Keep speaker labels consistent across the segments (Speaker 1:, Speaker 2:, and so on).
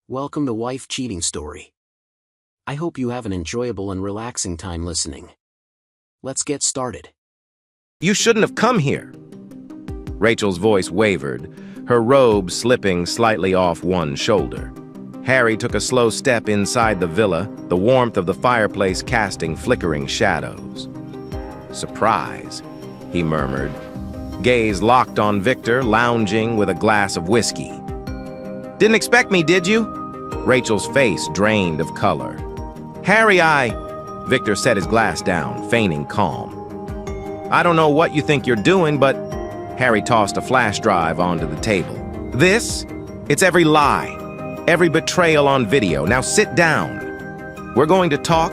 Speaker 1: Welcome to Wife Cheating Story. I hope you have an enjoyable and relaxing time listening. Let's get started.
Speaker 2: You shouldn't have come here. Rachel's voice wavered, her robe slipping slightly off one shoulder. Harry took a slow step inside the villa, the warmth of the fireplace casting flickering shadows. Surprise, he murmured, gaze locked on Victor, lounging with a glass of whiskey. Didn't expect me, did you? Rachel's face drained of color. Harry, Victor set his glass down, feigning calm. I don't know what you think you're doing, but Harry tossed a flash drive onto the table. It's every lie, every betrayal on video. Now sit down. We're going to talk,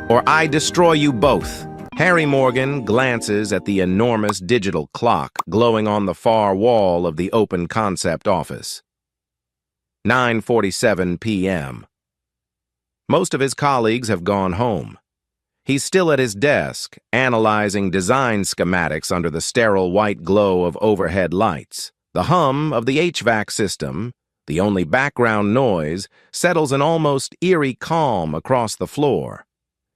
Speaker 2: or I destroy you both. Harry Morgan glances at the enormous digital clock glowing on the far wall of the open concept office. 9:47 p.m. Most of his colleagues have gone home. He's still at his desk, analyzing design schematics under the sterile white glow of overhead lights. The hum of the HVAC system, the only background noise, settles an almost eerie calm across the floor.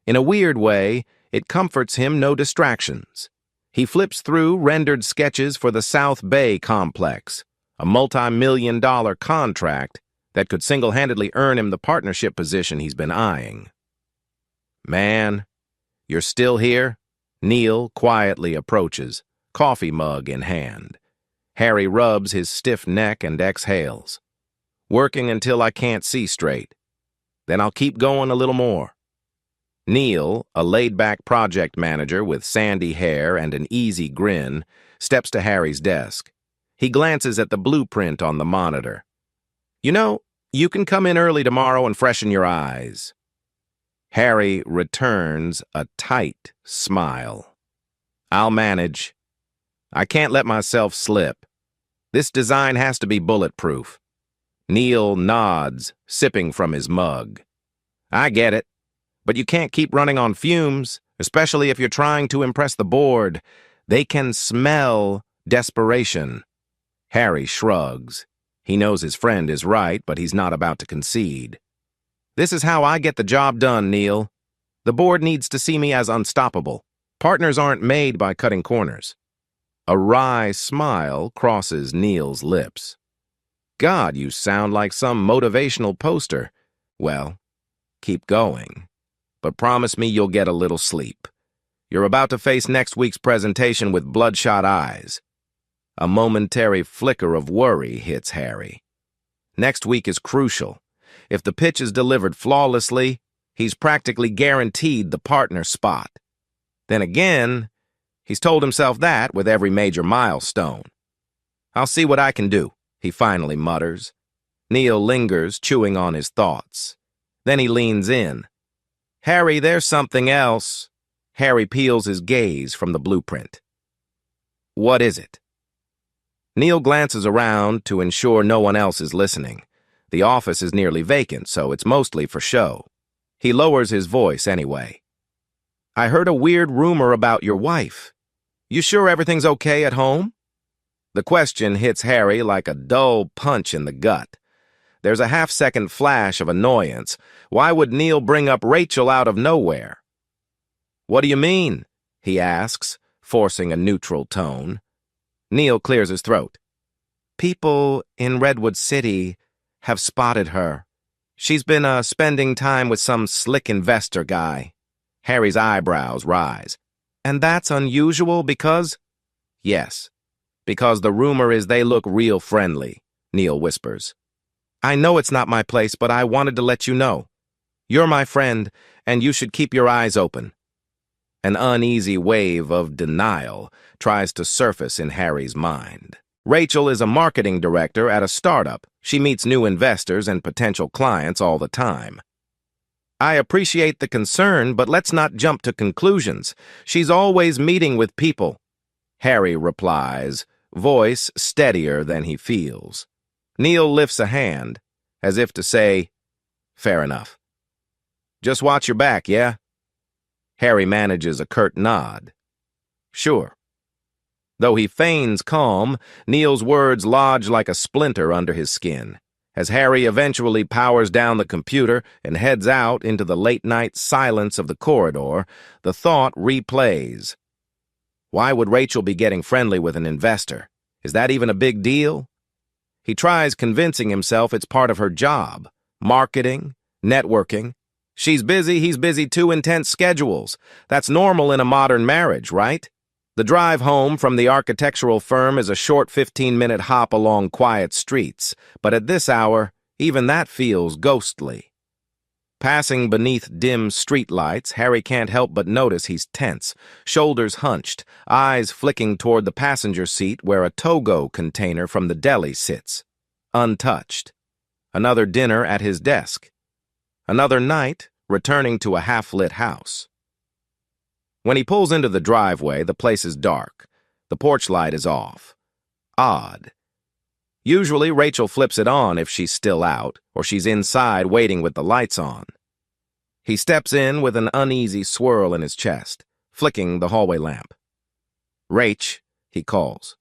Speaker 2: In a weird way, it comforts him no distractions. He flips through rendered sketches for the South Bay complex, a multi-million-dollar contract that could single-handedly earn him the partnership position he's been eyeing. Man, you're still here? Neil quietly approaches, coffee mug in hand. Harry rubs his stiff neck and exhales. Working until I can't see straight. Then I'll keep going a little more. Neil, a laid-back project manager with sandy hair and an easy grin, steps to Harry's desk. He glances at the blueprint on the monitor. You know, you can come in early tomorrow and freshen your eyes. Harry returns a tight smile. I'll manage. I can't let myself slip. This design has to be bulletproof. Neil nods, sipping from his mug. I get it, but you can't keep running on fumes, especially if you're trying to impress the board. They can smell desperation. Harry shrugs. He knows his friend is right, but he's not about to concede. This is how I get the job done, Neil. The board needs to see me as unstoppable. Partners aren't made by cutting corners. A wry smile crosses Neil's lips. God, you sound like some motivational poster. Well, keep going. But promise me you'll get a little sleep. You're about to face next week's presentation with bloodshot eyes. A momentary flicker of worry hits Harry. Next week is crucial. If the pitch is delivered flawlessly, he's practically guaranteed the partner spot. Then again, he's told himself that with every major milestone. I'll see what I can do, he finally mutters. Neil lingers, chewing on his thoughts. Then he leans in. Harry, there's something else. Harry peels his gaze from the blueprint. What is it? Neil glances around to ensure no one else is listening. The office is nearly vacant, so it's mostly for show. He lowers his voice anyway. I heard a weird rumor about your wife. You sure everything's okay at home? The question hits Harry like a dull punch in the gut. There's a half-second flash of annoyance. Why would Neil bring up Rachel out of nowhere? What do you mean? He asks, forcing a neutral tone. Neil clears his throat. People in Redwood City have spotted her. She's been spending time with some slick investor guy. Harry's eyebrows rise. And that's unusual because? Yes, because the rumor is they look real friendly, Neil whispers. I know it's not my place, but I wanted to let you know. You're my friend, and you should keep your eyes open. An uneasy wave of denial tries to surface in Harry's mind. Rachel is a marketing director at a startup. She meets new investors and potential clients all the time. I appreciate the concern, but let's not jump to conclusions. She's always meeting with people. Harry replies, voice steadier than he feels. Neil lifts a hand, as if to say, fair enough. Just watch your back, yeah? Harry manages a curt nod. Sure. Though he feigns calm, Neil's words lodge like a splinter under his skin. As Harry eventually powers down the computer and heads out into the late-night silence of the corridor, the thought replays. Why would Rachel be getting friendly with an investor? Is that even a big deal? He tries convincing himself it's part of her job. Marketing, networking. She's busy, he's busy too, intense schedules. That's normal in a modern marriage, right? The drive home from the architectural firm is a short 15-minute hop along quiet streets, but at this hour, even that feels ghostly. Passing beneath dim streetlights, Harry can't help but notice he's tense, shoulders hunched, eyes flicking toward the passenger seat where a Togo container from the deli sits, untouched. Another dinner at his desk. Another night, returning to a half-lit house. When he pulls into the driveway, the place is dark. The porch light is off. Odd. Usually, Rachel flips it on if she's still out, or she's inside waiting with the lights on. He steps in with an uneasy swirl in his chest, flicking the hallway lamp. "Rach," he calls.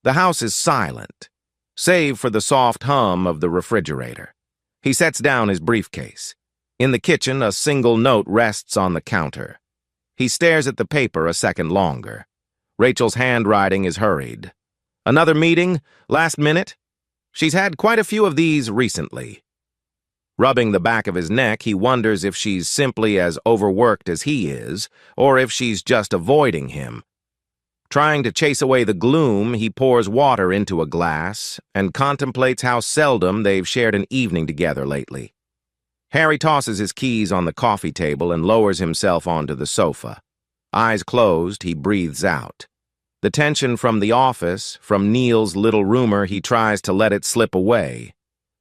Speaker 2: The house is silent, save for the soft hum of the refrigerator. He sets down his briefcase. In the kitchen, a single note rests on the counter. He stares at the paper a second longer. Rachel's handwriting is hurried. Another meeting? Last minute? She's had quite a few of these recently. Rubbing the back of his neck, he wonders if she's simply as overworked as he is, or if she's just avoiding him. Trying to chase away the gloom, he pours water into a glass and contemplates how seldom they've shared an evening together lately. Harry tosses his keys on the coffee table and lowers himself onto the sofa. Eyes closed, he breathes out. The tension from the office, from Neil's little rumor, he tries to let it slip away.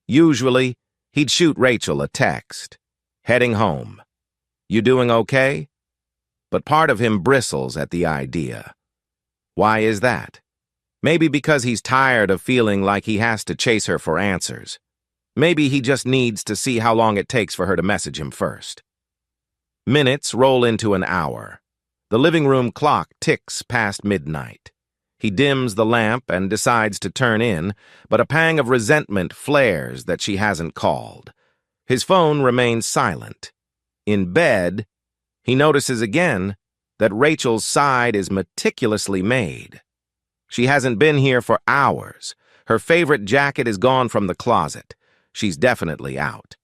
Speaker 2: Usually, he'd shoot Rachel a text. Heading home. You doing okay? But part of him bristles at the idea. Why is that? Maybe because he's tired of feeling like he has to chase her for answers. Maybe he just needs to see how long it takes for her to message him first. Minutes roll into an hour. The living room clock ticks past midnight. He dims the lamp and decides to turn in, but a pang of resentment flares that she hasn't called. His phone remains silent. In bed, he notices again that Rachel's side is meticulously made. She hasn't been here for hours. Her favorite jacket is gone from the closet. She's definitely out.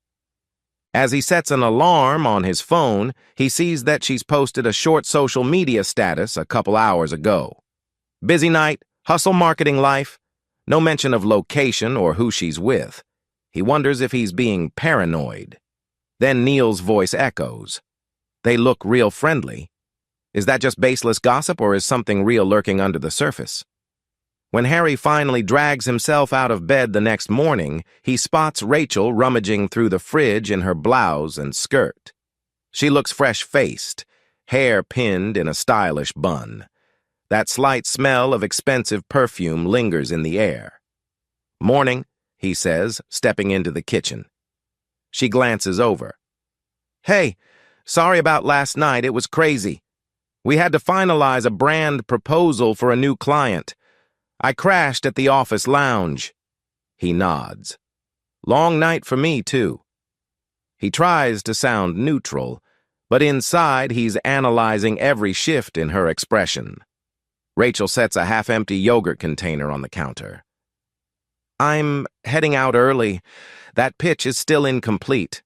Speaker 2: As he sets an alarm on his phone, he sees that she's posted a short social media status a couple hours ago. Busy night, hustle marketing life. No mention of location or who she's with. He wonders if he's being paranoid. Then Neil's voice echoes. They look real friendly. Is that just baseless gossip, or is something real lurking under the surface? When Harry finally drags himself out of bed the next morning, he spots Rachel rummaging through the fridge in her blouse and skirt. She looks fresh-faced, hair pinned in a stylish bun. That slight smell of expensive perfume lingers in the air. "Morning," he says, stepping into the kitchen. She glances over. "Hey, sorry about last night, it was crazy. We had to finalize a brand proposal for a new client. I crashed at the office lounge." He nods. "Long night for me, too." He tries to sound neutral, but inside he's analyzing every shift in her expression. Rachel sets a half-empty yogurt container on the counter. "I'm heading out early. That pitch is still incomplete."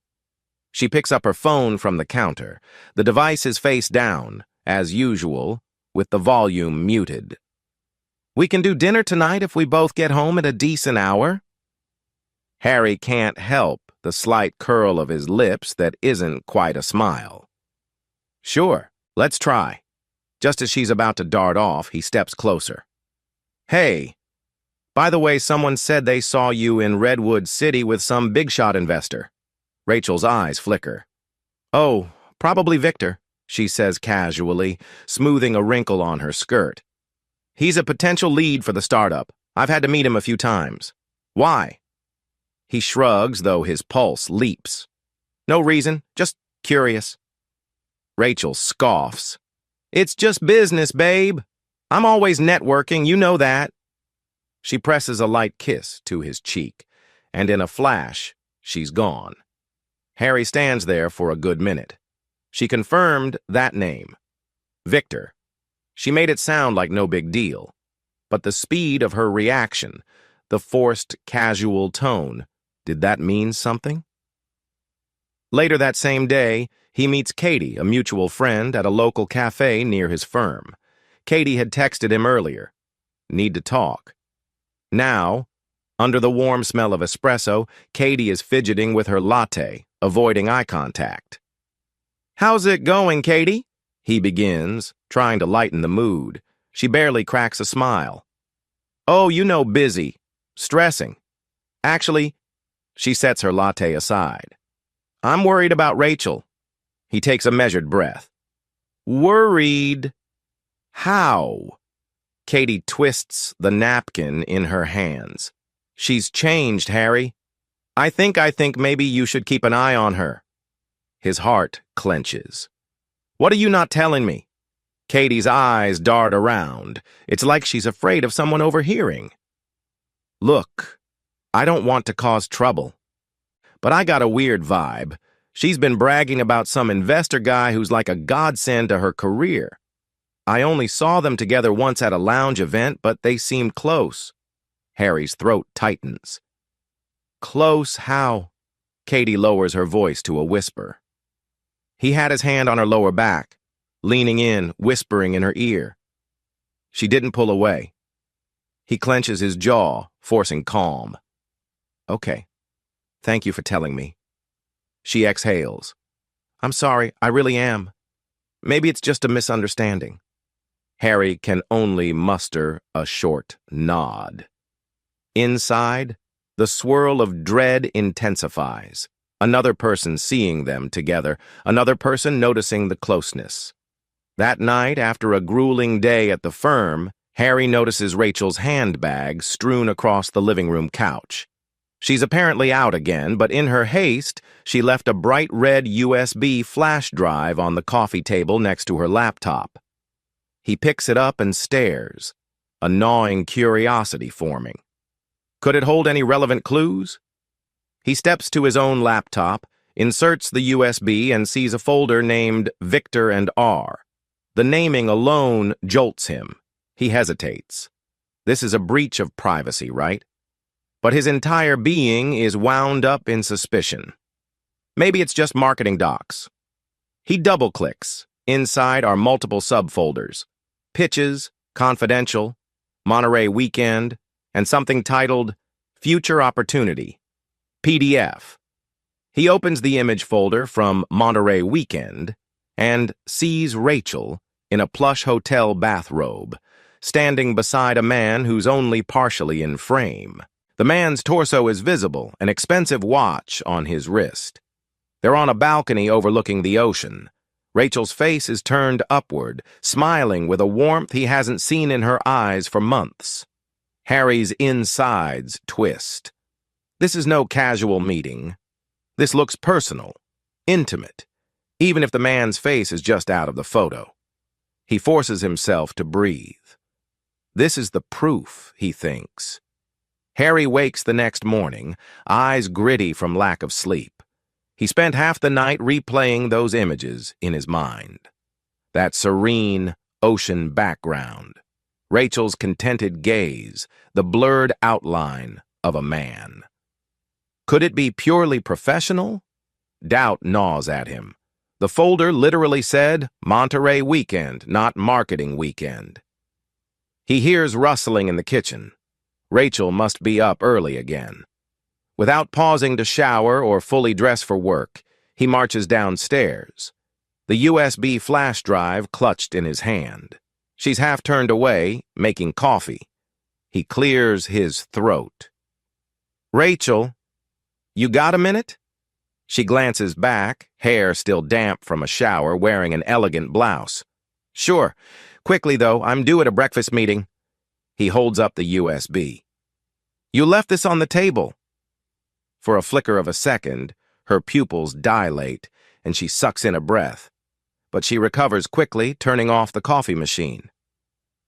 Speaker 2: She picks up her phone from the counter. The device is face down, as usual, with the volume muted. "We can do dinner tonight if we both get home at a decent hour." Harry can't help the slight curl of his lips that isn't quite a smile. "Sure, let's try." Just as she's about to dart off, he steps closer. "Hey, by the way, someone said they saw you in Redwood City with some big-shot investor." Rachel's eyes flicker. "Oh, probably Victor," she says casually, smoothing a wrinkle on her skirt. "He's a potential lead for the startup. I've had to meet him a few times." "Why?" He shrugs, though his pulse leaps. "No reason, just curious." Rachel scoffs. "It's just business, babe. I'm always networking, you know that." She presses a light kiss to his cheek, and in a flash, she's gone. Harry stands there for a good minute. She confirmed that name. Victor. She made it sound like no big deal. But the speed of her reaction, the forced, casual tone, did that mean something? Later that same day, he meets Katie, a mutual friend, at a local cafe near his firm. Katie had texted him earlier. Need to talk. Now, under the warm smell of espresso, Katie is fidgeting with her latte, avoiding eye contact. "How's it going, Katie?" he begins, trying to lighten the mood. She barely cracks a smile. "Oh, busy. Stressing. Actually," she sets her latte aside. "I'm worried about Rachel." He takes a measured breath. "Worried? How?" Katie twists the napkin in her hands. "She's changed, Harry. I think maybe you should keep an eye on her." His heart clenches. "What are you not telling me?" Katie's eyes dart around. It's like she's afraid of someone overhearing. "Look, I don't want to cause trouble, but I got a weird vibe. She's been bragging about some investor guy who's like a godsend to her career. I only saw them together once at a lounge event, but they seemed close." Harry's throat tightens. "Close how?" Katie lowers her voice to a whisper. He had his hand on her lower back, leaning in, whispering in her ear. She didn't pull away. He clenches his jaw, forcing calm. "Okay. Thank you for telling me." She exhales. "I'm sorry, I really am. Maybe it's just a misunderstanding." Harry can only muster a short nod. Inside, the swirl of dread intensifies. Another person seeing them together, another person noticing the closeness. That night, after a grueling day at the firm, Harry notices Rachel's handbag strewn across the living room couch. She's apparently out again, but in her haste, she left a bright red USB flash drive on the coffee table next to her laptop. He picks it up and stares, a gnawing curiosity forming. Could it hold any relevant clues? He steps to his own laptop, inserts the USB, and sees a folder named Victor and R. The naming alone jolts him. He hesitates. This is a breach of privacy, right? But his entire being is wound up in suspicion. Maybe it's just marketing docs. He double-clicks. Inside are multiple subfolders: Pitches, Confidential, Monterey Weekend, and something titled Future Opportunity, PDF. He opens the image folder from Monterey Weekend and sees Rachel in a plush hotel bathrobe, standing beside a man who's only partially in frame. The man's torso is visible, an expensive watch on his wrist. They're on a balcony overlooking the ocean. Rachel's face is turned upward, smiling with a warmth he hasn't seen in her eyes for months. Harry's insides twist. This is no casual meeting. This looks personal, intimate, even if the man's face is just out of the photo. He forces himself to breathe. This is the proof, he thinks. Harry wakes the next morning, eyes gritty from lack of sleep. He spent half the night replaying those images in his mind. That serene ocean background, Rachel's contented gaze, the blurred outline of a man. Could it be purely professional? Doubt gnaws at him. The folder literally said Monterey Weekend, not Marketing Weekend. He hears rustling in the kitchen. Rachel must be up early again. Without pausing to shower or fully dress for work, he marches downstairs, the USB flash drive clutched in his hand. She's half turned away, making coffee. He clears his throat. "Rachel, you got a minute?" She glances back, hair still damp from a shower, wearing an elegant blouse. "Sure. Quickly, though, I'm due at a breakfast meeting." He holds up the USB. "You left this on the table." For a flicker of a second, her pupils dilate, and she sucks in a breath. But she recovers quickly, turning off the coffee machine.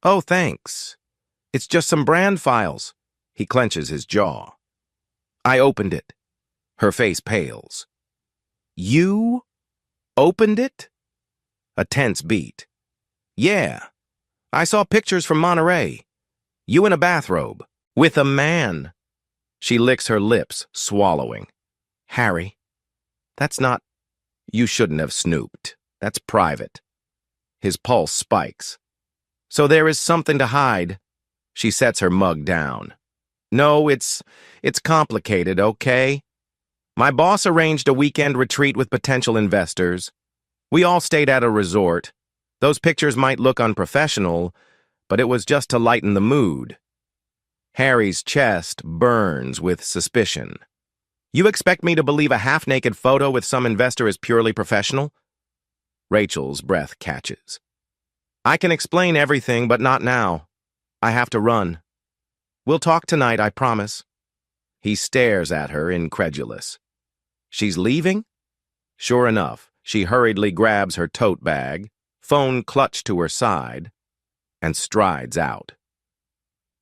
Speaker 2: "Oh, thanks. It's just some brand files." He clenches his jaw. I opened it. Her face pales. You opened it? A tense beat. Yeah. I saw pictures from Monterey. You in a bathrobe. With a man. She licks her lips, swallowing. Harry, that's not... You shouldn't have snooped. That's private. His pulse spikes. So there is something to hide. She sets her mug down. No, it's complicated, okay? My boss arranged a weekend retreat with potential investors. We all stayed at a resort. Those pictures might look unprofessional, but it was just to lighten the mood. Harry's chest burns with suspicion. You expect me to believe a half-naked photo with some investor is purely professional? Rachel's breath catches. I can explain everything, but not now. I have to run. We'll talk tonight, I promise. He stares at her, incredulous. She's leaving? Sure enough, she hurriedly grabs her tote bag, phone clutched to her side, and strides out.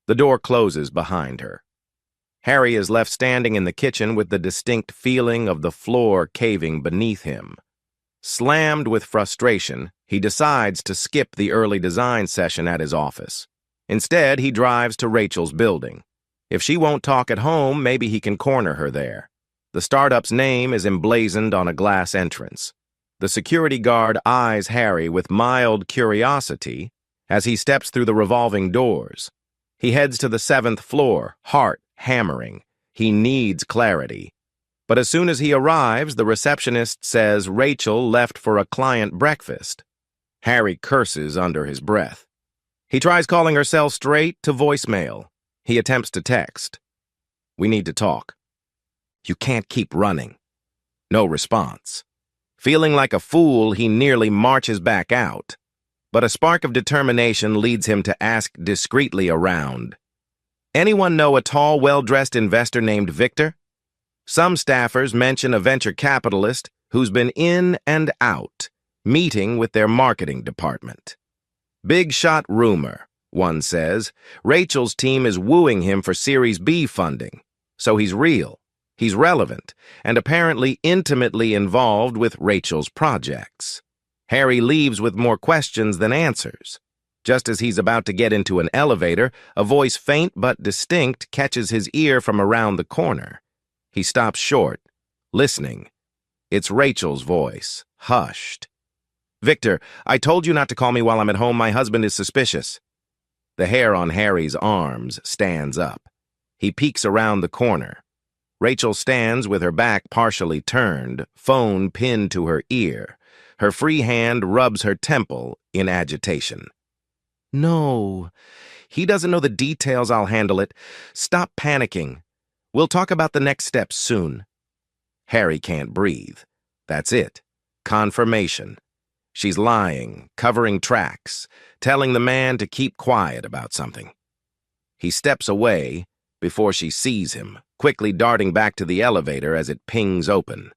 Speaker 2: The door closes behind her. Harry is left standing in the kitchen with the distinct feeling of the floor caving beneath him. Slammed with frustration, he decides to skip the early design session at his office. Instead, he drives to Rachel's building. If she won't talk at home, maybe he can corner her there. The startup's name is emblazoned on a glass entrance. The security guard eyes Harry with mild curiosity as he steps through the revolving doors. He heads to the 7th floor, heart hammering. He needs clarity. But as soon as he arrives, the receptionist says Rachel left for a client breakfast. Harry curses under his breath. He tries calling her cell straight to voicemail. He attempts to text. We need to talk. You can't keep running. No response. Feeling like a fool, he nearly marches back out. But a spark of determination leads him to ask discreetly around. Anyone know a tall, well-dressed investor named Victor? Some staffers mention a venture capitalist who's been in and out, meeting with their marketing department. Big shot rumor, one says. Rachel's team is wooing him for Series B funding. So he's real, he's relevant, and apparently intimately involved with Rachel's projects. Harry leaves with more questions than answers. Just as he's about to get into an elevator, a voice faint but distinct catches his ear from around the corner. He stops short, listening. It's Rachel's voice, hushed. Victor, I told you not to call me while I'm at home. My husband is suspicious. The hair on Harry's arms stands up. He peeks around the corner. Rachel stands with her back partially turned, phone pinned to her ear. Her free hand rubs her temple in agitation. No, he doesn't know the details. I'll handle it. Stop panicking. We'll talk about the next steps soon. Harry can't breathe. That's it. Confirmation. She's lying, covering tracks, telling the man to keep quiet about something. He steps away before she sees him, quickly darting back to the elevator as it pings open.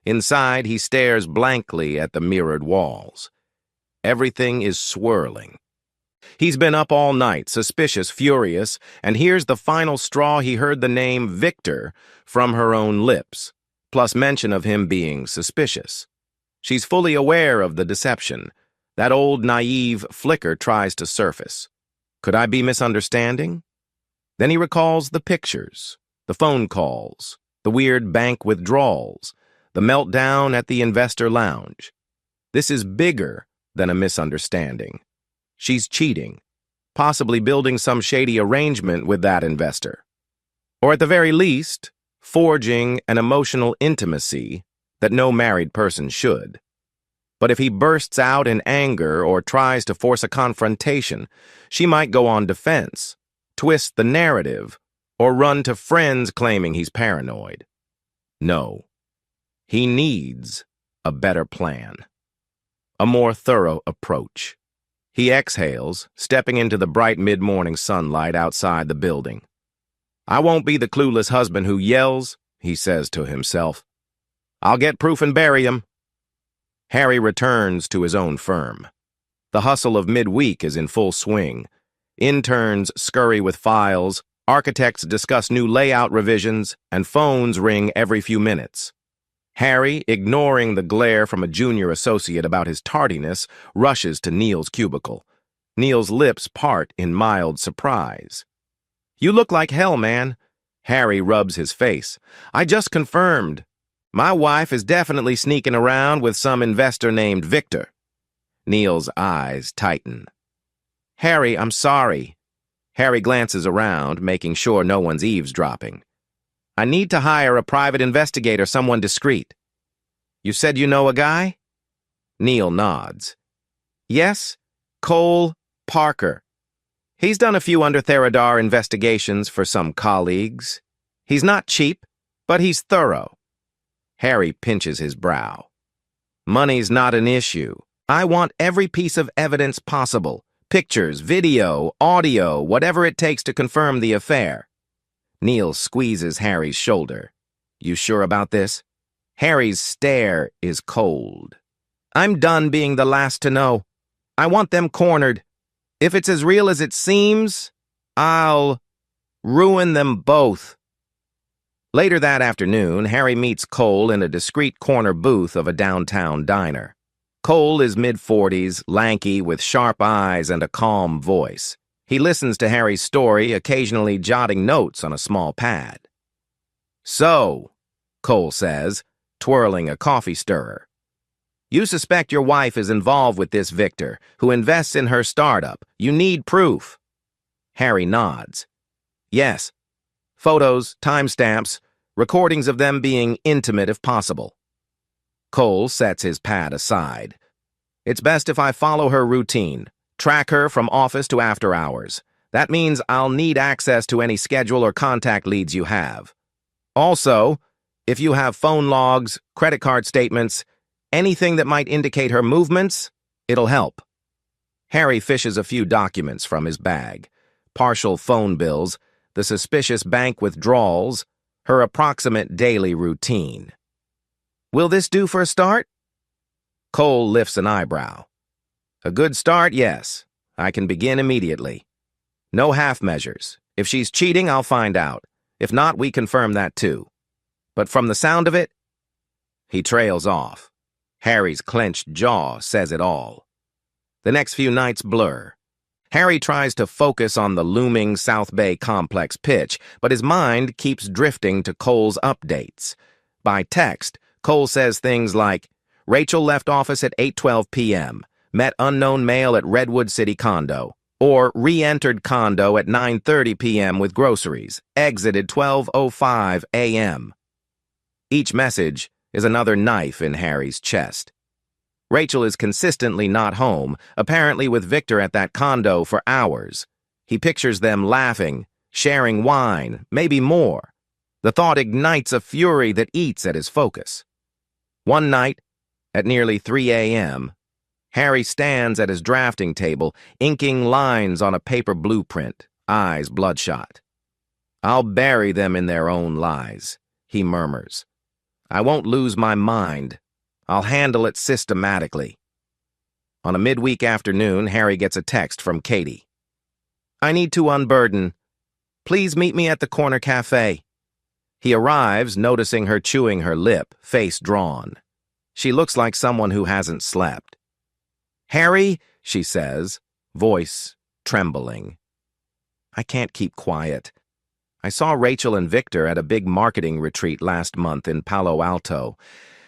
Speaker 2: Inside, he stares blankly at the mirrored walls. Everything is swirling. He's been up all night, suspicious, furious, and here's the final straw. He heard the name Victor from her own lips, plus mention of him being suspicious. She's fully aware of the deception. That old naive flicker tries to surface. Could I be misunderstanding? Then he recalls the pictures, the phone calls, the weird bank withdrawals, the meltdown at the investor lounge. This is bigger than a misunderstanding. She's cheating, possibly building some shady arrangement with that investor. Or at the very least, forging an emotional intimacy that no married person should. But if he bursts out in anger or tries to force a confrontation, she might go on defense, twist the narrative, or run to friends claiming he's paranoid. No. He needs a better plan. A more thorough approach. He exhales, stepping into the bright mid-morning sunlight outside the building. I won't be the clueless husband who yells, he says to himself. I'll get proof and bury him. Harry returns to his own firm. The hustle of midweek is in full swing. Interns scurry with files, Architects discuss new layout revisions, and phones ring every few minutes. Harry, ignoring the glare from a junior associate about his tardiness, rushes to Neil's cubicle. Neil's lips part in mild surprise. "You look like hell, man." Harry rubs his face. "I just confirmed. My wife is definitely sneaking around with some investor named Victor." Neil's eyes tighten. "Harry, I'm sorry." Harry glances around, making sure no one's eavesdropping. "I need to hire a private investigator, someone discreet." "You said you know a guy?" Neil nods. "Yes, Cole Parker. He's done a few under-Theradar investigations for some colleagues. He's not cheap, but he's thorough." Harry pinches his brow. "Money's not an issue. I want every piece of evidence possible. Pictures, video, audio, whatever it takes to confirm the affair." Neil squeezes Harry's shoulder. "You sure about this?" Harry's stare is cold. "I'm done being the last to know. I want them cornered. If it's as real as it seems, I'll ruin them both." Later that afternoon, Harry meets Cole in a discreet corner booth of a downtown diner. Cole is mid-40s, lanky, with sharp eyes and a calm voice. He listens to Harry's story, occasionally jotting notes on a small pad. "So," Cole says, twirling a coffee stirrer, "you suspect your wife is involved with this Victor, who invests in her startup. You need proof." Harry nods. "Yes. Photos, timestamps, recordings of them being intimate if possible." Cole sets his pad aside. "It's best if I follow her routine, track her from office to after hours. That means I'll need access to any schedule or contact leads you have. Also, if you have phone logs, credit card statements, anything that might indicate her movements, it'll help." Harry fishes a few documents from his bag. Partial phone bills, the suspicious bank withdrawals, her approximate daily routine. "Will this do for a start?" Cole lifts an eyebrow. "A good start, yes. I can begin immediately. No half measures. If she's cheating, I'll find out. If not, we confirm that too. But from the sound of it..." He trails off. Harry's clenched jaw says it all. The next few nights blur. Harry tries to focus on the looming South Bay complex pitch, but his mind keeps drifting to Cole's updates. By text, Cole says things like, "Rachel left office at 8:12 p.m., met unknown male at Redwood City condo," or "re-entered condo at 9:30 p.m. with groceries, exited 12:05 a.m." Each message is another knife in Harry's chest. Rachel is consistently not home, apparently with Victor at that condo for hours. He pictures them laughing, sharing wine, maybe more. The thought ignites a fury that eats at his focus. One night, at nearly 3 a.m., Harry stands at his drafting table, inking lines on a paper blueprint, eyes bloodshot. "I'll bury them in their own lies," he murmurs. "I won't lose my mind. I'll handle it systematically." On a midweek afternoon, Harry gets a text from Katie. "I need to unburden. Please meet me at the corner cafe." He arrives, noticing her chewing her lip, face drawn. She looks like someone who hasn't slept. "Harry," she says, voice trembling. "I can't keep quiet. I saw Rachel and Victor at a big marketing retreat last month in Palo Alto.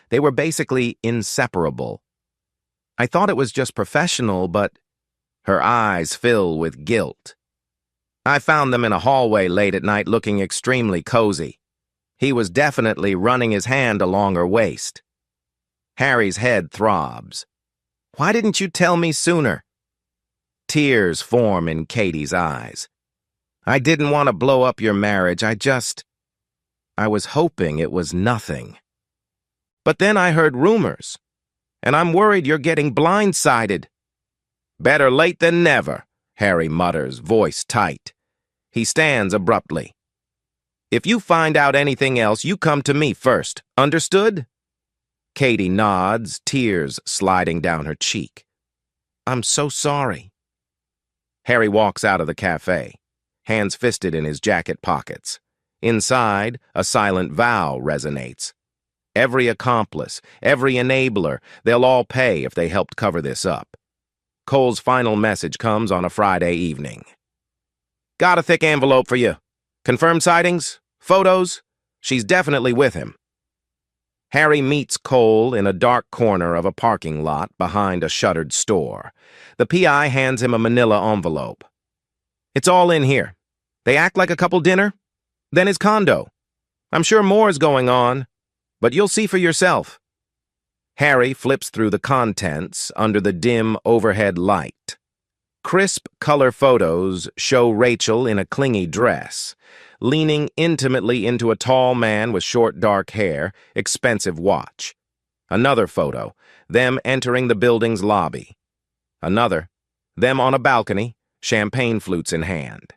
Speaker 2: They were basically inseparable. I thought it was just professional, but..." Her eyes fill with guilt. "I found them in a hallway late at night looking extremely cozy. He was definitely running his hand along her waist." Harry's head throbs. "Why didn't you tell me sooner?" Tears form in Katie's eyes. "I didn't want to blow up your marriage. I was hoping it was nothing. But then I heard rumors, and I'm worried you're getting blindsided." "Better late than never," Harry mutters, voice tight. He stands abruptly. "If you find out anything else, you come to me first. Understood?" Katie nods, tears sliding down her cheek. "I'm so sorry." Harry walks out of the cafe. hands fisted in his jacket pockets. Inside, a silent vow resonates. Every accomplice, every enabler, they'll all pay if they helped cover this up. Cole's final message comes on a Friday evening. Got a thick envelope for you. Confirmed sightings? Photos? She's definitely with him. Harry meets Cole in a dark corner of a parking lot behind a shuttered store. The PI hands him a manila envelope. It's all in here. They act like a couple dinner? Then his condo. I'm sure more's going on, but you'll see for yourself. Harry flips through the contents under the dim overhead light. Crisp color photos show Rachel in a clingy dress, leaning intimately into a tall man with short dark hair, expensive watch. Another photo, them entering the building's lobby. Another, them on a balcony, champagne flutes in hand.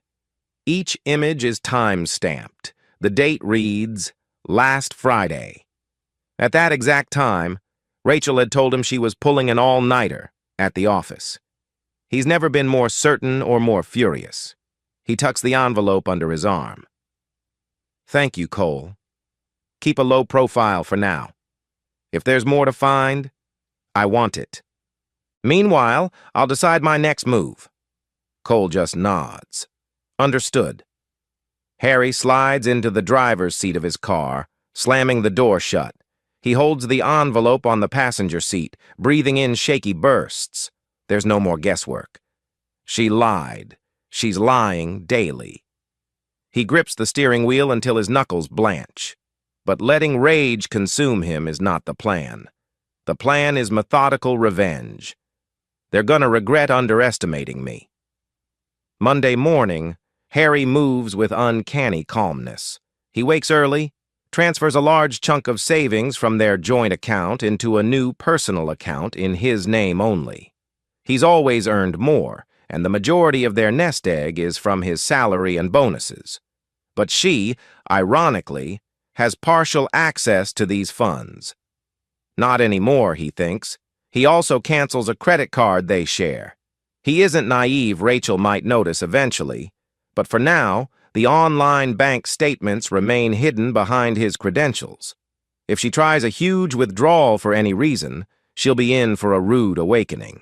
Speaker 2: Each image is time-stamped. The date reads, last Friday. At that exact time, Rachel had told him she was pulling an all-nighter at the office. He's never been more certain or more furious. He tucks the envelope under his arm. Thank you, Cole. Keep a low profile for now. If there's more to find, I want it. Meanwhile, I'll decide my next move. Cole just nods. Understood. Harry slides into the driver's seat of his car, slamming the door shut. He holds the envelope on the passenger seat, breathing in shaky bursts. There's no more guesswork. She lied. She's lying daily. He grips the steering wheel until his knuckles blanch. But letting rage consume him is not the plan. The plan is methodical revenge. They're gonna regret underestimating me. Monday morning, Harry moves with uncanny calmness. He wakes early, transfers a large chunk of savings from their joint account into a new personal account in his name only. He's always earned more, and the majority of their nest egg is from his salary and bonuses. But she, ironically, has partial access to these funds. Not anymore, he thinks. He also cancels a credit card they share. He isn't naive Rachel might notice eventually, but for now, the online bank statements remain hidden behind his credentials. If she tries a huge withdrawal for any reason, she'll be in for a rude awakening.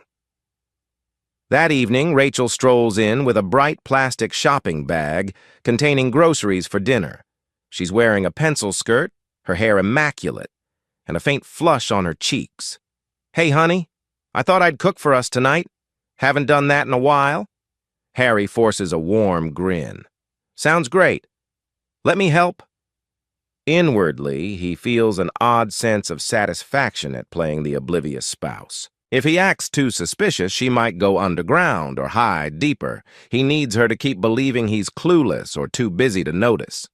Speaker 2: That evening, Rachel strolls in with a bright plastic shopping bag containing groceries for dinner. She's wearing a pencil skirt, her hair immaculate, and a faint flush on her cheeks. Hey, honey, I thought I'd cook for us tonight. Haven't done that in a while. Harry forces a warm grin. Sounds great. Let me help. Inwardly, he feels an odd sense of satisfaction at playing the oblivious spouse. If he acts too suspicious, she might go underground or hide deeper. He needs her to keep believing he's clueless or too busy to notice.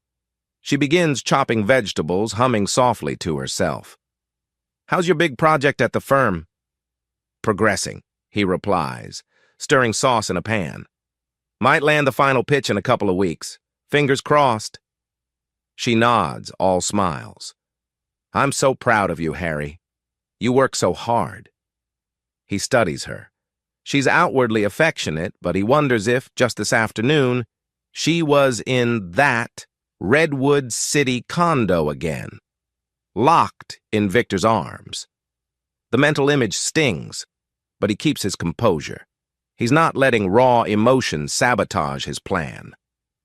Speaker 2: She begins chopping vegetables, humming softly to herself. How's your big project at the firm? Progressing, he replies, stirring sauce in a pan. Might land the final pitch in a couple of weeks. Fingers crossed. She nods, all smiles. I'm so proud of you, Harry. You work so hard. He studies her. She's outwardly affectionate, but he wonders if, just this afternoon, she was in that Redwood City condo again, locked in Victor's arms. The mental image stings, but he keeps his composure. He's not letting raw emotion sabotage his plan.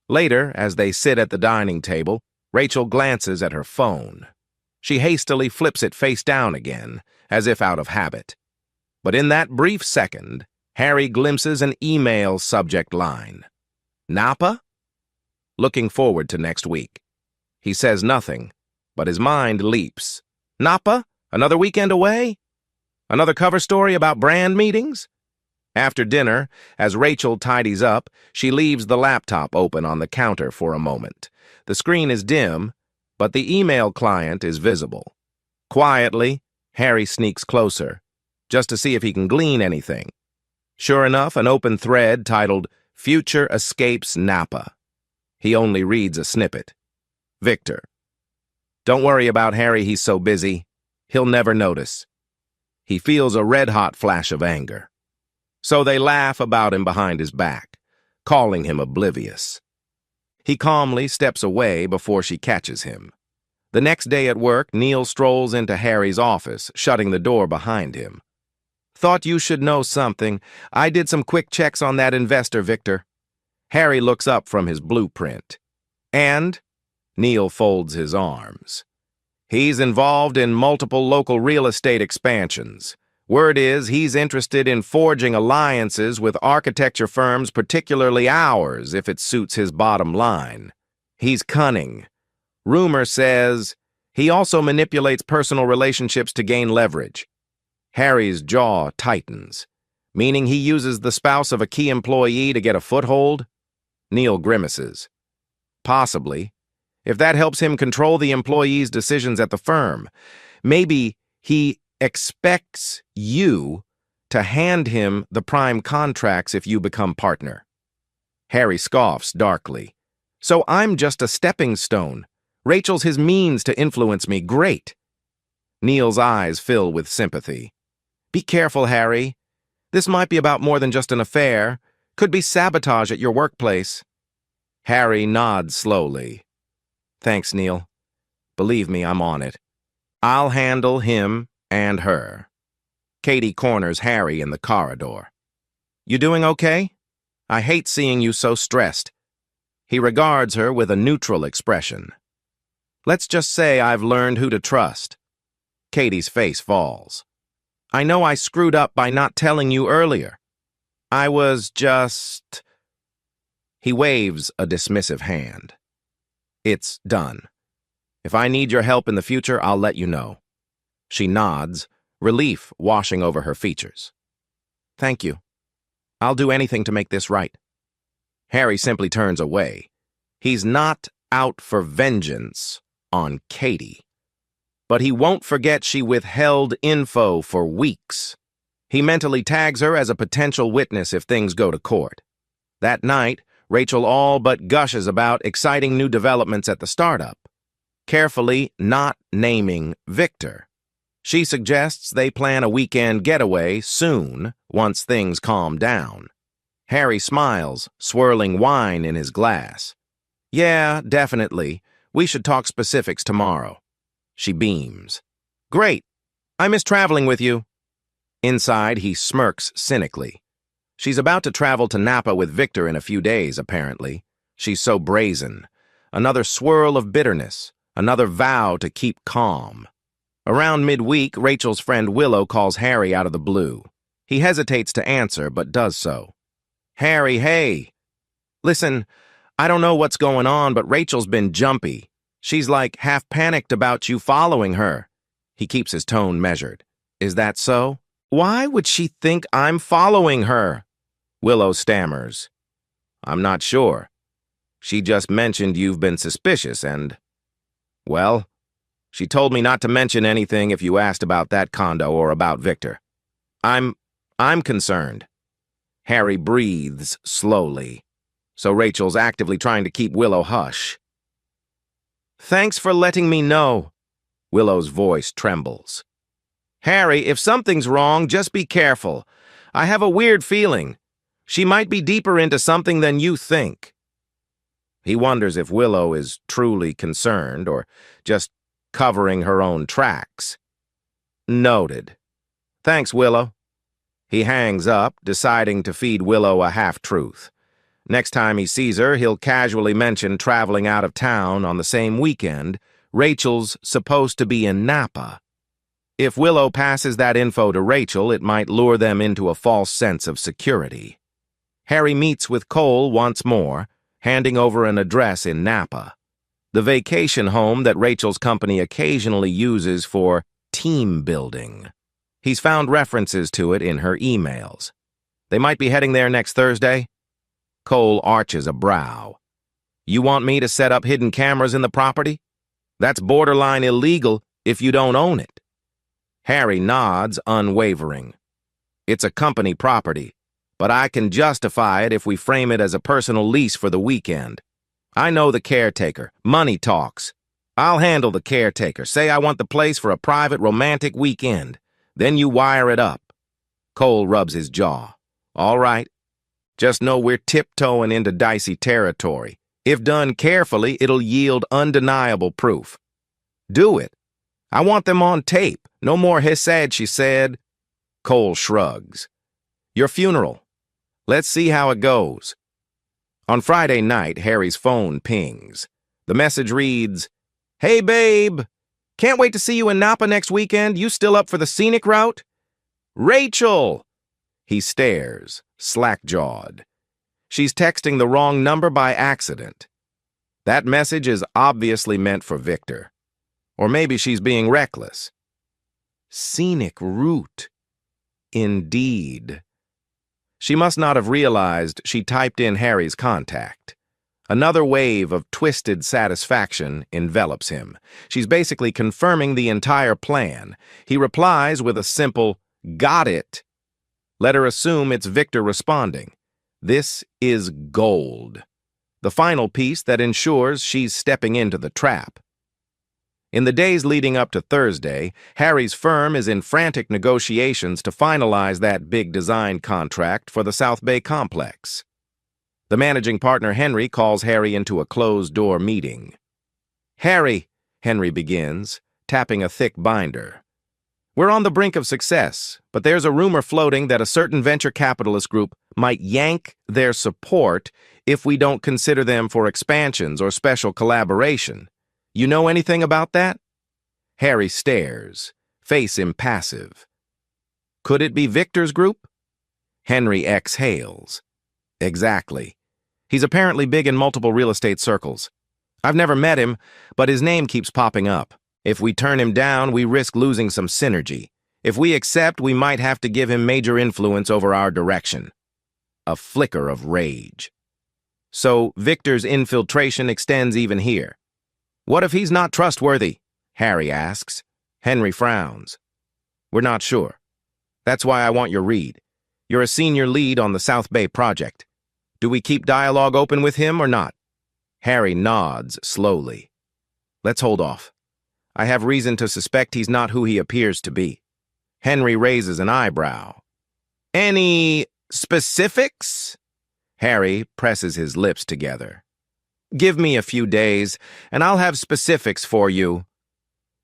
Speaker 2: Later, as they sit at the dining table, Rachel glances at her phone. She hastily flips it face down again, as if out of habit. But in that brief second, Harry glimpses an email subject line. Napa? Looking forward to next week. He says nothing, but his mind leaps. Napa? Another weekend away? Another cover story about brand meetings? After dinner, as Rachel tidies up, she leaves the laptop open on the counter for a moment. The screen is dim, but the email client is visible. Quietly, Harry sneaks closer, just to see if he can glean anything. Sure enough, an open thread titled, Future Escapes Napa. He only reads a snippet. Victor. Don't worry about Harry, he's so busy. He'll never notice. He feels a red-hot flash of anger. So they laugh about him behind his back, calling him oblivious. He calmly steps away before she catches him. The next day at work, Neil strolls into Harry's office, shutting the door behind him. "Thought you should know something. I did some quick checks on that investor, Victor." Harry looks up from his blueprint. "And?" Neil folds his arms. "He's involved in multiple local real estate expansions. Word is he's interested in forging alliances with architecture firms, particularly ours, if it suits his bottom line. He's cunning. Rumor says he also manipulates personal relationships to gain leverage." Harry's jaw tightens. "Meaning he uses the spouse of a key employee to get a foothold?" Neil grimaces. "Possibly. If that helps him control the employee's decisions at the firm. Maybe he expects you to hand him the prime contracts if you become partner." Harry scoffs darkly. "So I'm just a stepping stone. Rachel's his means to influence me. Great." Neil's eyes fill with sympathy. "Be careful, Harry. This might be about more than just an affair. Could be sabotage at your workplace." Harry nods slowly. "Thanks, Neil. Believe me, I'm on it. I'll handle him and her." Katie corners Harry in the corridor. "You doing okay? I hate seeing you so stressed." He regards her with a neutral expression. "Let's just say I've learned who to trust." Katie's face falls. "I know I screwed up by not telling you earlier. I was just..." He waves a dismissive hand. "It's done. If I need your help in the future, I'll let you know." She nods, relief washing over her features. "Thank you. I'll do anything to make this right." Harry simply turns away. He's not out for vengeance on Katie. But he won't forget she withheld info for weeks. He mentally tags her as a potential witness if things go to court. That night, Rachel all but gushes about exciting new developments at the startup, carefully not naming Victor. She suggests they plan a weekend getaway soon, once things calm down. Harry smiles, swirling wine in his glass. "Yeah, definitely. We should talk specifics tomorrow." She beams. "Great. I miss traveling with you." Inside, he smirks cynically. She's about to travel to Napa with Victor in a few days, apparently. She's so brazen. Another swirl of bitterness, another vow to keep calm. Around midweek, Rachel's friend Willow calls Harry out of the blue. He hesitates to answer, but does so. "Harry, hey. Listen, I don't know what's going on, but Rachel's been jumpy. She's like half panicked about you following her." He keeps his tone measured. "Is that so?" "Why would she think I'm following her?" Willow stammers. "I'm not sure. She just mentioned you've been suspicious and... well, she told me not to mention anything if you asked about that condo or about Victor. I'm concerned." Harry breathes slowly. So Rachel's actively trying to keep Willow hush. "Thanks for letting me know." Willow's voice trembles. "Harry, if something's wrong, just be careful. I have a weird feeling. She might be deeper into something than you think." He wonders if Willow is truly concerned or just covering her own tracks. "Noted. Thanks, Willow." He hangs up, deciding to feed Willow a half-truth. Next time he sees her, he'll casually mention traveling out of town on the same weekend. Rachel's supposed to be in Napa. If Willow passes that info to Rachel, it might lure them into a false sense of security. Harry meets with Cole once more, handing over an address in Napa, the vacation home that Rachel's company occasionally uses for team building. He's found references to it in her emails. They might be heading there next Thursday. Cole arches a brow. "You want me to set up hidden cameras in the property? That's borderline illegal if you don't own it." Harry nods, unwavering. "It's a company property, but I can justify it if we frame it as a personal lease for the weekend. I know the caretaker. Money talks. I'll handle the caretaker. Say I want the place for a private romantic weekend. Then you wire it up." Cole rubs his jaw. "All right. Just know we're tiptoeing into dicey territory. If done carefully, it'll yield undeniable proof. Do it. I want them on tape. No more he said, she said. Cole shrugs. Your funeral. Let's see how it goes. On Friday night, Harry's phone pings. The message reads, Hey, babe. Can't wait to see you in Napa next weekend. You still up for the scenic route? Rachel! He stares, slack-jawed. She's texting the wrong number by accident. That message is obviously meant for Victor. Or maybe she's being reckless. Scenic route. Indeed. She must not have realized she typed in Harry's contact. Another wave of twisted satisfaction envelops him. She's basically confirming the entire plan. He replies with a simple, got it. Let her assume it's Victor responding. This is gold. The final piece that ensures she's stepping into the trap. In the days leading up to Thursday, Harry's firm is in frantic negotiations to finalize that big design contract for the South Bay complex. The managing partner, Henry, calls Harry into a closed-door meeting. Harry, Henry begins, tapping a thick binder. We're on the brink of success, but there's a rumor floating that a certain venture capitalist group might yank their support if we don't consider them for expansions or special collaboration. You know anything about that? Harry stares, face impassive. Could it be Victor's group? Henry exhales. Exactly. He's apparently big in multiple real estate circles. I've never met him, but his name keeps popping up. If we turn him down, we risk losing some synergy. If we accept, we might have to give him major influence over our direction. A flicker of rage. So Victor's infiltration extends even here. What if he's not trustworthy? Harry asks. Henry frowns. We're not sure. That's why I want your read. You're a senior lead on the South Bay project. Do we keep dialogue open with him or not? Harry nods slowly. Let's hold off. I have reason to suspect he's not who he appears to be. Henry raises an eyebrow. Any specifics? Harry presses his lips together. Give me a few days, and I'll have specifics for you.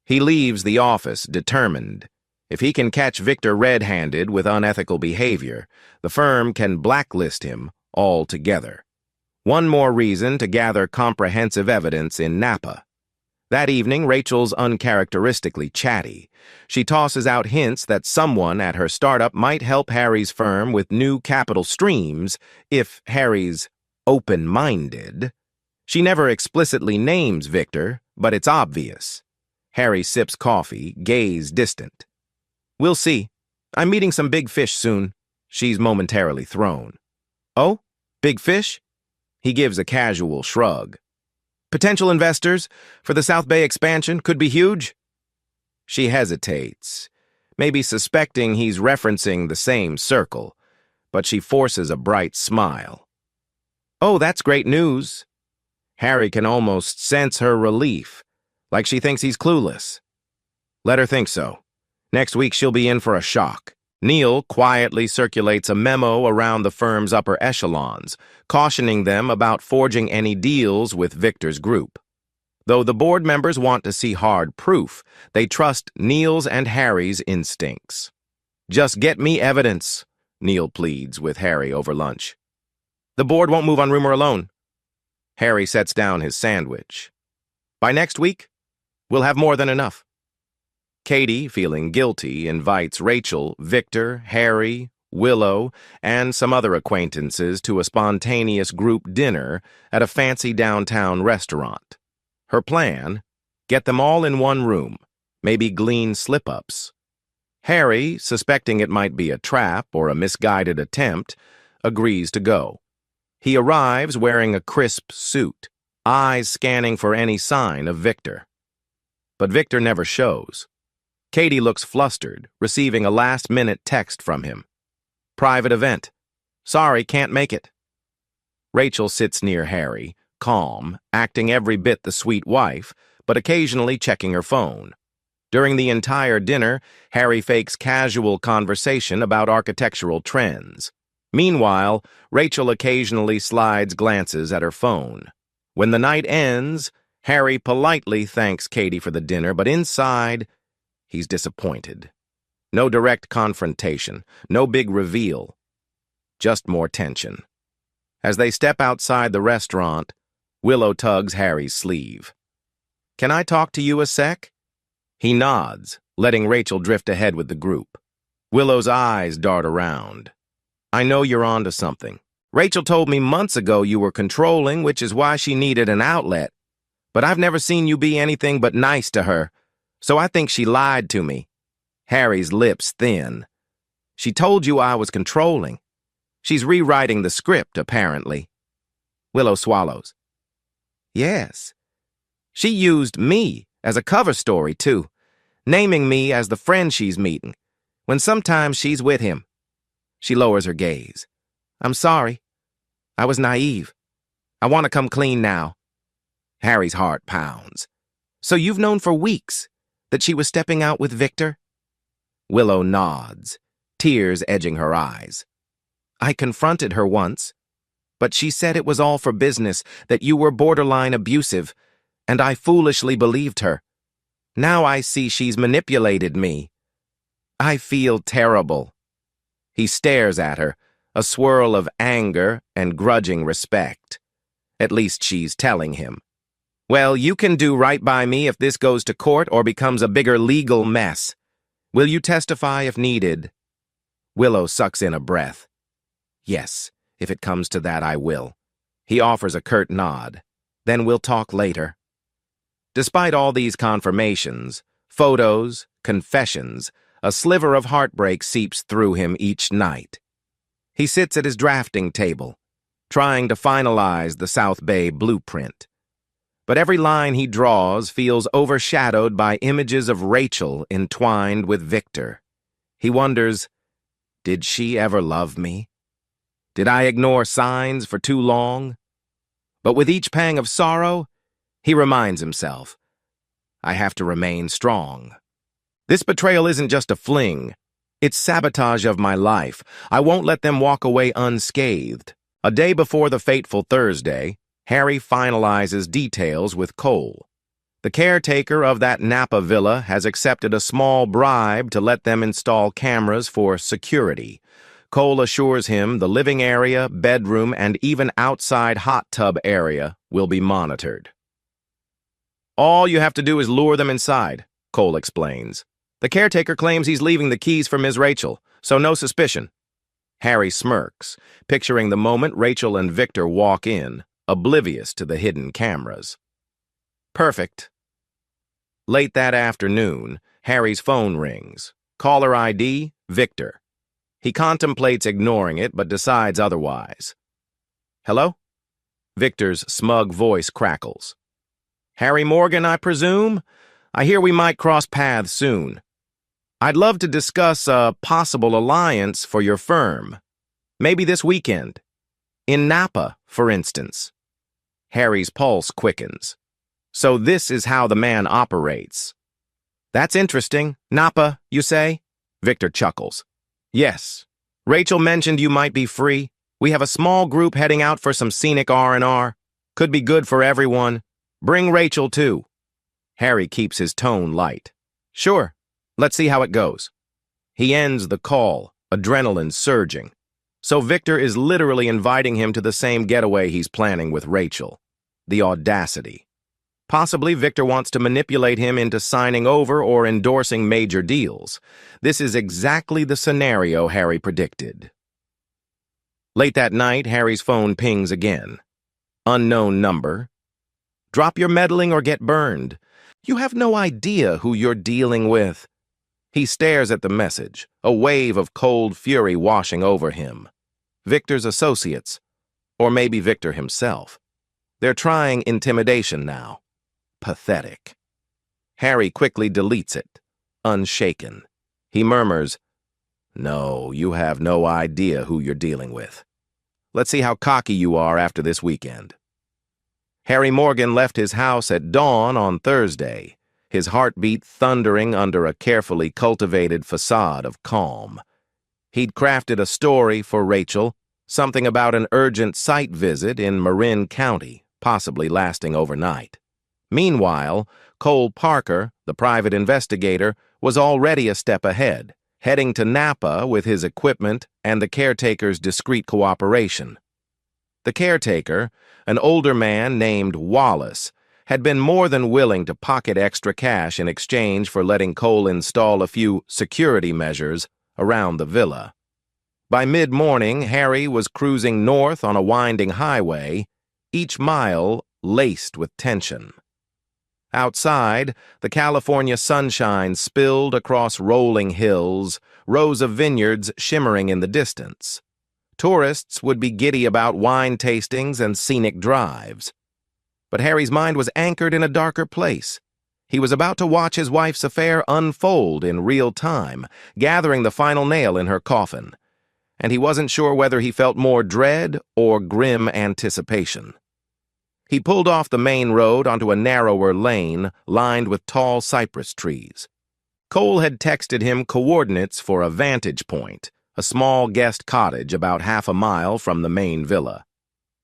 Speaker 2: He leaves the office, determined. If he can catch Victor red-handed with unethical behavior, the firm can blacklist him altogether. One more reason to gather comprehensive evidence in Napa. That evening, Rachel's uncharacteristically chatty. She tosses out hints that someone at her startup might help Harry's firm with new capital streams if Harry's open-minded. She never explicitly names Victor, but it's obvious. Harry sips coffee, gaze distant. We'll see. I'm meeting some big fish soon. She's momentarily thrown. Oh? Big fish? He gives a casual shrug. Potential investors for the South Bay expansion could be huge? She hesitates, maybe suspecting he's referencing the same circle, but she forces a bright smile. Oh, that's great news. Harry can almost sense her relief, like she thinks he's clueless. Let her think so. Next week she'll be in for a shock. Neil quietly circulates a memo around the firm's upper echelons, cautioning them about forging any deals with Victor's group. Though the board members want to see hard proof, they trust Neil's and Harry's instincts. Just get me evidence, Neil pleads with Harry over lunch. The board won't move on rumor alone. Harry sets down his sandwich. By next week, we'll have more than enough. Katie, feeling guilty, invites Rachel, Victor, Harry, Willow, and some other acquaintances to a spontaneous group dinner at a fancy downtown restaurant. Her plan? Get them all in one room, maybe glean slip-ups. Harry, suspecting it might be a trap or a misguided attempt, agrees to go. He arrives wearing a crisp suit, eyes scanning for any sign of Victor. But Victor never shows. Katie looks flustered, receiving a last-minute text from him. Private event. Sorry, can't make it. Rachel sits near Harry, calm, acting every bit the sweet wife, but occasionally checking her phone. During the entire dinner, Harry fakes casual conversation about architectural trends. Meanwhile, Rachel occasionally slides glances at her phone. When the night ends, Harry politely thanks Katie for the dinner, but inside, he's disappointed. No direct confrontation, no big reveal, just more tension. As they step outside the restaurant, Willow tugs Harry's sleeve. "Can I talk to you a sec?" He nods, letting Rachel drift ahead with the group. Willow's eyes dart around. "I know you're onto something. Rachel told me months ago you were controlling, which is why she needed an outlet. But I've never seen you be anything but nice to her, so I think she lied to me." Harry's lips thin. "She told you I was controlling. She's rewriting the script, apparently." Willow swallows. "Yes. She used me as a cover story, too, naming me as the friend she's meeting, when sometimes she's with him." She lowers her gaze. "I'm sorry. I was naive. I want to come clean now." Harry's heart pounds. "So you've known for weeks that she was stepping out with Victor?" Willow nods, tears edging her eyes. "I confronted her once, but she said it was all for business, that you were borderline abusive, and I foolishly believed her. Now I see she's manipulated me. I feel terrible." He stares at her, a swirl of anger and grudging respect. At least she's telling him. "Well, you can do right by me if this goes to court or becomes a bigger legal mess. Will you testify if needed?" Willow sucks in a breath. "Yes, if it comes to that, I will." He offers a curt nod. "Then we'll talk later." Despite all these confirmations, photos, confessions, a sliver of heartbreak seeps through him each night. He sits at his drafting table, trying to finalize the South Bay blueprint. But every line he draws feels overshadowed by images of Rachel entwined with Victor. He wonders, did she ever love me? Did I ignore signs for too long? But with each pang of sorrow, he reminds himself, I have to remain strong. This betrayal isn't just a fling. It's sabotage of my life. I won't let them walk away unscathed. A day before the fateful Thursday, Harry finalizes details with Cole. The caretaker of that Napa villa has accepted a small bribe to let them install cameras for security. Cole assures him the living area, bedroom, and even outside hot tub area will be monitored. "All you have to do is lure them inside," Cole explains. "The caretaker claims he's leaving the keys for Ms. Rachel, so no suspicion." Harry smirks, picturing the moment Rachel and Victor walk in, oblivious to the hidden cameras. Perfect. Late that afternoon, Harry's phone rings. Caller ID, Victor. He contemplates ignoring it, but decides otherwise. "Hello?" Victor's smug voice crackles. "Harry Morgan, I presume? I hear we might cross paths soon. I'd love to discuss a possible alliance for your firm. Maybe this weekend. In Napa, for instance." Harry's pulse quickens. So this is how the man operates. "That's interesting. Napa, you say?" Victor chuckles. "Yes. Rachel mentioned you might be free. We have a small group heading out for some scenic R&R. Could be good for everyone. Bring Rachel, too." Harry keeps his tone light. "Sure. Let's see how it goes." He ends the call, adrenaline surging. So Victor is literally inviting him to the same getaway he's planning with Rachel. The audacity. Possibly Victor wants to manipulate him into signing over or endorsing major deals. This is exactly the scenario Harry predicted. Late that night, Harry's phone pings again. Unknown number. "Drop your meddling or get burned. You have no idea who you're dealing with." He stares at the message, a wave of cold fury washing over him. Victor's associates, or maybe Victor himself. They're trying intimidation now. Pathetic. Harry quickly deletes it, unshaken. He murmurs, "No, you have no idea who you're dealing with. Let's see how cocky you are after this weekend." Harry Morgan left his house at dawn on Thursday, his heartbeat thundering under a carefully cultivated facade of calm. He'd crafted a story for Rachel, something about an urgent site visit in Marin County, possibly lasting overnight. Meanwhile, Cole Parker, the private investigator, was already a step ahead, heading to Napa with his equipment and the caretaker's discreet cooperation. The caretaker, an older man named Wallace, had been more than willing to pocket extra cash in exchange for letting Cole install a few security measures around the villa. By mid-morning, Harry was cruising north on a winding highway, each mile laced with tension. Outside, the California sunshine spilled across rolling hills, rows of vineyards shimmering in the distance. Tourists would be giddy about wine tastings and scenic drives. But Harry's mind was anchored in a darker place. He was about to watch his wife's affair unfold in real time, gathering the final nail in her coffin. And he wasn't sure whether he felt more dread or grim anticipation. He pulled off the main road onto a narrower lane lined with tall cypress trees. Cole had texted him coordinates for a vantage point, a small guest cottage about half a mile from the main villa.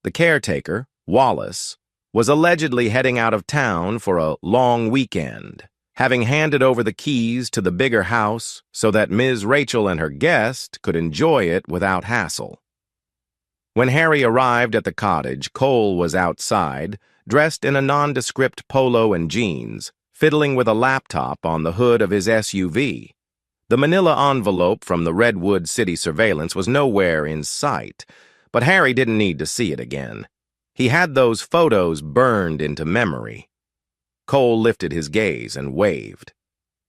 Speaker 2: The caretaker, Wallace, was allegedly heading out of town for a long weekend, having handed over the keys to the bigger house so that Ms. Rachel and her guest could enjoy it without hassle. When Harry arrived at the cottage, Cole was outside, dressed in a nondescript polo and jeans, fiddling with a laptop on the hood of his SUV. The manila envelope from the Redwood City surveillance was nowhere in sight, but Harry didn't need to see it again. He had those photos burned into memory. Cole lifted his gaze and waved.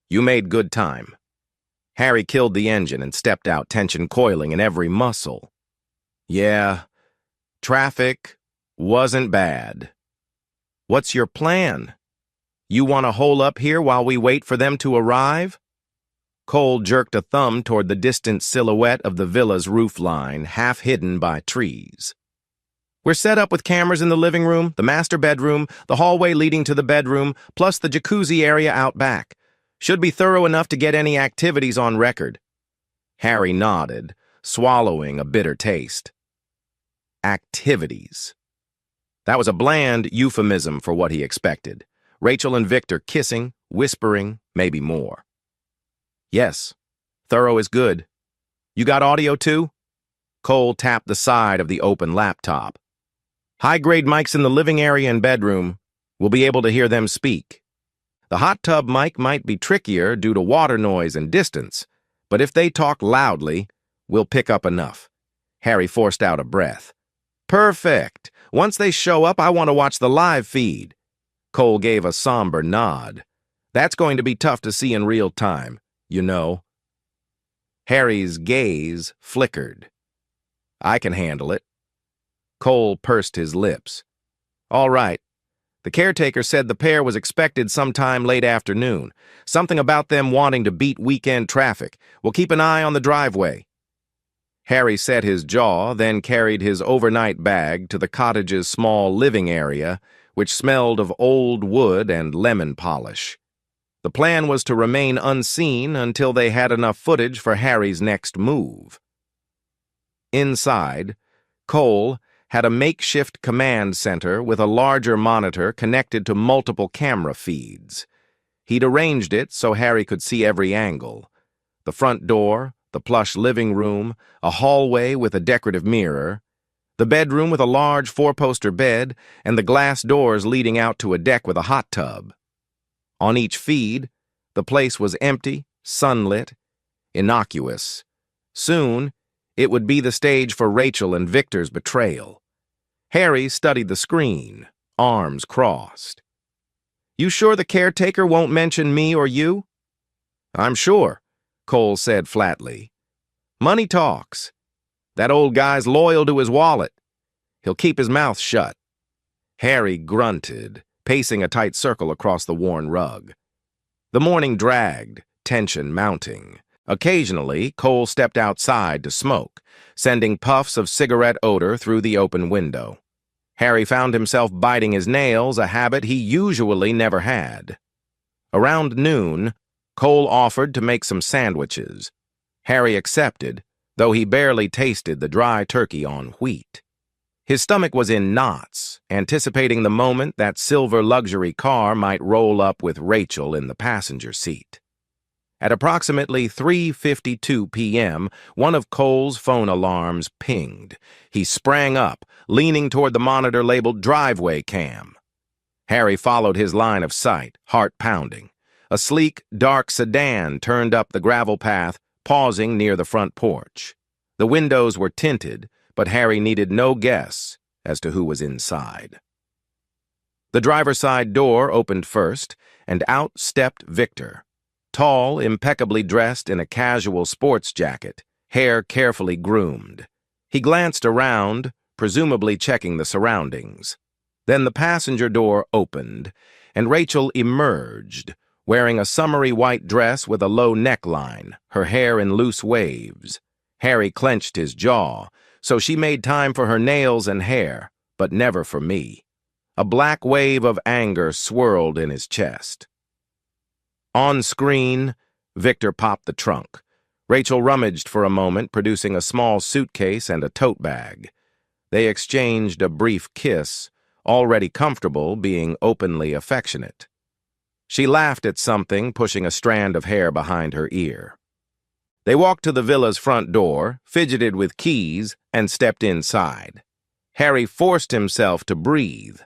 Speaker 2: "You made good time." Harry killed the engine and stepped out, tension coiling in every muscle. "Yeah, traffic wasn't bad. What's your plan? You want to hole up here while we wait for them to arrive?" Cole jerked a thumb toward the distant silhouette of the villa's roofline, half hidden by trees. "We're set up with cameras in the living room, the master bedroom, the hallway leading to the bedroom, plus the jacuzzi area out back. Should be thorough enough to get any activities on record." Harry nodded, swallowing a bitter taste. Activities. That was a bland euphemism for what he expected. Rachel and Victor kissing, whispering, maybe more. "Yes, thorough is good. You got audio too?" Cole tapped the side of the open laptop. "High-grade mics in the living area and bedroom. We'll be able to hear them speak. The hot tub mic might be trickier due to water noise and distance, but if they talk loudly, we'll pick up enough." Harry forced out a breath. "Perfect. Once they show up, I want to watch the live feed." Cole gave a somber nod. "That's going to be tough to see in real time, you know." Harry's gaze flickered. "I can handle it." Cole pursed his lips. "All right. The caretaker said the pair was expected sometime late afternoon. Something about them wanting to beat weekend traffic. We'll keep an eye on the driveway." Harry set his jaw, then carried his overnight bag to the cottage's small living area, which smelled of old wood and lemon polish. The plan was to remain unseen until they had enough footage for Harry's next move. Inside, Cole had a makeshift command center with a larger monitor connected to multiple camera feeds. He'd arranged it so Harry could see every angle. The front door, the plush living room, a hallway with a decorative mirror, the bedroom with a large four-poster bed, and the glass doors leading out to a deck with a hot tub. On each feed, the place was empty, sunlit, innocuous. Soon, it would be the stage for Rachel and Victor's betrayal. Harry studied the screen, arms crossed. "You sure the caretaker won't mention me or you?" "I'm sure," Cole said flatly. "Money talks. That old guy's loyal to his wallet. He'll keep his mouth shut." Harry grunted, pacing a tight circle across the worn rug. The morning dragged, tension mounting. Occasionally, Cole stepped outside to smoke, sending puffs of cigarette odor through the open window. Harry found himself biting his nails, a habit he usually never had. Around noon, Cole offered to make some sandwiches. Harry accepted, though he barely tasted the dry turkey on wheat. His stomach was in knots, anticipating the moment that silver luxury car might roll up with Rachel in the passenger seat. At approximately 3:52 p.m., one of Cole's phone alarms pinged. He sprang up, leaning toward the monitor labeled driveway cam. Harry followed his line of sight, heart pounding. A sleek, dark sedan turned up the gravel path, pausing near the front porch. The windows were tinted, but Harry needed no guess as to who was inside. The driver's side door opened first, and out stepped Victor. Tall, impeccably dressed in a casual sports jacket, hair carefully groomed. He glanced around, presumably checking the surroundings. Then the passenger door opened, and Rachel emerged, wearing a summery white dress with a low neckline, her hair in loose waves. Harry clenched his jaw, so she made time for her nails and hair, but never for me. A black wave of anger swirled in his chest. On screen, Victor popped the trunk. Rachel rummaged for a moment, producing a small suitcase and a tote bag. They exchanged a brief kiss, already comfortable being openly affectionate. She laughed at something, pushing a strand of hair behind her ear. They walked to the villa's front door, fidgeted with keys, and stepped inside. Harry forced himself to breathe.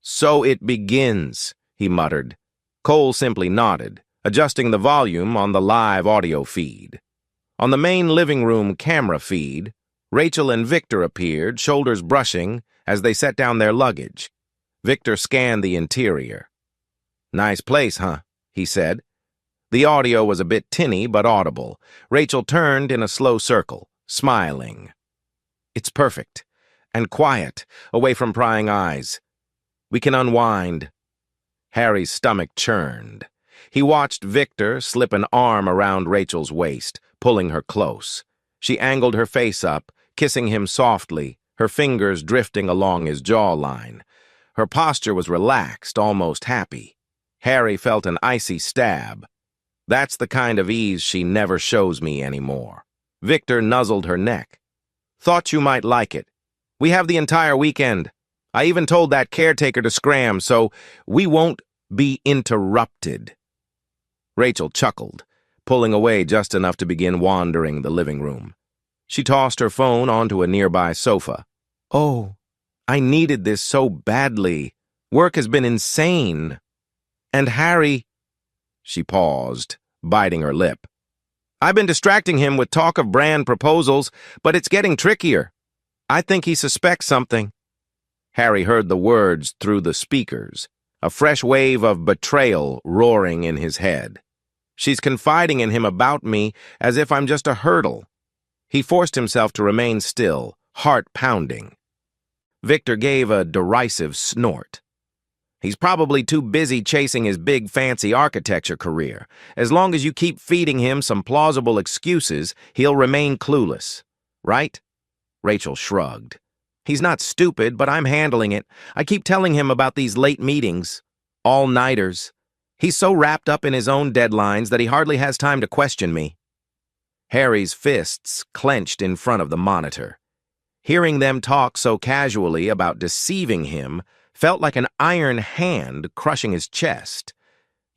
Speaker 2: "So it begins," he muttered. Cole simply nodded, adjusting the volume on the live audio feed. On the main living room camera feed, Rachel and Victor appeared, shoulders brushing, as they set down their luggage. Victor scanned the interior. "Nice place, huh?" he said. The audio was a bit tinny but audible. Rachel turned in a slow circle, smiling. "It's perfect. And quiet, away from prying eyes. We can unwind." Harry's stomach churned. He watched Victor slip an arm around Rachel's waist, pulling her close. She angled her face up, kissing him softly, her fingers drifting along his jawline. Her posture was relaxed, almost happy. Harry felt an icy stab. That's the kind of ease she never shows me anymore. Victor nuzzled her neck. "Thought you might like it. We have the entire weekend. I even told that caretaker to scram, so we won't be interrupted." Rachel chuckled, pulling away just enough to begin wandering the living room. She tossed her phone onto a nearby sofa. "Oh, I needed this so badly. Work has been insane. And Harry—" She paused, biting her lip. "I've been distracting him with talk of brand proposals, but it's getting trickier. I think he suspects something." Harry heard the words through the speakers, a fresh wave of betrayal roaring in his head. "She's confiding in him about me as if I'm just a hurdle." He forced himself to remain still, heart pounding. Victor gave a derisive snort. "He's probably too busy chasing his big fancy architecture career. As long as you keep feeding him some plausible excuses, he'll remain clueless. Right?" Rachel shrugged. "He's not stupid, but I'm handling it. I keep telling him about these late meetings. All-nighters. He's so wrapped up in his own deadlines that he hardly has time to question me." Harry's fists clenched in front of the monitor. Hearing them talk so casually about deceiving him felt like an iron hand crushing his chest.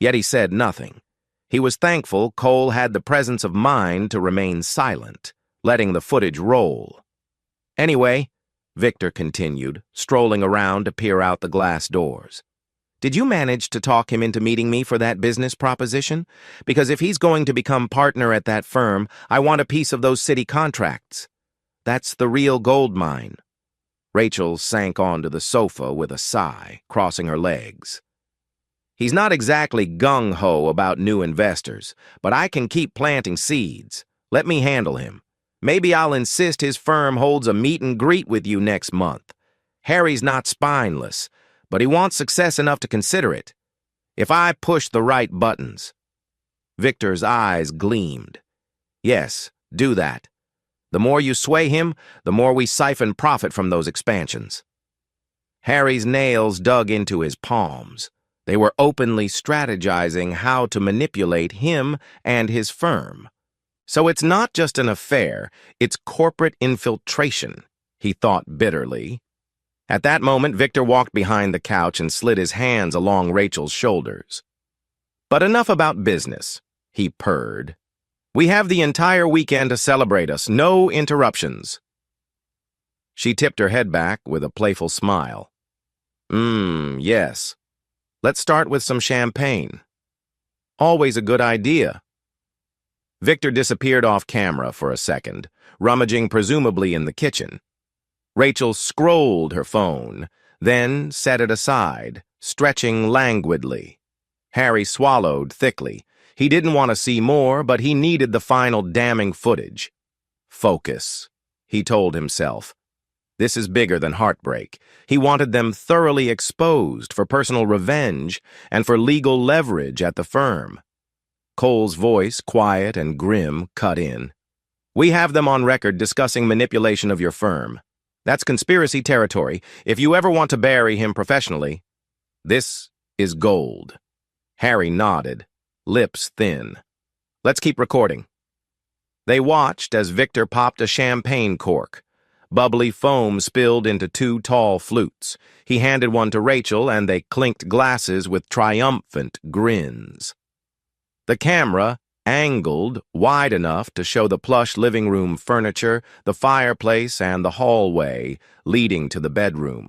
Speaker 2: Yet he said nothing. He was thankful Cole had the presence of mind to remain silent, letting the footage roll. "Anyway," Victor continued, strolling around to peer out the glass doors, "did you manage to talk him into meeting me for that business proposition? Because if he's going to become partner at that firm, I want a piece of those city contracts. That's the real gold mine." Rachel sank onto the sofa with a sigh, crossing her legs. "He's not exactly gung-ho about new investors, but I can keep planting seeds. Let me handle him. Maybe I'll insist his firm holds a meet and greet with you next month. Harry's not spineless, but he wants success enough to consider it. If I push the right buttons." Victor's eyes gleamed. "Yes, do that. The more you sway him, the more we siphon profit from those expansions." Harry's nails dug into his palms. They were openly strategizing how to manipulate him and his firm. So it's not just an affair, it's corporate infiltration, he thought bitterly. At that moment, Victor walked behind the couch and slid his hands along Rachel's shoulders. "But enough about business," he purred. "We have the entire weekend to celebrate us. No interruptions." She tipped her head back with a playful smile. Yes. Let's start with some champagne." "Always a good idea." Victor disappeared off camera for a second, rummaging presumably in the kitchen. Rachel scrolled her phone, then set it aside, stretching languidly. Harry swallowed thickly. He didn't want to see more, but he needed the final damning footage. Focus, he told himself. This is bigger than heartbreak. He wanted them thoroughly exposed for personal revenge and for legal leverage at the firm. Cole's voice, quiet and grim, cut in. "We have them on record discussing manipulation of your firm. That's conspiracy territory. If you ever want to bury him professionally, this is gold." Harry nodded, lips thin. "Let's keep recording." They watched as Victor popped a champagne cork. Bubbly foam spilled into 2 tall flutes. He handed one to Rachel, and they clinked glasses with triumphant grins. The camera angled wide enough to show the plush living room furniture, the fireplace, and the hallway leading to the bedroom.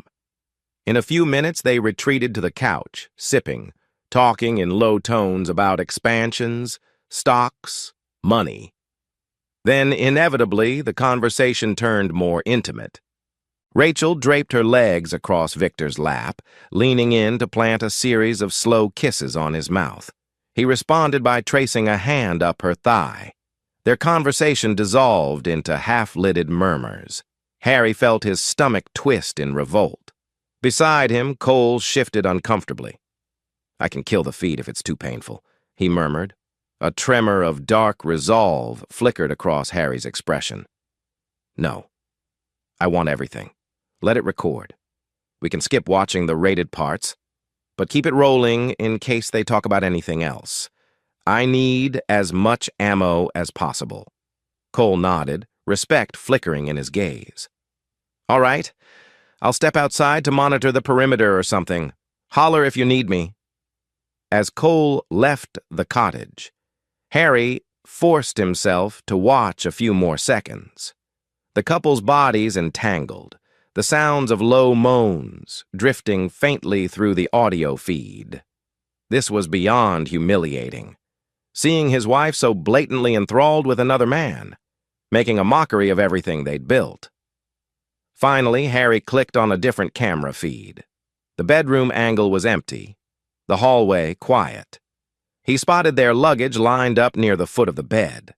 Speaker 2: In a few minutes, they retreated to the couch, sipping, talking in low tones about expansions, stocks, money. Then, inevitably, the conversation turned more intimate. Rachel draped her legs across Victor's lap, leaning in to plant a series of slow kisses on his mouth. He responded by tracing a hand up her thigh. Their conversation dissolved into half-lidded murmurs. Harry felt his stomach twist in revolt. Beside him, Cole shifted uncomfortably. "I can kill the feed if it's too painful," he murmured. A tremor of dark resolve flickered across Harry's expression. "No. I want everything. Let it record. We can skip watching the rated parts, but keep it rolling in case they talk about anything else. I need as much ammo as possible." Cole nodded, respect flickering in his gaze. "All right. I'll step outside to monitor the perimeter or something. Holler if you need me." As Cole left the cottage, Harry forced himself to watch a few more seconds. The couple's bodies entangled, the sounds of low moans drifting faintly through the audio feed. This was beyond humiliating. Seeing his wife so blatantly enthralled with another man, making a mockery of everything they'd built. Finally, Harry clicked on a different camera feed. The bedroom angle was empty, the hallway quiet. He spotted their luggage lined up near the foot of the bed.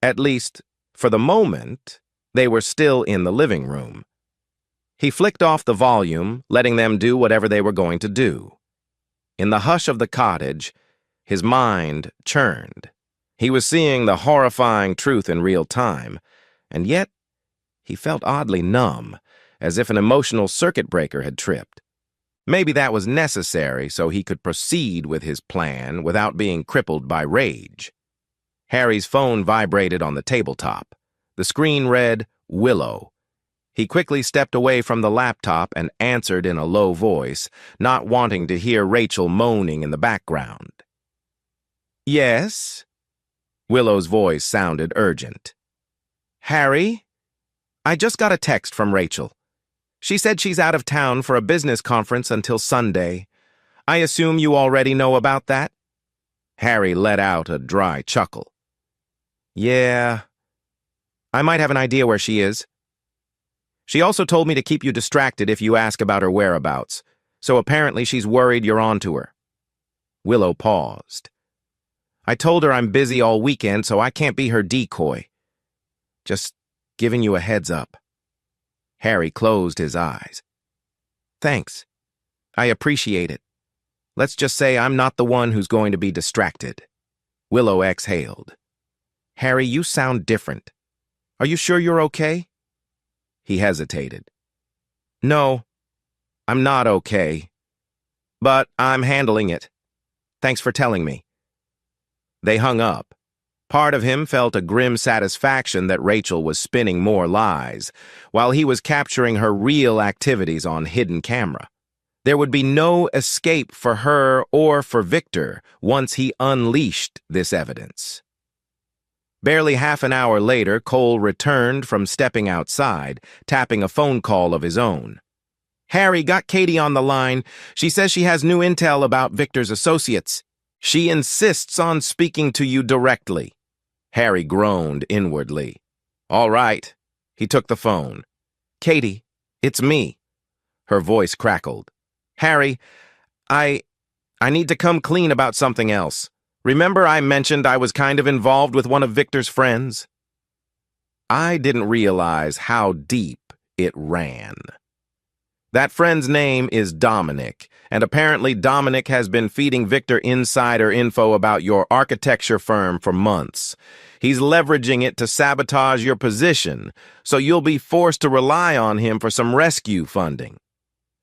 Speaker 2: At least, for the moment, they were still in the living room. He flicked off the volume, letting them do whatever they were going to do. In the hush of the cottage, his mind churned. He was seeing the horrifying truth in real time, and yet he felt oddly numb, as if an emotional circuit breaker had tripped. Maybe that was necessary so he could proceed with his plan without being crippled by rage. Harry's phone vibrated on the tabletop. The screen read, "Willow." He quickly stepped away from the laptop and answered in a low voice, not wanting to hear Rachel moaning in the background. "Yes?" Willow's voice sounded urgent. "Harry? I just got a text from Rachel. She said she's out of town for a business conference until Sunday. I assume you already know about that?" Harry let out a dry chuckle. "Yeah, I might have an idea where she is. She also told me to keep you distracted if you ask about her whereabouts, so apparently she's worried you're on to her." Willow paused. "I told her I'm busy all weekend, so I can't be her decoy. Just giving you a heads up." Harry closed his eyes. "Thanks. I appreciate it. Let's just say I'm not the one who's going to be distracted." Willow exhaled. "Harry, you sound different. Are you sure you're okay?" He hesitated. "No, I'm not okay. But I'm handling it. Thanks for telling me." They hung up. Part of him felt a grim satisfaction that Rachel was spinning more lies, while he was capturing her real activities on hidden camera. There would be no escape for her or for Victor once he unleashed this evidence. Barely half an hour later, Cole returned from stepping outside, tapping a phone call of his own. "Harry, got Katie on the line. She says she has new intel about Victor's associates. She insists on speaking to you directly." Harry groaned inwardly. "All right." He took the phone. "Katie, it's me." Her voice crackled. "Harry, I need to come clean about something else. Remember I mentioned I was kind of involved with one of Victor's friends?" I didn't realize how deep it ran. That friend's name is Dominic, and apparently Dominic has been feeding Victor insider info about your architecture firm for months. He's leveraging it to sabotage your position, so you'll be forced to rely on him for some rescue funding.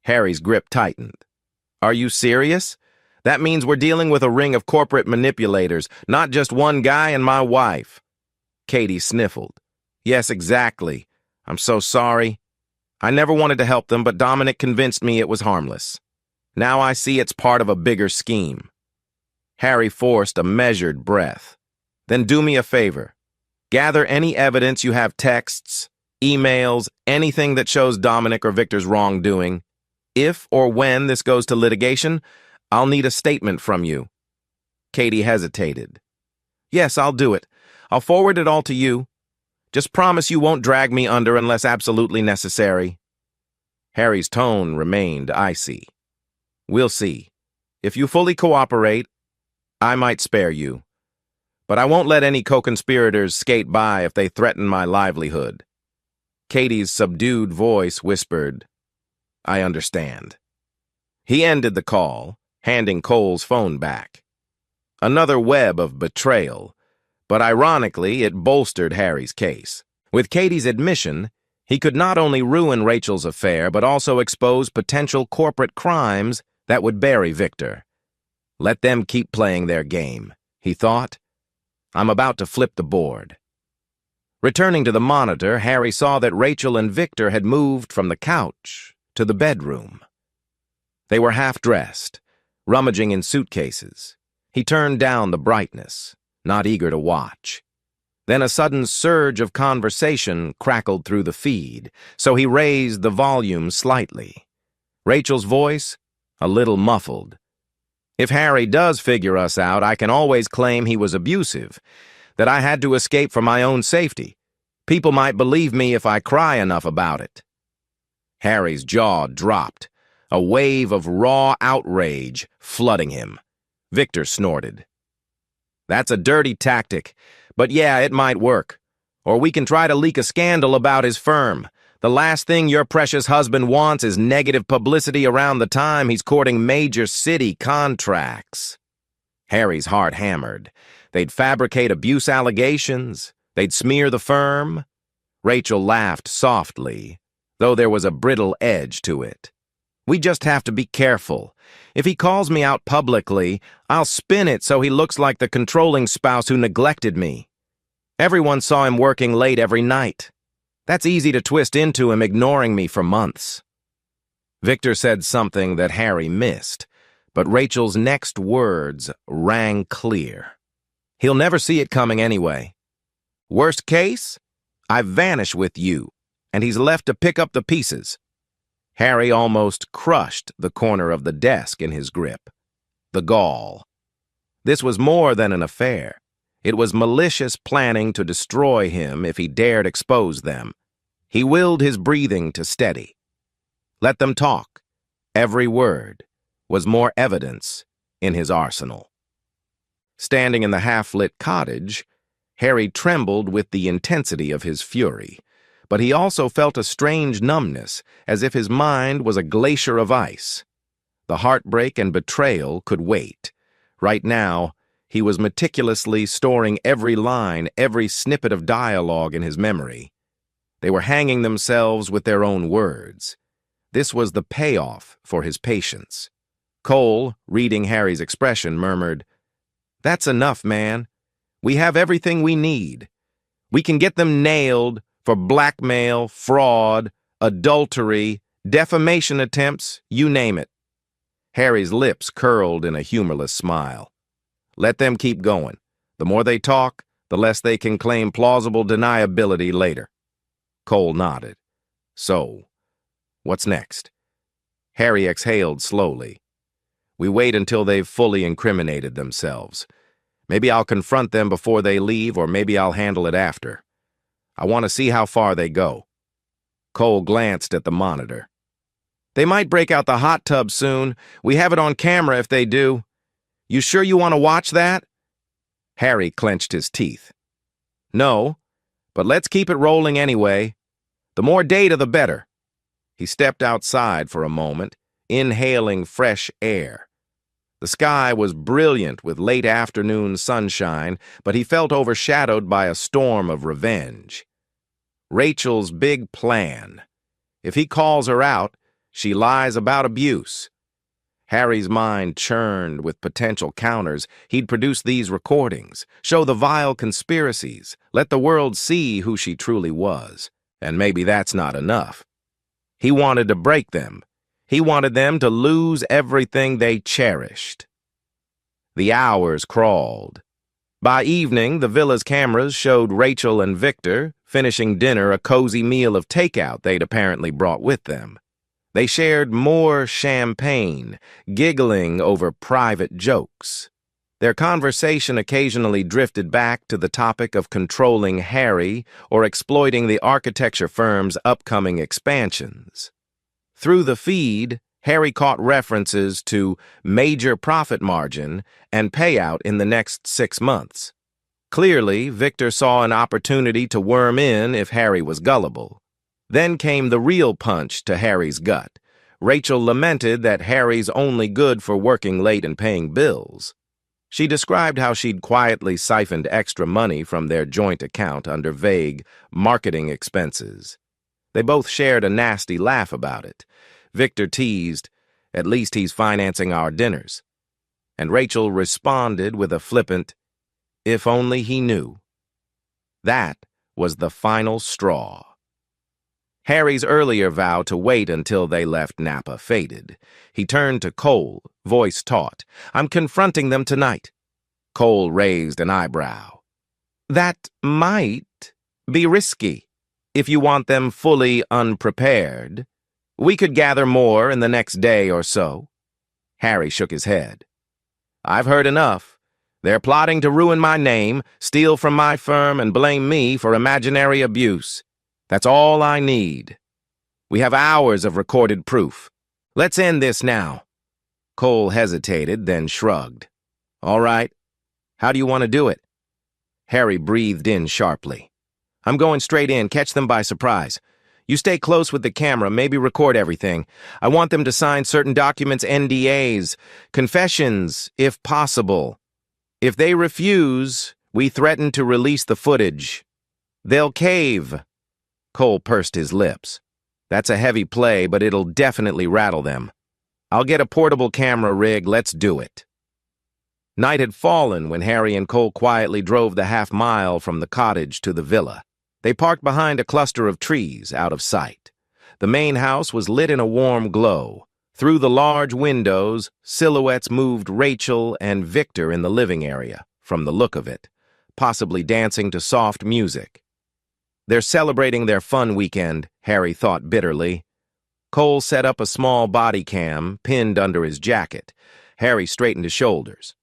Speaker 2: Harry's grip tightened. "Are you serious? That means we're dealing with a ring of corporate manipulators, not just one guy and my wife." Katie sniffled. "Yes, exactly. I'm so sorry. I never wanted to help them, but Dominic convinced me it was harmless. Now I see it's part of a bigger scheme." Harry forced a measured breath. "Then do me a favor. Gather any evidence you have, texts, emails, anything that shows Dominic or Victor's wrongdoing. If or when this goes to litigation, I'll need a statement from you." Katie hesitated. "Yes, I'll do it. I'll forward it all to you. Just promise you won't drag me under unless absolutely necessary." Harry's tone remained icy. "We'll see. If you fully cooperate, I might spare you. But I won't let any co-conspirators skate by if they threaten my livelihood." Katie's subdued voice whispered, "I understand." He ended the call, handing Cole's phone back. Another web of betrayal, but ironically, it bolstered Harry's case. With Katie's admission, he could not only ruin Rachel's affair, but also expose potential corporate crimes that would bury Victor. Let them keep playing their game, he thought. I'm about to flip the board. Returning to the monitor, Harry saw that Rachel and Victor had moved from the couch to the bedroom. They were half-dressed, rummaging in suitcases. He turned down the brightness, not eager to watch. Then a sudden surge of conversation crackled through the feed, so he raised the volume slightly. Rachel's voice, a little muffled. "If Harry does figure us out, I can always claim he was abusive, that I had to escape for my own safety. People might believe me if I cry enough about it." Harry's jaw dropped, a wave of raw outrage flooding him. Victor snorted. "That's a dirty tactic, but yeah, it might work. Or we can try to leak a scandal about his firm. The last thing your precious husband wants is negative publicity around the time he's courting major city contracts." Harry's heart hammered. They'd fabricate abuse allegations. They'd smear the firm. Rachel laughed softly, though there was a brittle edge to it. "We just have to be careful. If he calls me out publicly, I'll spin it so he looks like the controlling spouse who neglected me. Everyone saw him working late every night. That's easy to twist into him ignoring me for months." Victor said something that Harry missed, but Rachel's next words rang clear. "He'll never see it coming anyway. Worst case, I vanish with you, and he's left to pick up the pieces." Harry almost crushed the corner of the desk in his grip. The gall. This was more than an affair. It was malicious planning to destroy him if he dared expose them. He willed his breathing to steady. Let them talk. Every word was more evidence in his arsenal. Standing in the half-lit cottage, Harry trembled with the intensity of his fury, but he also felt a strange numbness, as if his mind was a glacier of ice. The heartbreak and betrayal could wait. Right now, he was meticulously storing every line, every snippet of dialogue in his memory. They were hanging themselves with their own words. This was the payoff for his patience. Cole, reading Harry's expression, murmured, "That's enough, man. We have everything we need. We can get them nailed for blackmail, fraud, adultery, defamation attempts, you name it." Harry's lips curled in a humorless smile. "Let them keep going. The more they talk, the less they can claim plausible deniability later." Cole nodded. "So, what's next?" Harry exhaled slowly. "We wait until they've fully incriminated themselves. Maybe I'll confront them before they leave, or maybe I'll handle it after. I want to see how far they go." Cole glanced at the monitor. "They might break out the hot tub soon. We have it on camera if they do. You sure you want to watch that?" Harry clenched his teeth. "No, but let's keep it rolling anyway. The more data, the better." He stepped outside for a moment, inhaling fresh air. The sky was brilliant with late afternoon sunshine, but he felt overshadowed by a storm of revenge. Rachel's big plan. If he calls her out, she lies about abuse. Harry's mind churned with potential counters. He'd produce these recordings, show the vile conspiracies, let the world see who she truly was. And maybe that's not enough. He wanted to break them. He wanted them to lose everything they cherished. The hours crawled. By evening, the villa's cameras showed Rachel and Victor finishing dinner, a cozy meal of takeout they'd apparently brought with them. They shared more champagne, giggling over private jokes. Their conversation occasionally drifted back to the topic of controlling Harry or exploiting the architecture firm's upcoming expansions. Through the feed, Harry caught references to major profit margin and payout in the next 6 months. Clearly, Victor saw an opportunity to worm in if Harry was gullible. Then came the real punch to Harry's gut. Rachel lamented that Harry's only good for working late and paying bills. She described how she'd quietly siphoned extra money from their joint account under vague marketing expenses. They both shared a nasty laugh about it. Victor teased, "At least he's financing our dinners." And Rachel responded with a flippant, "If only he knew." That was the final straw. Harry's earlier vow to wait until they left Napa faded. He turned to Cole, voice taut. "I'm confronting them tonight." Cole raised an eyebrow. "That might be risky. If you want them fully unprepared, we could gather more in the next day or so." Harry shook his head. "I've heard enough. They're plotting to ruin my name, steal from my firm, and blame me for imaginary abuse. That's all I need. We have hours of recorded proof. Let's end this now." Cole hesitated, then shrugged. "All right. How do you want to do it?" Harry breathed in sharply. "I'm going straight in, catch them by surprise. You stay close with the camera, maybe record everything. I want them to sign certain documents, NDAs, confessions, if possible. If they refuse, we threaten to release the footage. They'll cave." Cole pursed his lips. "That's a heavy play, but it'll definitely rattle them. I'll get a portable camera rig, let's do it." Night had fallen when Harry and Cole quietly drove the half-mile from the cottage to the villa. They parked behind a cluster of trees, out of sight. The main house was lit in a warm glow. Through the large windows, silhouettes moved Rachel and Victor in the living area, from the look of it, possibly dancing to soft music. They're celebrating their fun weekend, Harry thought bitterly. Cole set up a small body cam pinned under his jacket. Harry straightened his shoulders.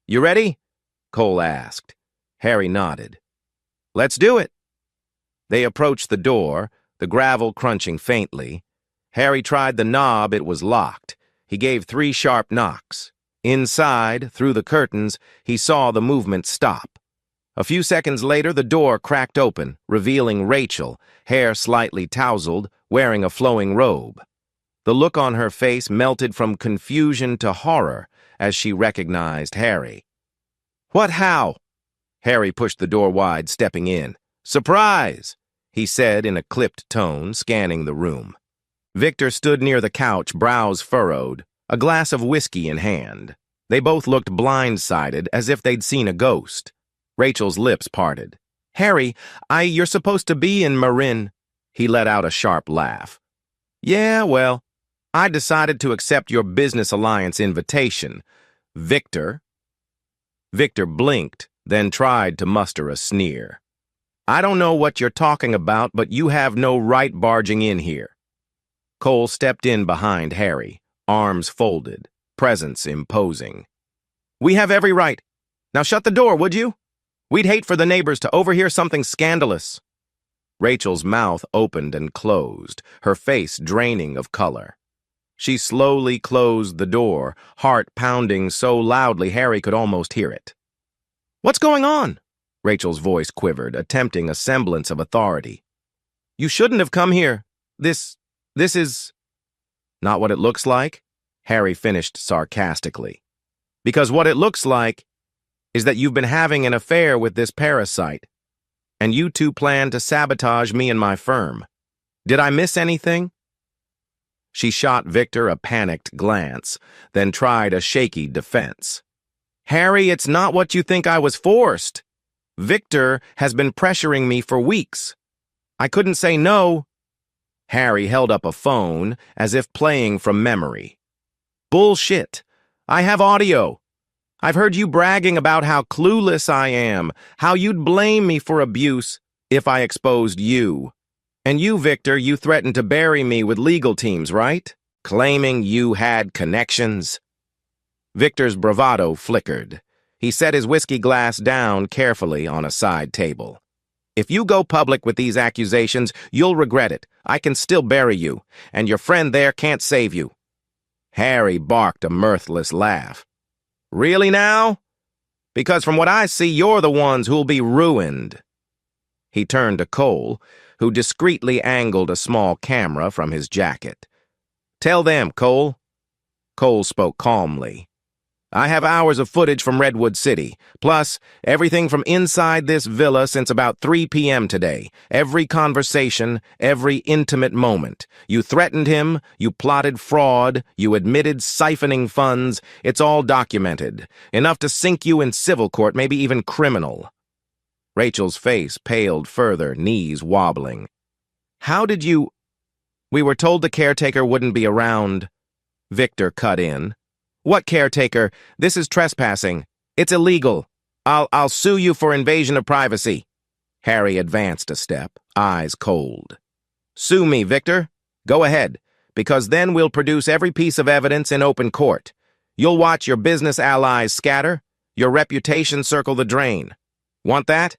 Speaker 2: "You ready?" Cole asked. Harry nodded. "Let's do it." They approached the door, the gravel crunching faintly. Harry tried the knob, it was locked. He gave 3 sharp knocks. Inside, through the curtains, he saw the movement stop. A few seconds later, the door cracked open, revealing Rachel, hair slightly tousled, wearing a flowing robe. The look on her face melted from confusion to horror as she recognized Harry. "What, how?" Harry pushed the door wide, stepping in. "Surprise!" he said in a clipped tone, scanning the room. Victor stood near the couch, brows furrowed, a glass of whiskey in hand. They both looked blindsided, as if they'd seen a ghost. Rachel's lips parted. Harry, you're supposed to be in Marin. He let out a sharp laugh. Yeah, well, I decided to accept your business alliance invitation. Victor. Victor blinked, then tried to muster a sneer. I don't know what you're talking about, but you have no right barging in here. Cole stepped in behind Harry, arms folded, presence imposing. We have every right. Now shut the door, would you? We'd hate for the neighbors to overhear something scandalous. Rachel's mouth opened and closed, her face draining of color. She slowly closed the door, heart pounding so loudly Harry could almost hear it. What's going on? Rachel's voice quivered, attempting a semblance of authority. You shouldn't have come here. This is... Not what it looks like, Harry finished sarcastically. Because what it looks like is that you've been having an affair with this parasite, and you two plan to sabotage me and my firm. Did I miss anything? She shot Victor a panicked glance, then tried a shaky defense. Harry, it's not what you think I was forced. Victor has been pressuring me for weeks. I couldn't say no. Harry held up a phone as if playing from memory. Bullshit. I have audio. I've heard you bragging about how clueless I am, how you'd blame me for abuse if I exposed you. And you, Victor, you threatened to bury me with legal teams, right? Claiming you had connections. Victor's bravado flickered. He set his whiskey glass down carefully on a side table. If you go public with these accusations, you'll regret it. I can still bury you, and your friend there can't save you. Harry barked a mirthless laugh. Really now? Because from what I see, you're the ones who'll be ruined. He turned to Cole, who discreetly angled a small camera from his jacket. Tell them, Cole. Cole spoke calmly. I have hours of footage from Redwood City, plus everything from inside this villa since about 3 p.m. today. Every conversation, every intimate moment. You threatened him, you plotted fraud, you admitted siphoning funds. It's all documented. Enough to sink you in civil court, maybe even criminal. Rachel's face paled further, knees wobbling. How did you... We were told the caretaker wouldn't be around. Victor cut in. What caretaker? This is trespassing. It's illegal. I'll sue you for invasion of privacy. Harry advanced a step, eyes cold. Sue me, Victor. Go ahead, because then we'll produce every piece of evidence in open court. You'll watch your business allies scatter, your reputation circle the drain. Want that?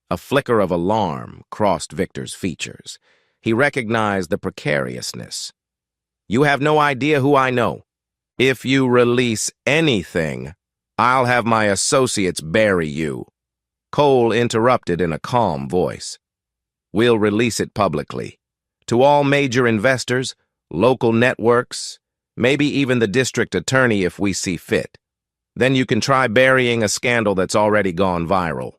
Speaker 2: A flicker of alarm crossed Victor's features. He recognized the precariousness. You have no idea who I know. If you release anything, I'll have my associates bury you. Cole interrupted in a calm voice. We'll release it publicly. To all major investors, local networks, maybe even the district attorney if we see fit. Then you can try burying a scandal that's already gone viral.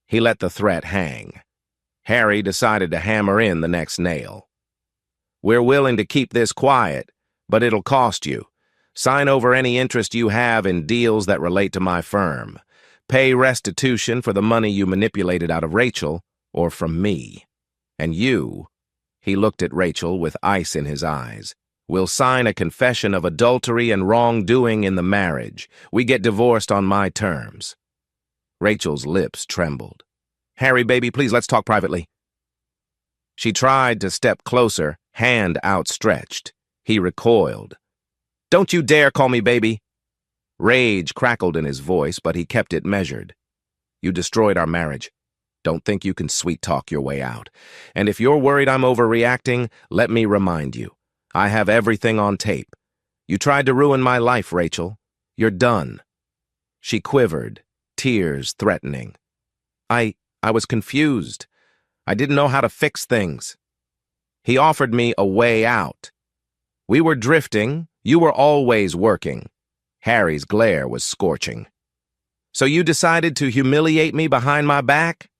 Speaker 2: He let the threat hang. Harry decided to hammer in the next nail. We're willing to keep this quiet, but it'll cost you. Sign over any interest you have in deals that relate to my firm. Pay restitution for the money you manipulated out of Rachel or from me. And you, he looked at Rachel with ice in his eyes, will sign a confession of adultery and wrongdoing in the marriage. We get divorced on my terms. Rachel's lips trembled. Harry, baby, please, let's talk privately. She tried to step closer, hand outstretched. He recoiled. Don't you dare call me baby. Rage crackled in his voice, but he kept it measured. You destroyed our marriage. Don't think you can sweet-talk your way out. And if you're worried I'm overreacting, let me remind you. I have everything on tape. You tried to ruin my life, Rachel. You're done. She quivered, tears threatening. I was confused. I didn't know how to fix things. He offered me a way out. We were drifting. You were always working. Harry's glare was scorching. So you decided to humiliate me behind my back?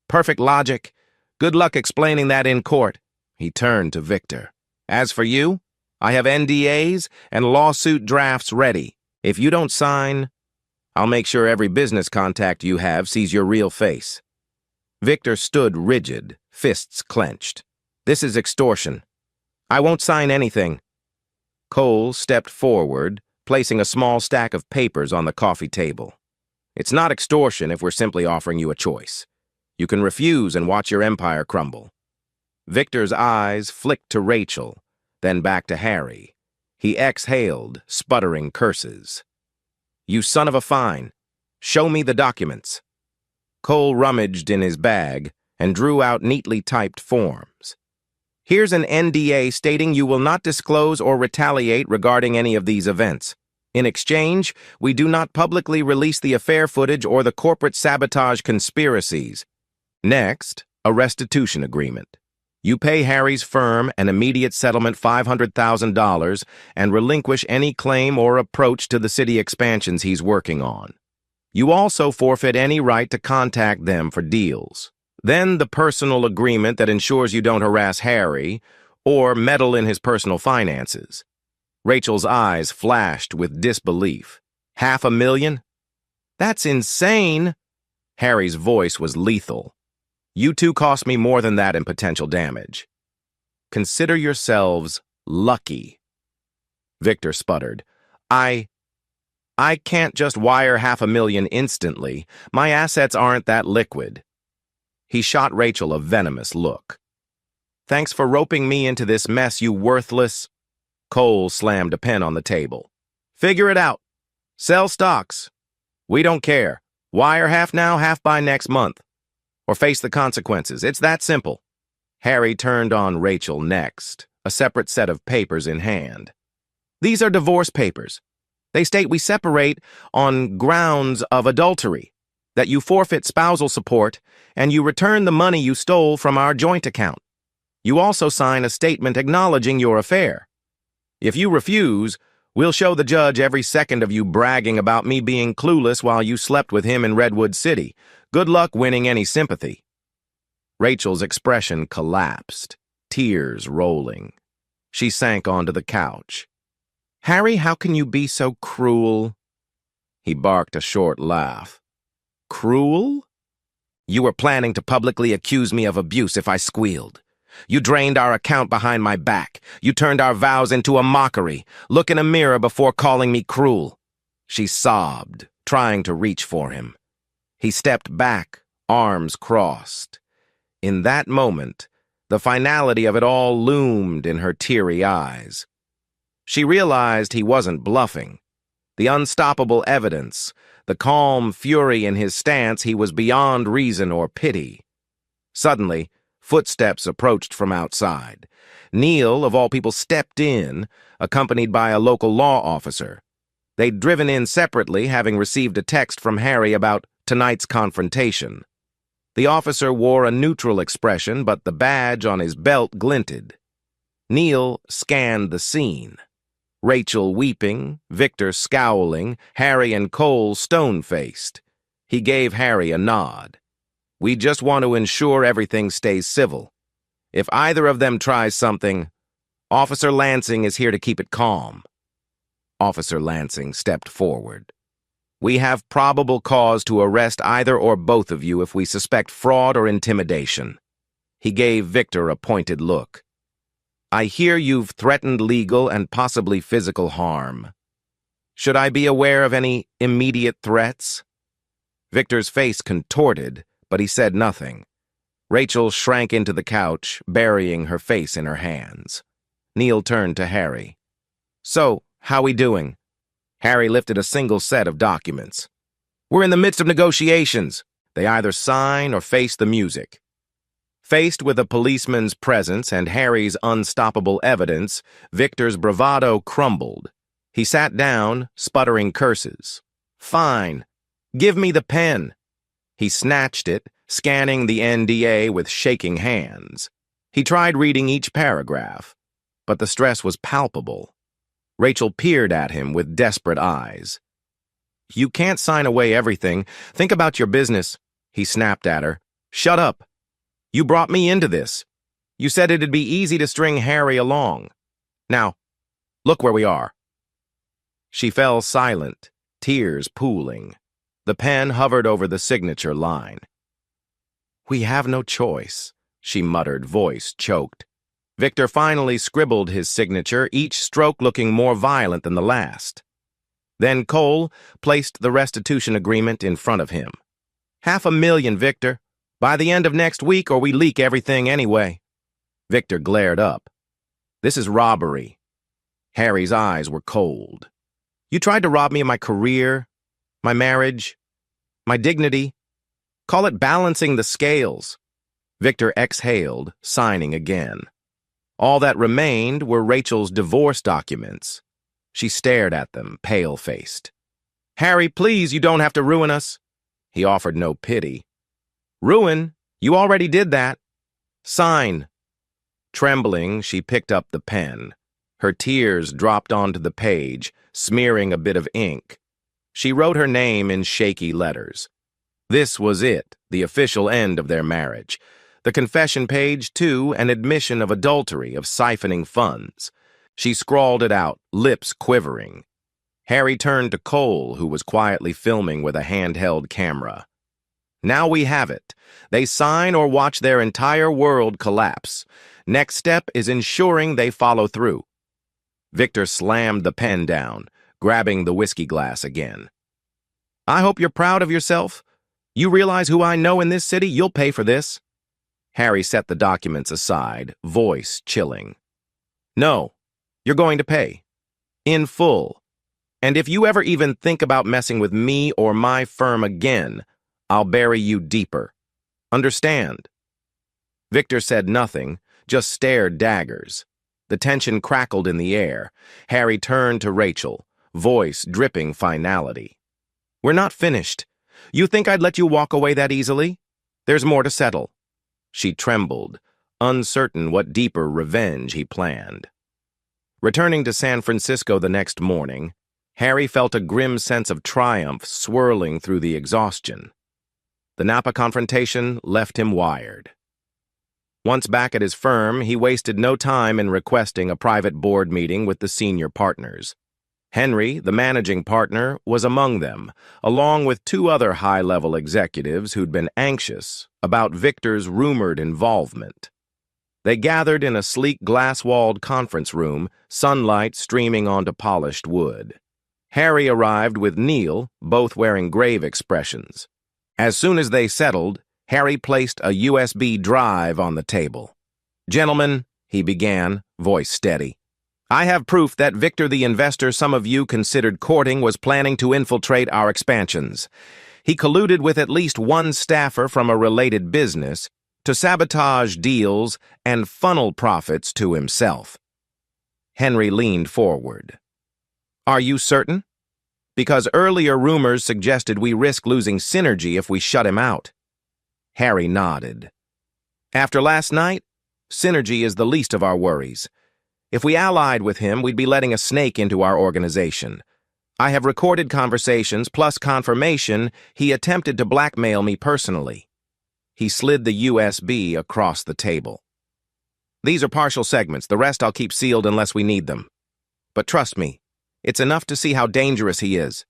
Speaker 2: Perfect logic. Good luck explaining that in court. He turned to Victor. As for you, I have NDAs and lawsuit drafts ready. If you don't sign, I'll make sure every business contact you have sees your real face. Victor stood rigid, fists clenched. This is extortion. I won't sign anything. Cole stepped forward, placing a small stack of papers on the coffee table. It's not extortion if we're simply offering you a choice. You can refuse and watch your empire crumble. Victor's eyes flicked to Rachel, then back to Harry. He exhaled, sputtering curses. You son of a fine. Show me the documents. Cole rummaged in his bag and drew out neatly typed forms. Here's an NDA stating you will not disclose or retaliate regarding any of these events. In exchange, we do not publicly release the affair footage or the corporate sabotage conspiracies. Next, a restitution agreement. You pay Harry's firm an immediate settlement $500,000 and relinquish any claim or approach to the city expansions he's working on. You also forfeit any right to contact them for deals. Then the personal agreement that ensures you don't harass Harry or meddle in his personal finances. Rachel's eyes flashed with disbelief. $500,000? That's insane! Harry's voice was lethal. You two cost me more than that in potential damage. Consider yourselves lucky. Victor sputtered. I can't just wire $500,000 instantly. My assets aren't that liquid. He shot Rachel a venomous look. Thanks for roping me into this mess, you worthless... Cole slammed a pen on the table. Figure it out. Sell stocks. We don't care. Wire half now, half by next month. Or face the consequences. It's that simple. Harry turned on Rachel next, a separate set of papers in hand. These are divorce papers. They state we separate on grounds of adultery, that you forfeit spousal support, and you return the money you stole from our joint account. You also sign a statement acknowledging your affair. If you refuse, we'll show the judge every second of you bragging about me being clueless while you slept with him in Redwood City. Good luck winning any sympathy. Rachel's expression collapsed, tears rolling. She sank onto the couch. Harry, how can you be so cruel? He barked a short laugh. Cruel? You were planning to publicly accuse me of abuse if I squealed. You drained our account behind my back. You turned our vows into a mockery. Look in a mirror before calling me cruel. She sobbed, trying to reach for him. He stepped back, arms crossed. In that moment, the finality of it all loomed in her teary eyes. She realized he wasn't bluffing. The unstoppable evidence, the calm fury in his stance, he was beyond reason or pity. Suddenly, footsteps approached from outside. Neil, of all people, stepped in, accompanied by a local law officer. They'd driven in separately, having received a text from Harry about tonight's confrontation. The officer wore a neutral expression, but the badge on his belt glinted. Neil scanned the scene. Rachel weeping, Victor scowling, Harry and Cole stone-faced. He gave Harry a nod. We just want to ensure everything stays civil. If either of them tries something, Officer Lansing is here to keep it calm. Officer Lansing stepped forward. We have probable cause to arrest either or both of you if we suspect fraud or intimidation. He gave Victor a pointed look. I hear you've threatened legal and possibly physical harm. Should I be aware of any immediate threats? Victor's face contorted, but he said nothing. Rachel shrank into the couch, burying her face in her hands. Neil turned to Harry. So, how we doing? Harry lifted a single set of documents. We're in the midst of negotiations. They either sign or face the music. Faced with a policeman's presence and Harry's unstoppable evidence, Victor's bravado crumbled. He sat down, sputtering curses. Fine. Give me the pen. He snatched it, scanning the NDA with shaking hands. He tried reading each paragraph, but the stress was palpable. Rachel peered at him with desperate eyes. You can't sign away everything. Think about your business, he snapped at her. Shut up. You brought me into this. You said it'd be easy to string Harry along. Now, look where we are. She fell silent, tears pooling. The pen hovered over the signature line. "We have no choice," she muttered, voice choked. Victor finally scribbled his signature, each stroke looking more violent than the last. Then Cole placed the restitution agreement in front of him. "$500,000, Victor. By the end of next week, or we leak everything anyway." Victor glared up. "This is robbery." Harry's eyes were cold. "You tried to rob me of my career, my marriage, my dignity. Call it balancing the scales." Victor exhaled, signing again. All that remained were Rachel's divorce documents. She stared at them, pale-faced. "Harry, please, you don't have to ruin us." He offered no pity. "Ruin? You already did that. Sign." Trembling, she picked up the pen. Her tears dropped onto the page, smearing a bit of ink. She wrote her name in shaky letters. This was it, the official end of their marriage. The confession page, too, an admission of adultery, of siphoning funds. She scrawled it out, lips quivering. Harry turned to Cole, who was quietly filming with a handheld camera. "Now we have it. They sign or watch their entire world collapse. Next step is ensuring they follow through." Victor slammed the pen down, grabbing the whiskey glass again. "I hope you're proud of yourself. You realize who I know in this city? You'll pay for this." Harry set the documents aside, voice chilling. "No, you're going to pay. In full. And if you ever even think about messing with me or my firm again, I'll bury you deeper. Understand?" Victor said nothing, just stared daggers. The tension crackled in the air. Harry turned to Rachel, voice dripping finality. "We're not finished. You think I'd let you walk away that easily? There's more to settle." She trembled, uncertain what deeper revenge he planned. Returning to San Francisco the next morning, Harry felt a grim sense of triumph swirling through the exhaustion. The Napa confrontation left him wired. Once back at his firm, he wasted no time in requesting a private board meeting with the senior partners. Henry, the managing partner, was among them, along with two other high-level executives who'd been anxious about Victor's rumored involvement. They gathered in a sleek glass-walled conference room, sunlight streaming onto polished wood. Harry arrived with Neil, both wearing grave expressions. As soon as they settled, Harry placed a USB drive on the table. "Gentlemen," he began, voice steady, "I have proof that Victor the investor some of you considered courting was planning to infiltrate our expansions. He colluded with at least one staffer from a related business to sabotage deals and funnel profits to himself." Henry leaned forward. "Are you certain? Because earlier rumors suggested we risk losing synergy if we shut him out." Harry nodded. "After last night, synergy is the least of our worries. If we allied with him, we'd be letting a snake into our organization. I have recorded conversations plus confirmation he attempted to blackmail me personally." He slid the USB across the table. "These are partial segments. The rest I'll keep sealed unless we need them. But trust me, it's enough to see how dangerous he is."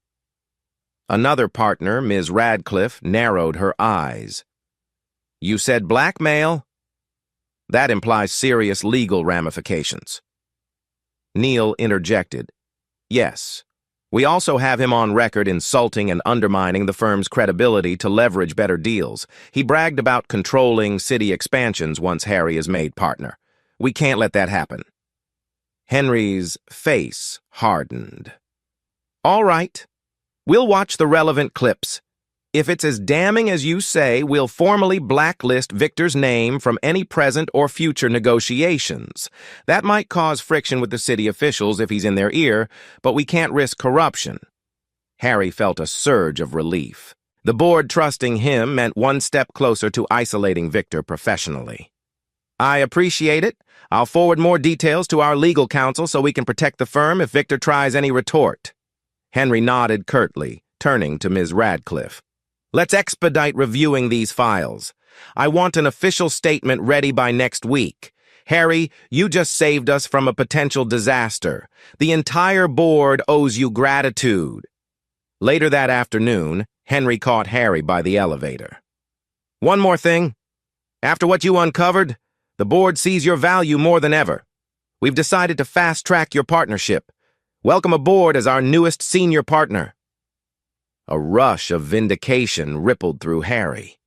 Speaker 2: Another partner, Ms. Radcliffe, narrowed her eyes. "You said blackmail? That implies serious legal ramifications." Neil interjected. "Yes. We also have him on record insulting and undermining the firm's credibility to leverage better deals. He bragged about controlling city expansions once Harry is made partner. We can't let that happen." Henry's face hardened. "All right. We'll watch the relevant clips. If it's as damning as you say, we'll formally blacklist Victor's name from any present or future negotiations. That might cause friction with the city officials if he's in their ear, but we can't risk corruption." Harry felt a surge of relief. The board trusting him meant one step closer to isolating Victor professionally. "I appreciate it. I'll forward more details to our legal counsel so we can protect the firm if Victor tries any retort." Henry nodded curtly, turning to Ms. Radcliffe. "Let's expedite reviewing these files. I want an official statement ready by next week. Harry, you just saved us from a potential disaster. The entire board owes you gratitude." Later that afternoon, Henry caught Harry by the elevator. "One more thing. After what you uncovered, the board sees your value more than ever. We've decided to fast-track your partnership. Welcome aboard as our newest senior partner." A rush of vindication rippled through Harry.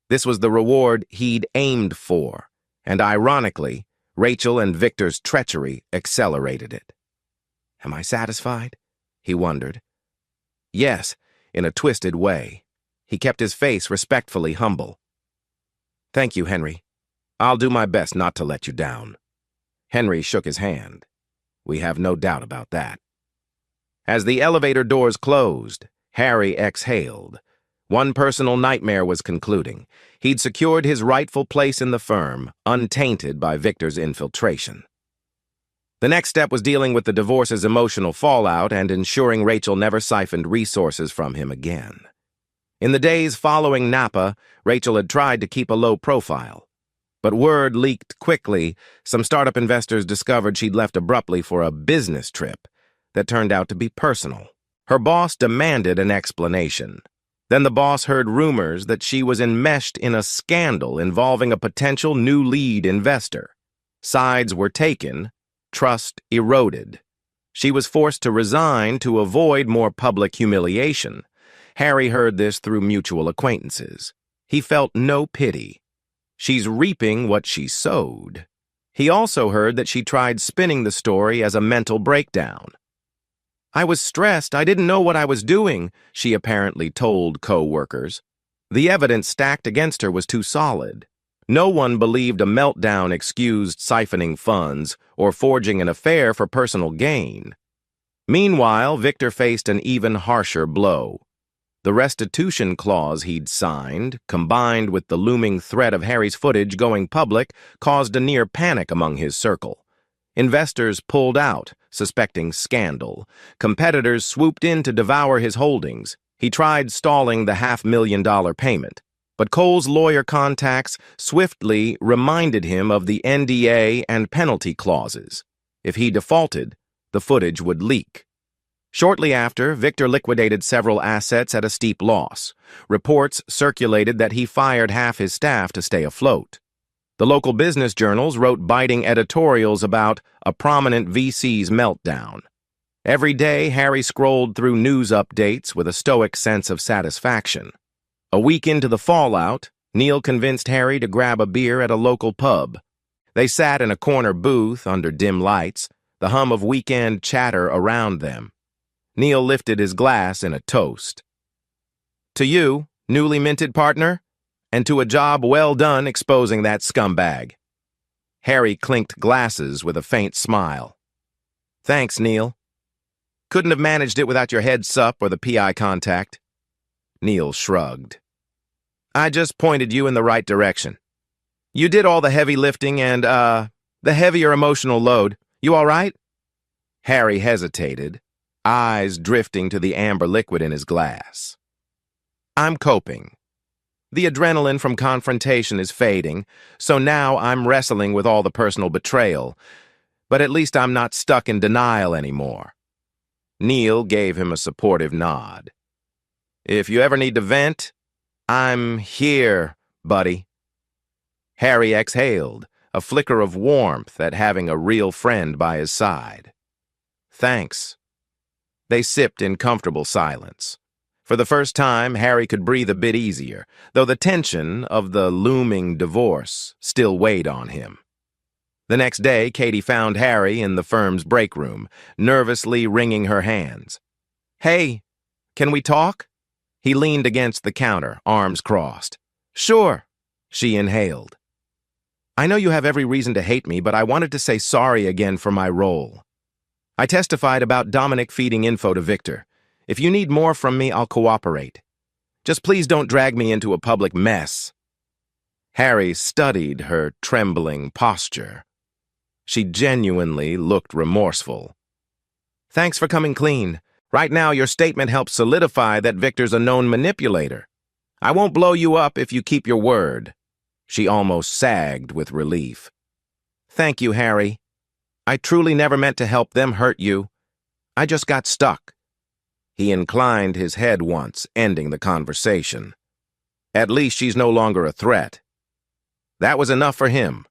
Speaker 2: This was the reward he'd aimed for, and ironically, Rachel and Victor's treachery accelerated it. Am I satisfied? He wondered. Yes, in a twisted way. He kept his face respectfully humble. "Thank you, Henry. I'll do my best not to let you down." Henry shook his hand. "We have no doubt about that." As the elevator doors closed, Harry exhaled. One personal nightmare was concluding. He'd secured his rightful place in the firm, untainted by Victor's infiltration. The next step was dealing with the divorce's emotional fallout and ensuring Rachel never siphoned resources from him again. In the days following Napa, Rachel had tried to keep a low profile. But word leaked quickly. Some startup investors discovered she'd left abruptly for a business trip that turned out to be personal. Her boss demanded an explanation. Then the boss heard rumors that she was enmeshed in a scandal involving a potential new lead investor. Sides were taken, trust eroded. She was forced to resign to avoid more public humiliation. Harry heard this through mutual acquaintances. He felt no pity. She's reaping what she sowed. He also heard that she tried spinning the story as a mental breakdown. "I was stressed. I didn't know what I was doing," she apparently told co-workers. The evidence stacked against her was too solid. No one believed a meltdown excused siphoning funds or forging an affair for personal gain. Meanwhile, Victor faced an even harsher blow. The restitution clause he'd signed, combined with the looming threat of Harry's footage going public, caused a near panic among his circle. Investors pulled out, suspecting scandal. Competitors swooped in to devour his holdings. He tried stalling the $500,000 payment. But Cole's lawyer contacts swiftly reminded him of the NDA and penalty clauses. If he defaulted, the footage would leak. Shortly after, Victor liquidated several assets at a steep loss. Reports circulated that he fired half his staff to stay afloat. The local business journals wrote biting editorials about a prominent VC's meltdown. Every day, Harry scrolled through news updates with a stoic sense of satisfaction. A week into the fallout, Neil convinced Harry to grab a beer at a local pub. They sat in a corner booth under dim lights, the hum of weekend chatter around them. Neil lifted his glass in a toast. "To you, newly minted partner, and to a job well done exposing that scumbag." Harry clinked glasses with a faint smile. "Thanks, Neil. Couldn't have managed it without your heads up or the PI contact." Neil shrugged. "I just pointed you in the right direction. You did all the heavy lifting and, the heavier emotional load. You all right?" Harry hesitated, eyes drifting to the amber liquid in his glass. "I'm coping. The adrenaline from confrontation is fading, so now I'm wrestling with all the personal betrayal. But at least I'm not stuck in denial anymore." Neil gave him a supportive nod. "If you ever need to vent, I'm here, buddy." Harry exhaled, a flicker of warmth at having a real friend by his side. "Thanks." They sipped in comfortable silence. For the first time, Harry could breathe a bit easier, though the tension of the looming divorce still weighed on him. The next day, Katie found Harry in the firm's break room, nervously wringing her hands. "Hey, can we talk?" He leaned against the counter, arms crossed. "Sure," she inhaled. "I know you have every reason to hate me, but I wanted to say sorry again for my role. I testified about Dominic feeding info to Victor. If you need more from me, I'll cooperate. Just please don't drag me into a public mess." Harry studied her trembling posture. She genuinely looked remorseful. "Thanks for coming clean. Right now, your statement helps solidify that Victor's a known manipulator. I won't blow you up if you keep your word." She almost sagged with relief. "Thank you, Harry. I truly never meant to help them hurt you. I just got stuck." He inclined his head once, ending the conversation. At least she's no longer a threat. That was enough for him.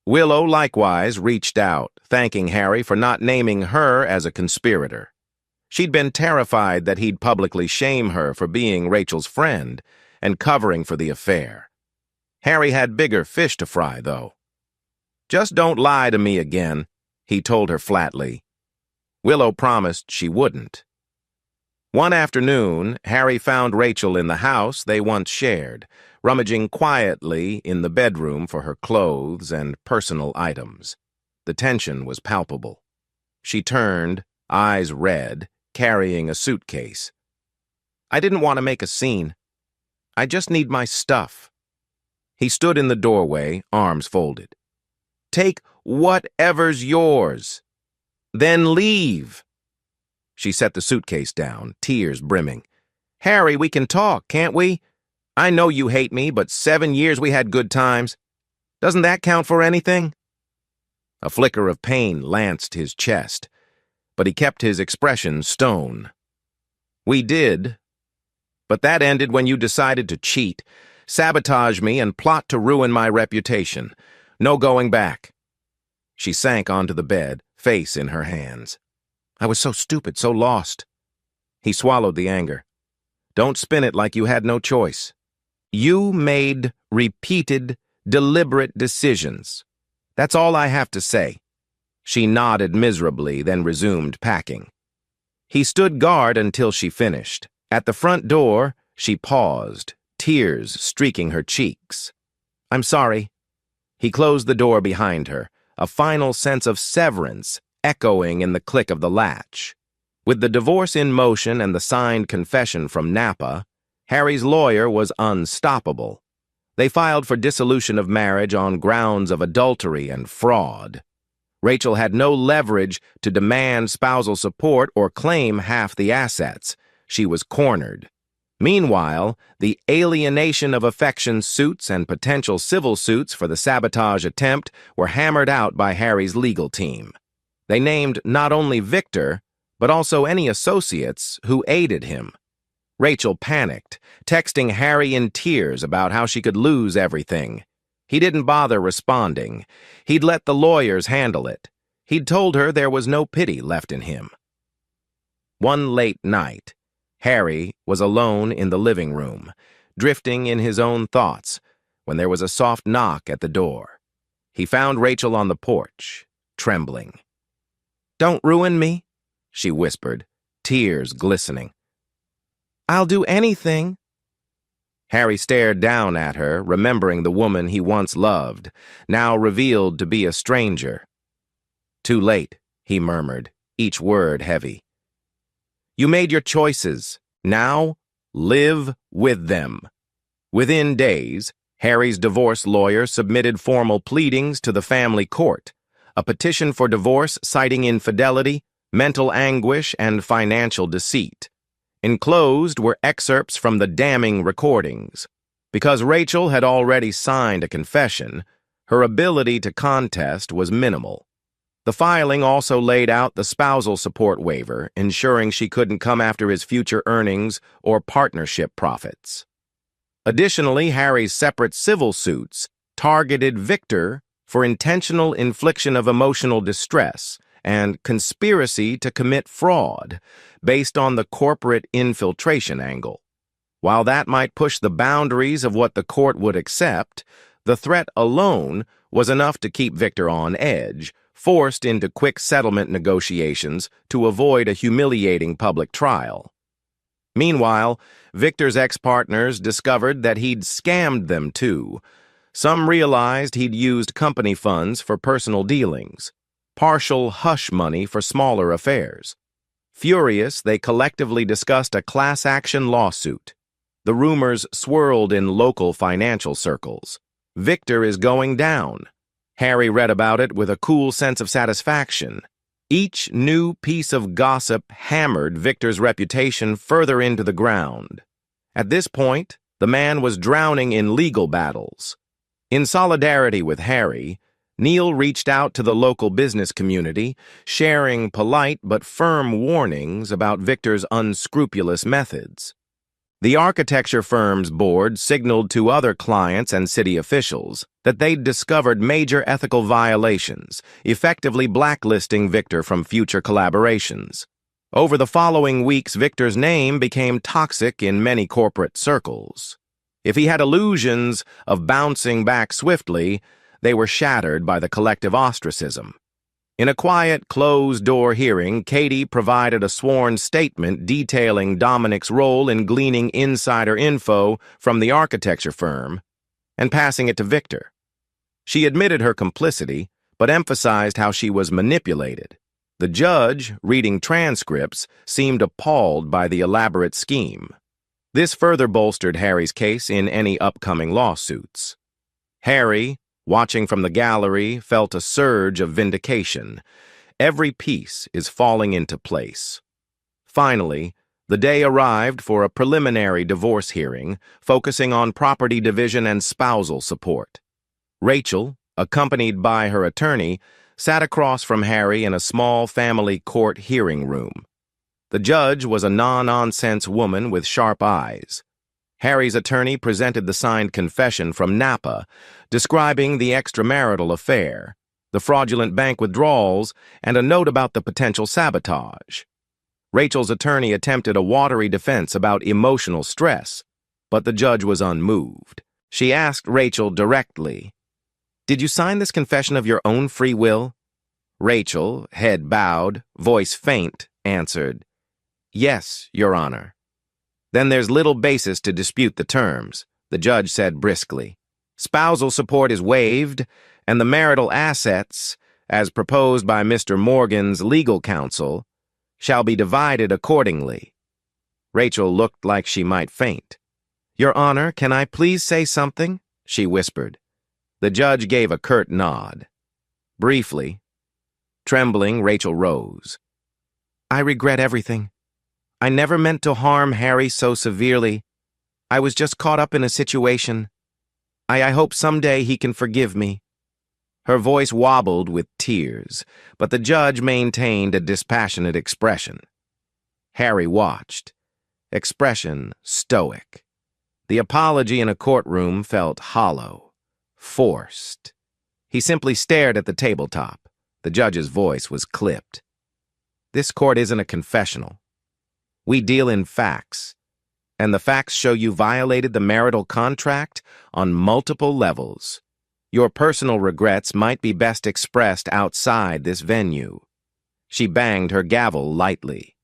Speaker 2: Willow likewise reached out, thanking Harry for not naming her as a conspirator. She'd been terrified that he'd publicly shame her for being Rachel's friend and covering for the affair. Harry had bigger fish to fry, though. "Just don't lie to me again," he told her flatly. Willow promised she wouldn't. One afternoon, Harry found Rachel in the house they once shared, rummaging quietly in the bedroom for her clothes and personal items. The tension was palpable. She turned, eyes red, carrying a suitcase. "I didn't want to make a scene. I just need my stuff." He stood in the doorway, arms folded. "Take whatever's yours. Then leave." She set the suitcase down, tears brimming. "Harry, we can talk, can't we? I know you hate me, but 7 years we had good times. Doesn't that count for anything?" A flicker of pain lanced his chest, but he kept his expression stone. "We did, but that ended when you decided to cheat, sabotage me, and plot to ruin my reputation. No going back." She sank onto the bed, face in her hands. "I was so stupid, so lost." He swallowed the anger. "Don't spin it like you had no choice. You made repeated, deliberate decisions. That's all I have to say." She nodded miserably, then resumed packing. He stood guard until she finished. At the front door, she paused, tears streaking her cheeks. "I'm sorry." He closed the door behind her, a final sense of severance echoing in the click of the latch. With the divorce in motion and the signed confession from Napa, Harry's lawyer was unstoppable. They filed for dissolution of marriage on grounds of adultery and fraud. Rachel had no leverage to demand spousal support or claim half the assets. She was cornered. Meanwhile, the alienation of affection suits and potential civil suits for the sabotage attempt were hammered out by Harry's legal team. They named not only Victor, but also any associates who aided him. Rachel panicked, texting Harry in tears about how she could lose everything. He didn't bother responding. He'd let the lawyers handle it. He'd told her there was no pity left in him. One late night, Harry was alone in the living room, drifting in his own thoughts, when there was a soft knock at the door. He found Rachel on the porch, trembling. "Don't ruin me," she whispered, tears glistening. "I'll do anything." Harry stared down at her, remembering the woman he once loved, now revealed to be a stranger. "Too late," he murmured, each word heavy. "You made your choices. Now, live with them." Within days, Harry's divorce lawyer submitted formal pleadings to the family court, a petition for divorce citing infidelity, mental anguish, and financial deceit. Enclosed were excerpts from the damning recordings. Because Rachel had already signed a confession, her ability to contest was minimal. The filing also laid out the spousal support waiver, ensuring she couldn't come after his future earnings or partnership profits. Additionally, Harry's separate civil suits targeted Victor for intentional infliction of emotional distress and conspiracy to commit fraud, based on the corporate infiltration angle. While that might push the boundaries of what the court would accept, the threat alone was enough to keep Victor on edge, forced into quick settlement negotiations to avoid a humiliating public trial. Meanwhile, Victor's ex-partners discovered that he'd scammed them too. Some realized he'd used company funds for personal dealings, partial hush money for smaller affairs. Furious, they collectively discussed a class-action lawsuit. The rumors swirled in local financial circles. Victor is going down. Harry read about it with a cool sense of satisfaction. Each new piece of gossip hammered Victor's reputation further into the ground. At this point, the man was drowning in legal battles. In solidarity with Harry, Neil reached out to the local business community, sharing polite but firm warnings about Victor's unscrupulous methods. The architecture firm's board signaled to other clients and city officials that they'd discovered major ethical violations, effectively blacklisting Victor from future collaborations. Over the following weeks, Victor's name became toxic in many corporate circles. If he had illusions of bouncing back swiftly, they were shattered by the collective ostracism. In a quiet, closed-door hearing, Katie provided a sworn statement detailing Dominic's role in gleaning insider info from the architecture firm and passing it to Victor. She admitted her complicity, but emphasized how she was manipulated. The judge, reading transcripts, seemed appalled by the elaborate scheme. This further bolstered Harry's case in any upcoming lawsuits. Harry, watching from the gallery, felt a surge of vindication. Every piece is falling into place. Finally, the day arrived for a preliminary divorce hearing, focusing on property division and spousal support. Rachel, accompanied by her attorney, sat across from Harry in a small family court hearing room. The judge was a no-nonsense woman with sharp eyes. Harry's attorney presented the signed confession from Napa, describing the extramarital affair, the fraudulent bank withdrawals, and a note about the potential sabotage. Rachel's attorney attempted a watery defense about emotional stress, but the judge was unmoved. She asked Rachel directly, "Did you sign this confession of your own free will?" Rachel, head bowed, voice faint, answered, "Yes, Your Honor." "Then there's little basis to dispute the terms," the judge said briskly. "Spousal support is waived, and the marital assets, as proposed by Mr. Morgan's legal counsel, shall be divided accordingly." Rachel looked like she might faint. "Your Honor, can I please say something?" she whispered. The judge gave a curt nod. Briefly, trembling, Rachel rose. "I regret everything. I never meant to harm Harry so severely. I was just caught up in a situation. I hope someday he can forgive me." Her voice wobbled with tears, but the judge maintained a dispassionate expression. Harry watched, expression stoic. The apology in a courtroom felt hollow, forced. He simply stared at the tabletop. The judge's voice was clipped. "This court isn't a confessional. We deal in facts, and the facts show you violated the marital contract on multiple levels. Your personal regrets might be best expressed outside this venue." She banged her gavel lightly.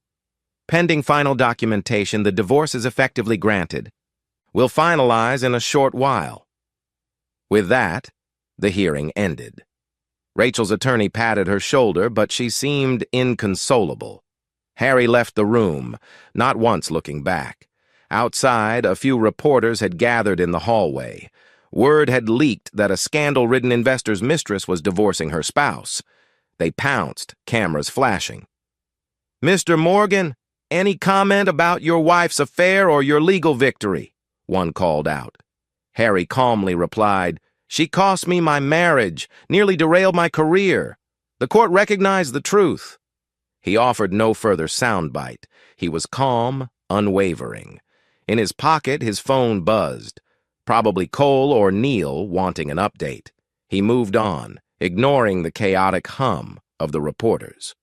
Speaker 2: "Pending final documentation, the divorce is effectively granted. We'll finalize in a short while." With that, the hearing ended. Rachel's attorney patted her shoulder, but she seemed inconsolable. Harry left the room, not once looking back. Outside, a few reporters had gathered in the hallway. Word had leaked that a scandal-ridden investor's mistress was divorcing her spouse. They pounced, cameras flashing. "Mr. Morgan, any comment about your wife's affair or your legal victory?" one called out. Harry calmly replied, "She cost me my marriage, nearly derailed my career. The court recognized the truth." He offered no further soundbite. He was calm, unwavering. In his pocket, his phone buzzed. Probably Cole or Neil wanting an update. He moved on, ignoring the chaotic hum of the reporters.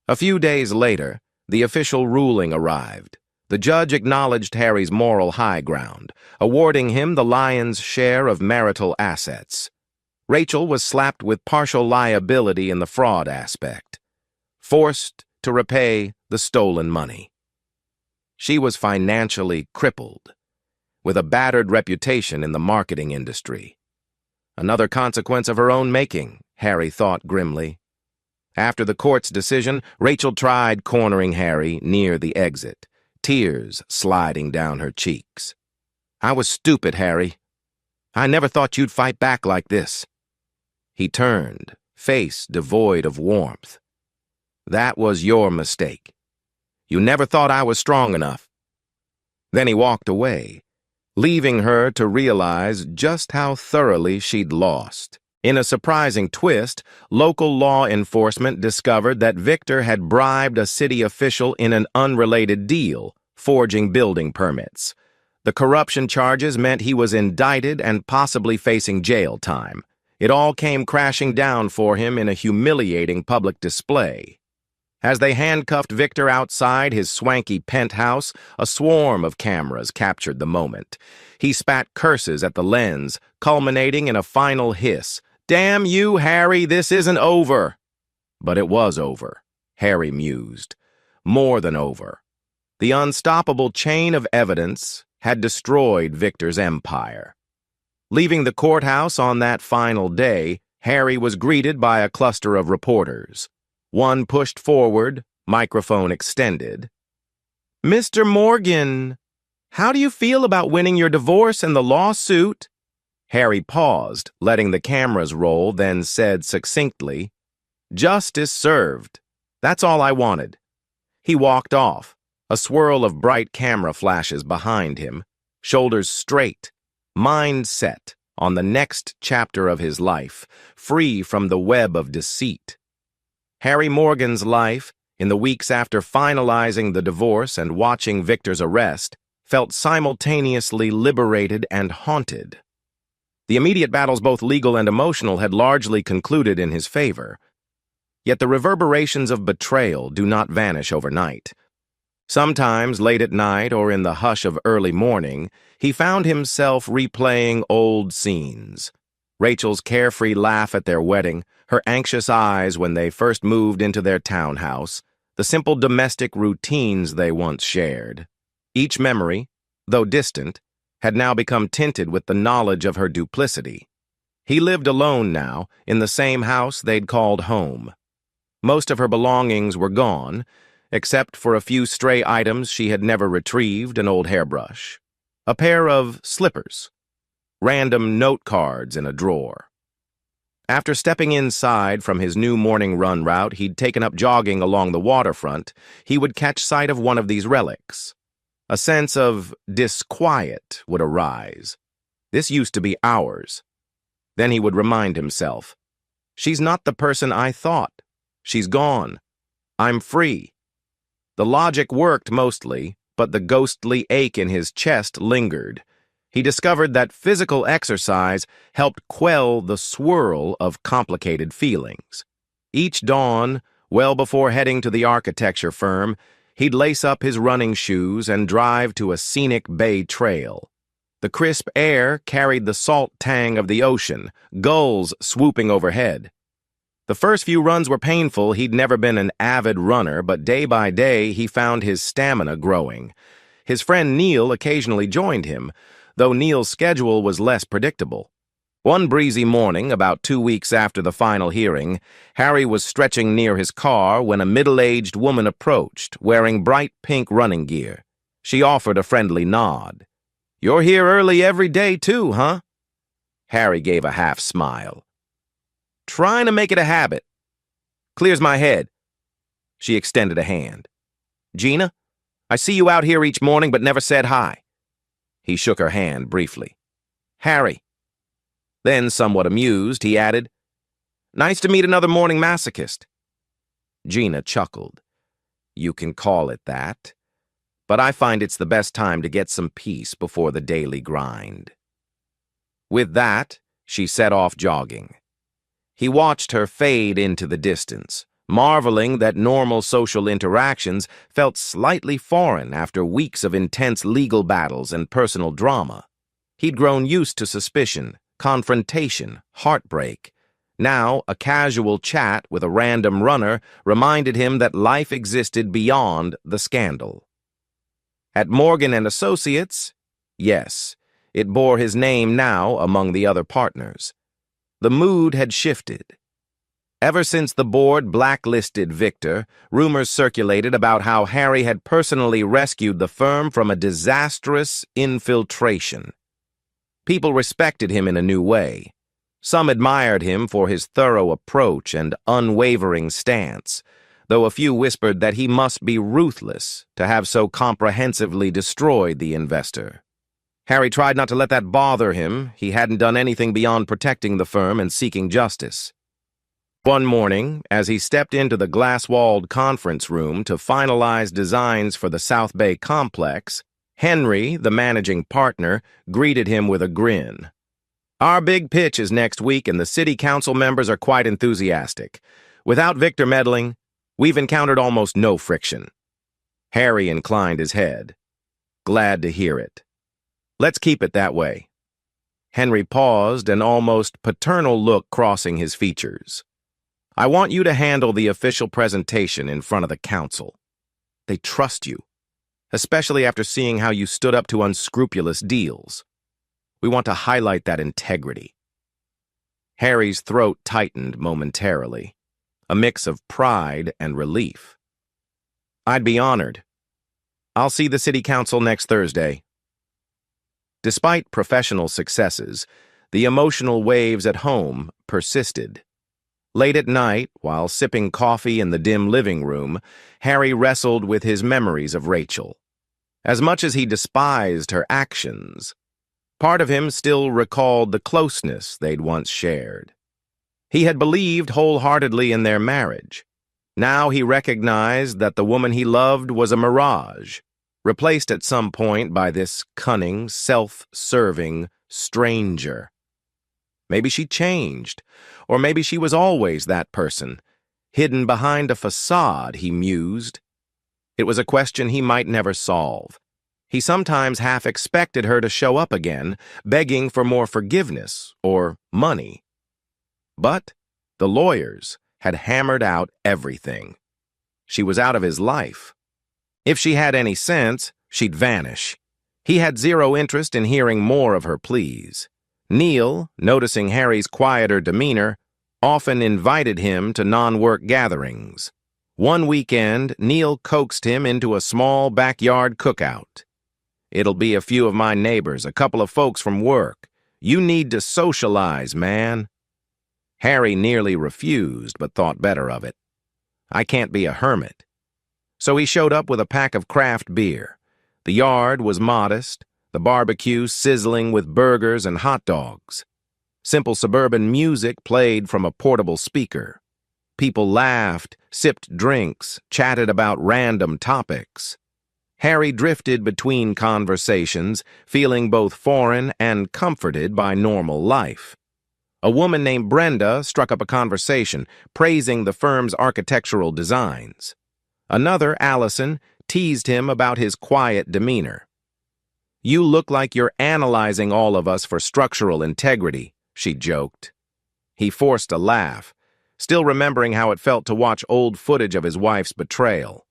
Speaker 2: A few days later, the official ruling arrived. The judge acknowledged Harry's moral high ground, awarding him the lion's share of marital assets. Rachel was slapped with partial liability in the fraud aspect, forced to repay the stolen money. She was financially crippled, with a battered reputation in the marketing industry. Another consequence of her own making, Harry thought grimly. After the court's decision, Rachel tried cornering Harry near the exit, tears sliding down her cheeks. "I was stupid, Harry. I never thought you'd fight back like this." He turned, face devoid of warmth. "That was your mistake. You never thought I was strong enough." Then he walked away, leaving her to realize just how thoroughly she'd lost. In a surprising twist, local law enforcement discovered that Victor had bribed a city official in an unrelated deal, forging building permits. The corruption charges meant he was indicted and possibly facing jail time. It all came crashing down for him in a humiliating public display. As they handcuffed Victor outside his swanky penthouse, a swarm of cameras captured the moment. He spat curses at the lens, culminating in a final hiss. "Damn you, Harry, this isn't over." But it was over, Harry mused. More than over. The unstoppable chain of evidence had destroyed Victor's empire. Leaving the courthouse on that final day, Harry was greeted by a cluster of reporters. One pushed forward, microphone extended. "Mr. Morgan, how do you feel about winning your divorce and the lawsuit?" Harry paused, letting the cameras roll, then said succinctly, "Justice served. That's all I wanted." He walked off, a swirl of bright camera flashes behind him, shoulders straight, mind set on the next chapter of his life, free from the web of deceit. Harry Morgan's life, in the weeks after finalizing the divorce and watching Victor's arrest, felt simultaneously liberated and haunted. The immediate battles, both legal and emotional, had largely concluded in his favor. Yet the reverberations of betrayal do not vanish overnight. Sometimes, late at night or in the hush of early morning, he found himself replaying old scenes. Rachel's carefree laugh at their wedding, her anxious eyes when they first moved into their townhouse, the simple domestic routines they once shared. Each memory, though distant, had now become tinted with the knowledge of her duplicity. He lived alone now, in the same house they'd called home. Most of her belongings were gone, except for a few stray items she had never retrieved, an old hairbrush, a pair of slippers, random note cards in a drawer. After stepping inside from his new morning run route he'd taken up jogging along the waterfront, he would catch sight of one of these relics. A sense of disquiet would arise. This used to be ours. Then he would remind himself, "She's not the person I thought. She's gone. I'm free." The logic worked mostly, but the ghostly ache in his chest lingered. He discovered that physical exercise helped quell the swirl of complicated feelings. Each dawn, well before heading to the architecture firm, he'd lace up his running shoes and drive to a scenic bay trail. The crisp air carried the salt tang of the ocean, gulls swooping overhead. The first few runs were painful. He'd never been an avid runner, but day by day he found his stamina growing. His friend Neil occasionally joined him, though Neil's schedule was less predictable. One breezy morning, about 2 weeks after the final hearing, Harry was stretching near his car when a middle-aged woman approached, wearing bright pink running gear. She offered a friendly nod. "You're here early every day, too, huh?" Harry gave a half smile. "Trying to make it a habit. Clears my head." She extended a hand. "Gina, I see you out here each morning but never said hi." He shook her hand briefly. "Harry." Then, somewhat amused, he added, "Nice to meet another morning masochist." Gina chuckled. "You can call it that, but I find it's the best time to get some peace before the daily grind." With that, she set off jogging. He watched her fade into the distance, marveling that normal social interactions felt slightly foreign after weeks of intense legal battles and personal drama. He'd grown used to suspicion, confrontation, heartbreak. Now, a casual chat with a random runner reminded him that life existed beyond the scandal. At Morgan and Associates, yes, it bore his name now among the other partners. The mood had shifted. Ever since the board blacklisted Victor, rumors circulated about how Harry had personally rescued the firm from a disastrous infiltration. People respected him in a new way. Some admired him for his thorough approach and unwavering stance, though a few whispered that he must be ruthless to have so comprehensively destroyed the investor. Harry tried not to let that bother him. He hadn't done anything beyond protecting the firm and seeking justice. One morning, as he stepped into the glass-walled conference room to finalize designs for the South Bay complex, Henry, the managing partner, greeted him with a grin. "Our big pitch is next week, and the city council members are quite enthusiastic. Without Victor meddling, we've encountered almost no friction." Harry inclined his head. "Glad to hear it. Let's keep it that way." Henry paused, an almost paternal look crossing his features. "I want you to handle the official presentation in front of the council. They trust you, especially after seeing how you stood up to unscrupulous deals. We want to highlight that integrity." Harry's throat tightened momentarily, a mix of pride and relief. "I'd be honored. I'll see the city council next Thursday." Despite professional successes, the emotional waves at home persisted. Late at night, while sipping coffee in the dim living room, Harry wrestled with his memories of Rachel. As much as he despised her actions, part of him still recalled the closeness they'd once shared. He had believed wholeheartedly in their marriage. Now he recognized that the woman he loved was a mirage, replaced at some point by this cunning, self-serving stranger. Maybe she changed, or maybe she was always that person, hidden behind a facade, he mused. It was a question he might never solve. He sometimes half expected her to show up again, begging for more forgiveness or money. But the lawyers had hammered out everything. She was out of his life. If she had any sense, she'd vanish. He had zero interest in hearing more of her pleas. Neil, noticing Harry's quieter demeanor, often invited him to non-work gatherings. One weekend, Neil coaxed him into a small backyard cookout. "It'll be a few of my neighbors, a couple of folks from work. You need to socialize, man." Harry nearly refused, but thought better of it. "I can't be a hermit." So he showed up with a pack of craft beer. The yard was modest, the barbecue sizzling with burgers and hot dogs. Simple suburban music played from a portable speaker. People laughed, sipped drinks, chatted about random topics. Harry drifted between conversations, feeling both foreign and comforted by normal life. A woman named Brenda struck up a conversation, praising the firm's architectural designs. Another, Allison, teased him about his quiet demeanor. "You look like you're analyzing all of us for structural integrity," she joked. He forced a laugh, still remembering how it felt to watch old footage of his wife's betrayal.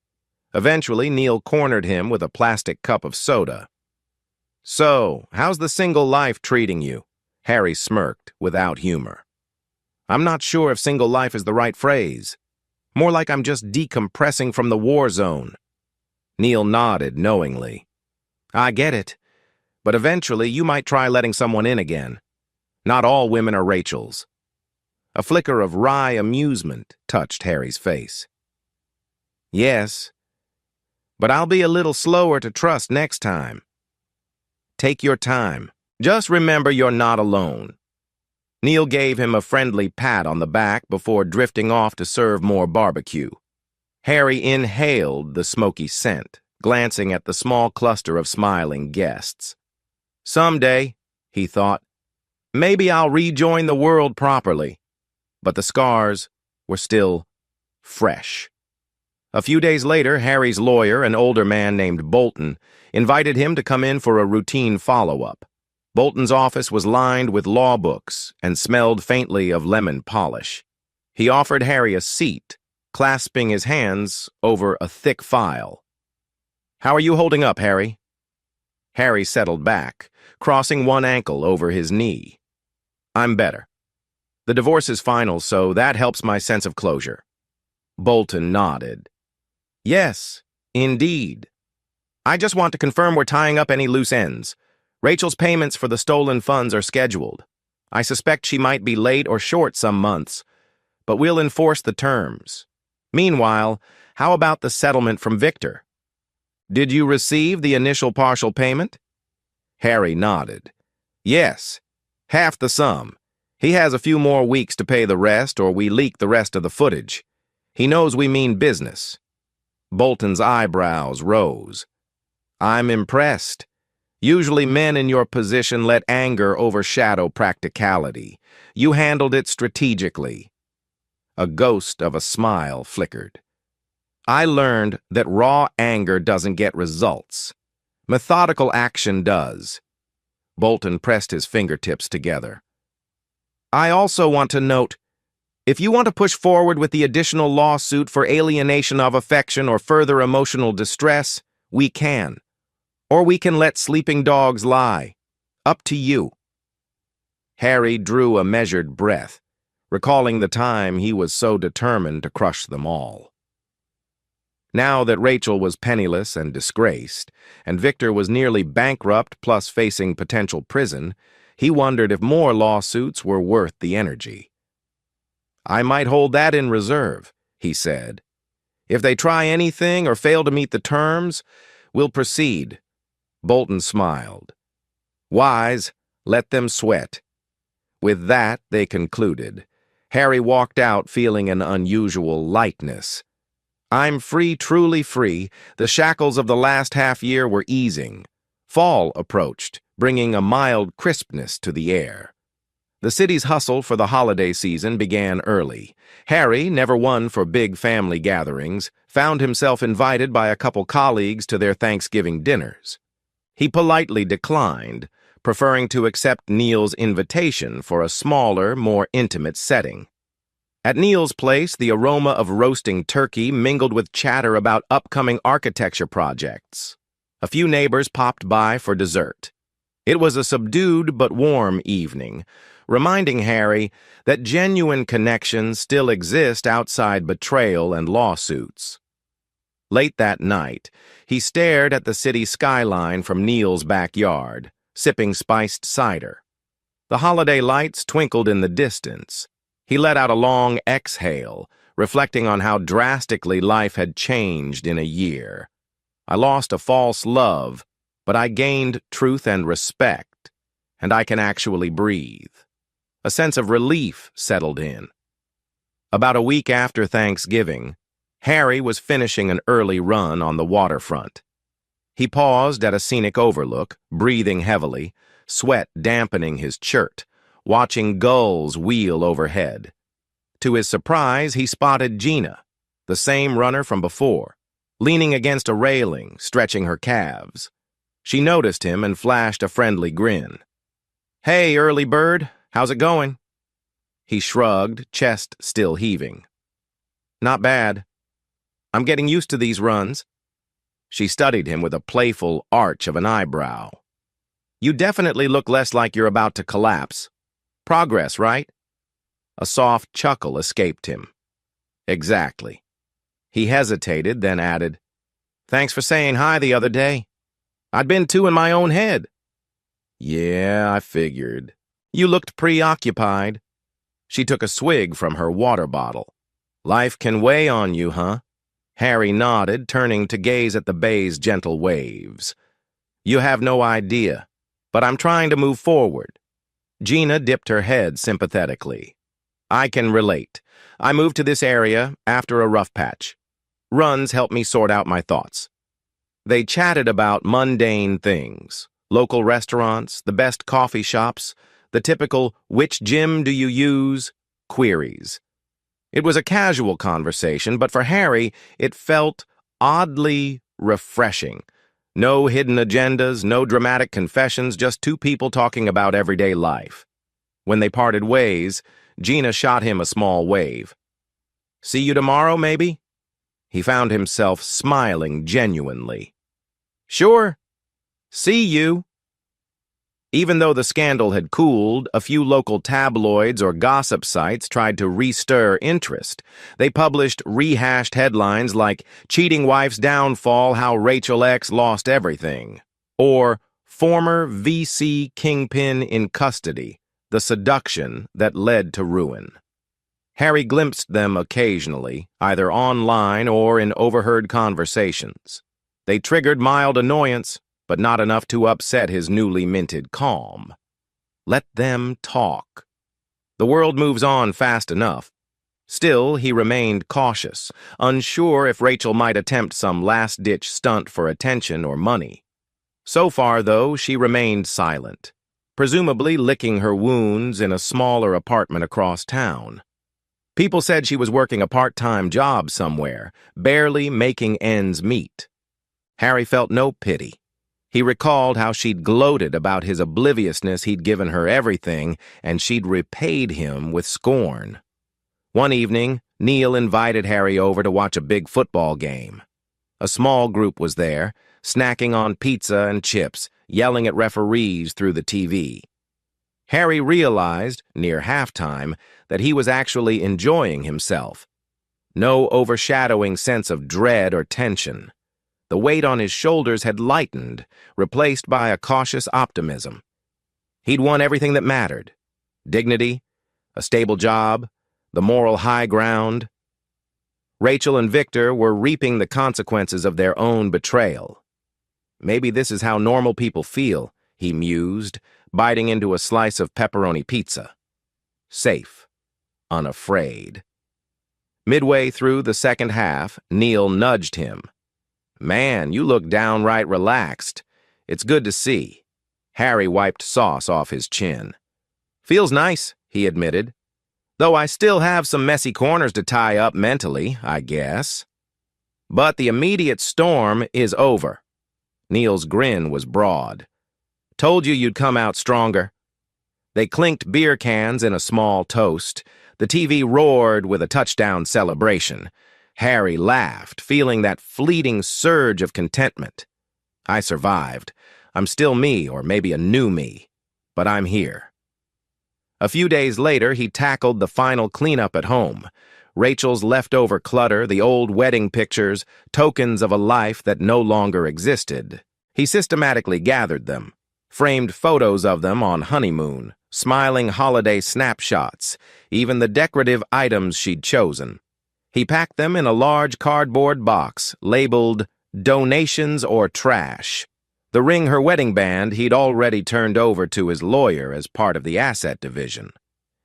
Speaker 2: Eventually, Neil cornered him with a plastic cup of soda. "So, how's the single life treating you?" Harry smirked, without humor. "I'm not sure if single life is the right phrase. More like I'm just decompressing from the war zone." Neil nodded knowingly. "I get it, but eventually you might try letting someone in again. Not all women are Rachels." A flicker of wry amusement touched Harry's face. "Yes, but I'll be a little slower to trust next time." "Take your time. Just remember you're not alone." Neil gave him a friendly pat on the back before drifting off to serve more barbecue. Harry inhaled the smoky scent, glancing at the small cluster of smiling guests. Someday, he thought, maybe I'll rejoin the world properly. But the scars were still fresh. A few days later, Harry's lawyer, an older man named Bolton, invited him to come in for a routine follow-up. Bolton's office was lined with law books and smelled faintly of lemon polish. He offered Harry a seat, clasping his hands over a thick file. "How are you holding up, Harry?" Harry settled back, crossing one ankle over his knee. "I'm better. The divorce is final, so that helps my sense of closure." Bolton nodded. "Yes, indeed. I just want to confirm we're tying up any loose ends. Rachel's payments for the stolen funds are scheduled. I suspect she might be late or short some months, but we'll enforce the terms. Meanwhile, how about the settlement from Victor? Did you receive the initial partial payment?" Harry nodded. Yes, half the sum. He has a few more weeks to pay the rest, or we leak the rest of the footage. He knows we mean business. Bolton's eyebrows rose. I'm impressed. Usually men in your position let anger overshadow practicality. You handled it strategically. A ghost of a smile flickered. I learned that raw anger doesn't get results. Methodical action does. Bolton pressed his fingertips together. I also want to note, if you want to push forward with the additional lawsuit for alienation of affection or further emotional distress, we can. Or we can let sleeping dogs lie. Up to you. Harry drew a measured breath, recalling the time he was so determined to crush them all. Now that Rachel was penniless and disgraced, and Victor was nearly bankrupt plus facing potential prison, he wondered if more lawsuits were worth the energy. I might hold that in reserve, he said. If they try anything or fail to meet the terms, we'll proceed. Bolton smiled. Wise, let them sweat. With that, they concluded. Harry walked out feeling an unusual lightness. I'm free, truly free. The shackles of the last half-year were easing. Fall approached, bringing a mild crispness to the air. The city's hustle for the holiday season began early. Harry, never one for big family gatherings, found himself invited by a couple colleagues to their Thanksgiving dinners. He politely declined, preferring to accept Neil's invitation for a smaller, more intimate setting. At Neil's place, the aroma of roasting turkey mingled with chatter about upcoming architecture projects. A few neighbors popped by for dessert. It was a subdued but warm evening, reminding Harry that genuine connections still exist outside betrayal and lawsuits. Late that night, he stared at the city skyline from Neil's backyard, sipping spiced cider. The holiday lights twinkled in the distance. He let out a long exhale, reflecting on how drastically life had changed in a year. I lost a false love, but I gained truth and respect, and I can actually breathe. A sense of relief settled in. About a week after Thanksgiving, Harry was finishing an early run on the waterfront. He paused at a scenic overlook, breathing heavily, sweat dampening his shirt, watching gulls wheel overhead. To his surprise, he spotted Gina, the same runner from before, leaning against a railing, stretching her calves. She noticed him and flashed a friendly grin. Hey, early bird, how's it going? He shrugged, chest still heaving. Not bad. I'm getting used to these runs. She studied him with a playful arch of an eyebrow. You definitely look less like you're about to collapse. Progress, right? A soft chuckle escaped him. Exactly. He hesitated, then added, Thanks for saying hi the other day. I'd been too in my own head. Yeah, I figured. You looked preoccupied. She took a swig from her water bottle. Life can weigh on you, huh? Harry nodded, turning to gaze at the bay's gentle waves. You have no idea, but I'm trying to move forward. Gina dipped her head sympathetically. I can relate. I moved to this area after a rough patch. Runs help me sort out my thoughts. They chatted about mundane things, local restaurants, the best coffee shops, the typical which gym do you use queries. It was a casual conversation, but for Harry, it felt oddly refreshing. No hidden agendas, no dramatic confessions, just two people talking about everyday life. When they parted ways, Gina shot him a small wave. See you tomorrow, maybe? He found himself smiling genuinely. Sure. See you. Even though the scandal had cooled, a few local tabloids or gossip sites tried to restir interest. They published rehashed headlines like, Cheating Wife's Downfall, How Rachel X Lost Everything, or Former VC Kingpin in Custody, The Seduction That Led to Ruin. Harry glimpsed them occasionally, either online or in overheard conversations. They triggered mild annoyance, but not enough to upset his newly minted calm. Let them talk. The world moves on fast enough. Still, he remained cautious, unsure if Rachel might attempt some last-ditch stunt for attention or money. So far, though, she remained silent, presumably licking her wounds in a smaller apartment across town. People said she was working a part-time job somewhere, barely making ends meet. Harry felt no pity. He recalled how she'd gloated about his obliviousness. He'd given her everything, and she'd repaid him with scorn. One evening, Neil invited Harry over to watch a big football game. A small group was there, snacking on pizza and chips, yelling at referees through the TV. Harry realized, near halftime, that he was actually enjoying himself. No overshadowing sense of dread or tension. The weight on his shoulders had lightened, replaced by a cautious optimism. He'd won everything that mattered: dignity, a stable job, the moral high ground. Rachel and Victor were reaping the consequences of their own betrayal. Maybe this is how normal people feel, he mused, biting into a slice of pepperoni pizza. Safe, unafraid. Midway through the second half, Neil nudged him. "Man, you look downright relaxed. It's good to see." Harry wiped sauce off his chin. "Feels nice," he admitted. "Though I still have some messy corners to tie up mentally, I guess. But the immediate storm is over." Neil's grin was broad. "Told you you'd come out stronger." They clinked beer cans in a small toast. The TV roared with a touchdown celebration. Harry laughed, feeling that fleeting surge of contentment. "I survived. I'm still me, or maybe a new me. But I'm here." A few days later, he tackled the final cleanup at home. Rachel's leftover clutter, the old wedding pictures, tokens of a life that no longer existed. He systematically gathered them, framed photos of them on honeymoon, smiling holiday snapshots, even the decorative items she'd chosen. He packed them in a large cardboard box, labeled "Donations or Trash." The ring her wedding band he'd already turned over to his lawyer as part of the asset division.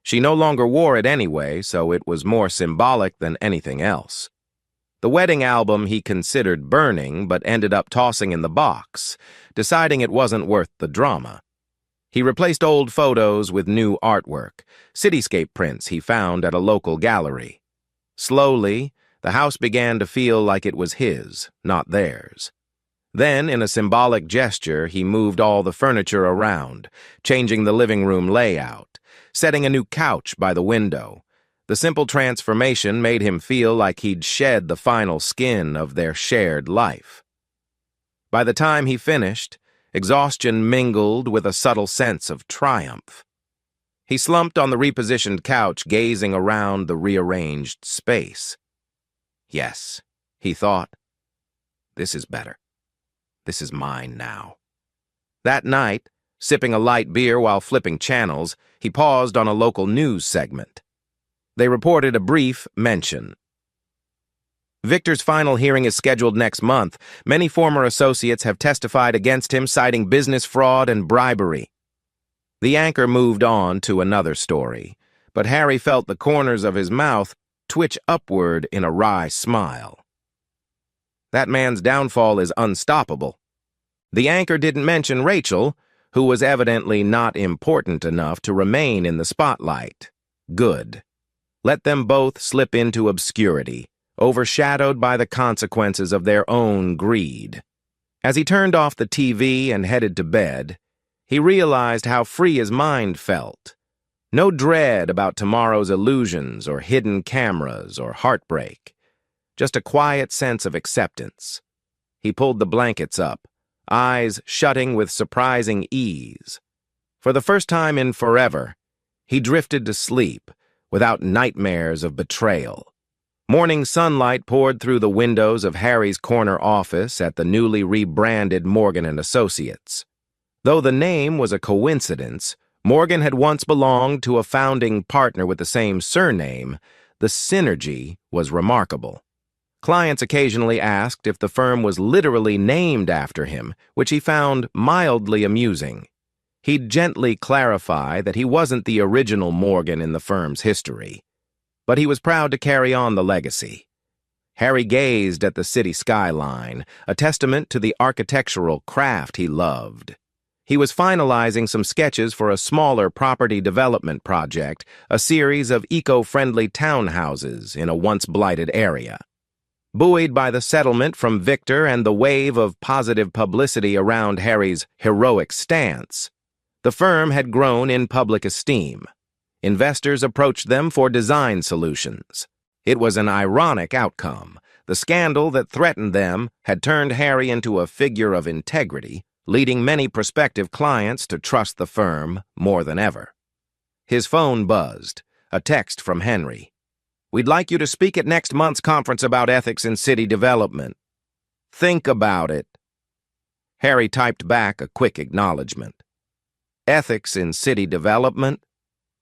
Speaker 2: She no longer wore it anyway, so it was more symbolic than anything else. The wedding album he considered burning, but ended up tossing in the box, deciding it wasn't worth the drama. He replaced old photos with new artwork, cityscape prints he found at a local gallery. Slowly, the house began to feel like it was his, not theirs. Then, in a symbolic gesture, he moved all the furniture around, changing the living room layout, setting a new couch by the window. The simple transformation made him feel like he'd shed the final skin of their shared life. By the time he finished, exhaustion mingled with a subtle sense of triumph. He slumped on the repositioned couch, gazing around the rearranged space. "Yes," he thought, "this is better. This is mine now." That night, sipping a light beer while flipping channels, he paused on a local news segment. They reported a brief mention. "Victor's final hearing is scheduled next month. Many former associates have testified against him, citing business fraud and bribery." The anchor moved on to another story, but Harry felt the corners of his mouth twitch upward in a wry smile. That man's downfall is unstoppable. The anchor didn't mention Rachel, who was evidently not important enough to remain in the spotlight. Good. Let them both slip into obscurity, overshadowed by the consequences of their own greed. As he turned off the TV and headed to bed, he realized how free his mind felt. No dread about tomorrow's illusions or hidden cameras or heartbreak. Just a quiet sense of acceptance. He pulled the blankets up, eyes shutting with surprising ease. For the first time in forever, he drifted to sleep without nightmares of betrayal. Morning sunlight poured through the windows of Harry's corner office at the newly rebranded Morgan & Associates. Though the name was a coincidence, Morgan had once belonged to a founding partner with the same surname. The synergy was remarkable. Clients occasionally asked if the firm was literally named after him, which he found mildly amusing. He'd gently clarify that he wasn't the original Morgan in the firm's history, but he was proud to carry on the legacy. Harry gazed at the city skyline, a testament to the architectural craft he loved. He was finalizing some sketches for a smaller property development project, a series of eco-friendly townhouses in a once-blighted area. Buoyed by the settlement from Victor and the wave of positive publicity around Harry's heroic stance, the firm had grown in public esteem. Investors approached them for design solutions. It was an ironic outcome. The scandal that threatened them had turned Harry into a figure of integrity, leading many prospective clients to trust the firm more than ever. His phone buzzed, a text from Henry. "We'd like you to speak at next month's conference about ethics in city development. Think about it." Harry typed back a quick acknowledgement. Ethics in city development?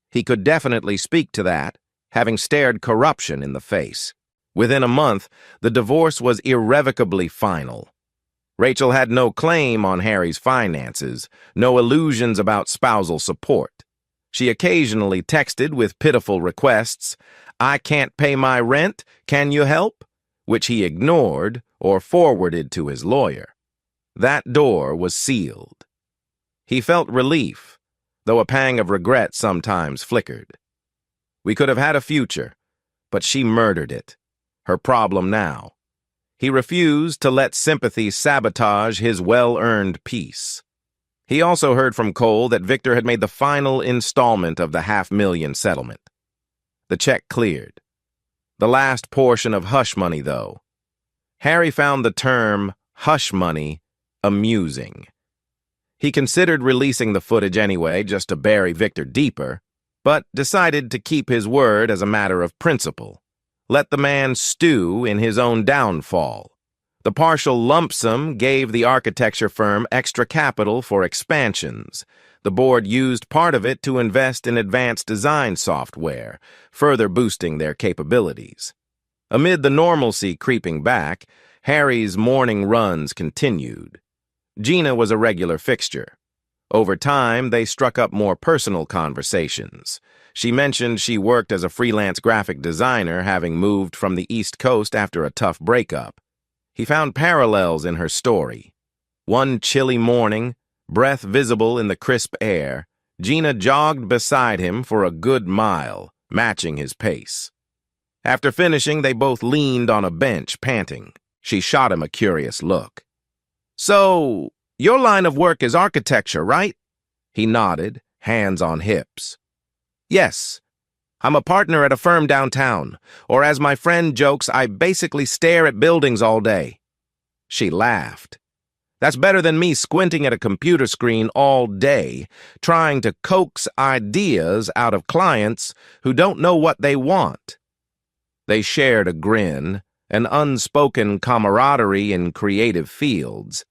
Speaker 2: He could definitely speak to that, having stared corruption in the face. Within a month, the divorce was irrevocably final. Rachel had no claim on Harry's finances, no illusions about spousal support. She occasionally texted with pitiful requests, "I can't pay my rent, can you help?" which he ignored or forwarded to his lawyer. That door was sealed. He felt relief, though a pang of regret sometimes flickered. We could have had a future, but she murdered it. Her problem now. He refused to let sympathy sabotage his well-earned peace. He also heard from Cole that Victor had made the final installment of the $500,000 settlement. The check cleared. The last portion of hush money, though. Harry found the term hush money amusing. He considered releasing the footage anyway, just to bury Victor deeper, but decided to keep his word as a matter of principle. Let the man stew in his own downfall. The partial lump sum gave the architecture firm extra capital for expansions. The board used part of it to invest in advanced design software, further boosting their capabilities. Amid the normalcy creeping back, Harry's morning runs continued. Gina was a regular fixture. Over time, they struck up more personal conversations. She mentioned she worked as a freelance graphic designer, having moved from the East Coast after a tough breakup. He found parallels in her story. One chilly morning, breath visible in the crisp air, Gina jogged beside him for a good mile, matching his pace. After finishing, they both leaned on a bench, panting. She shot him a curious look. "So, your line of work is architecture, right?" He nodded, hands on hips. "Yes. I'm a partner at a firm downtown, or as my friend jokes, I basically stare at buildings all day." She laughed. "That's better than me squinting at a computer screen all day, trying to coax ideas out of clients who don't know what they want." They shared a grin, an unspoken camaraderie in creative fields.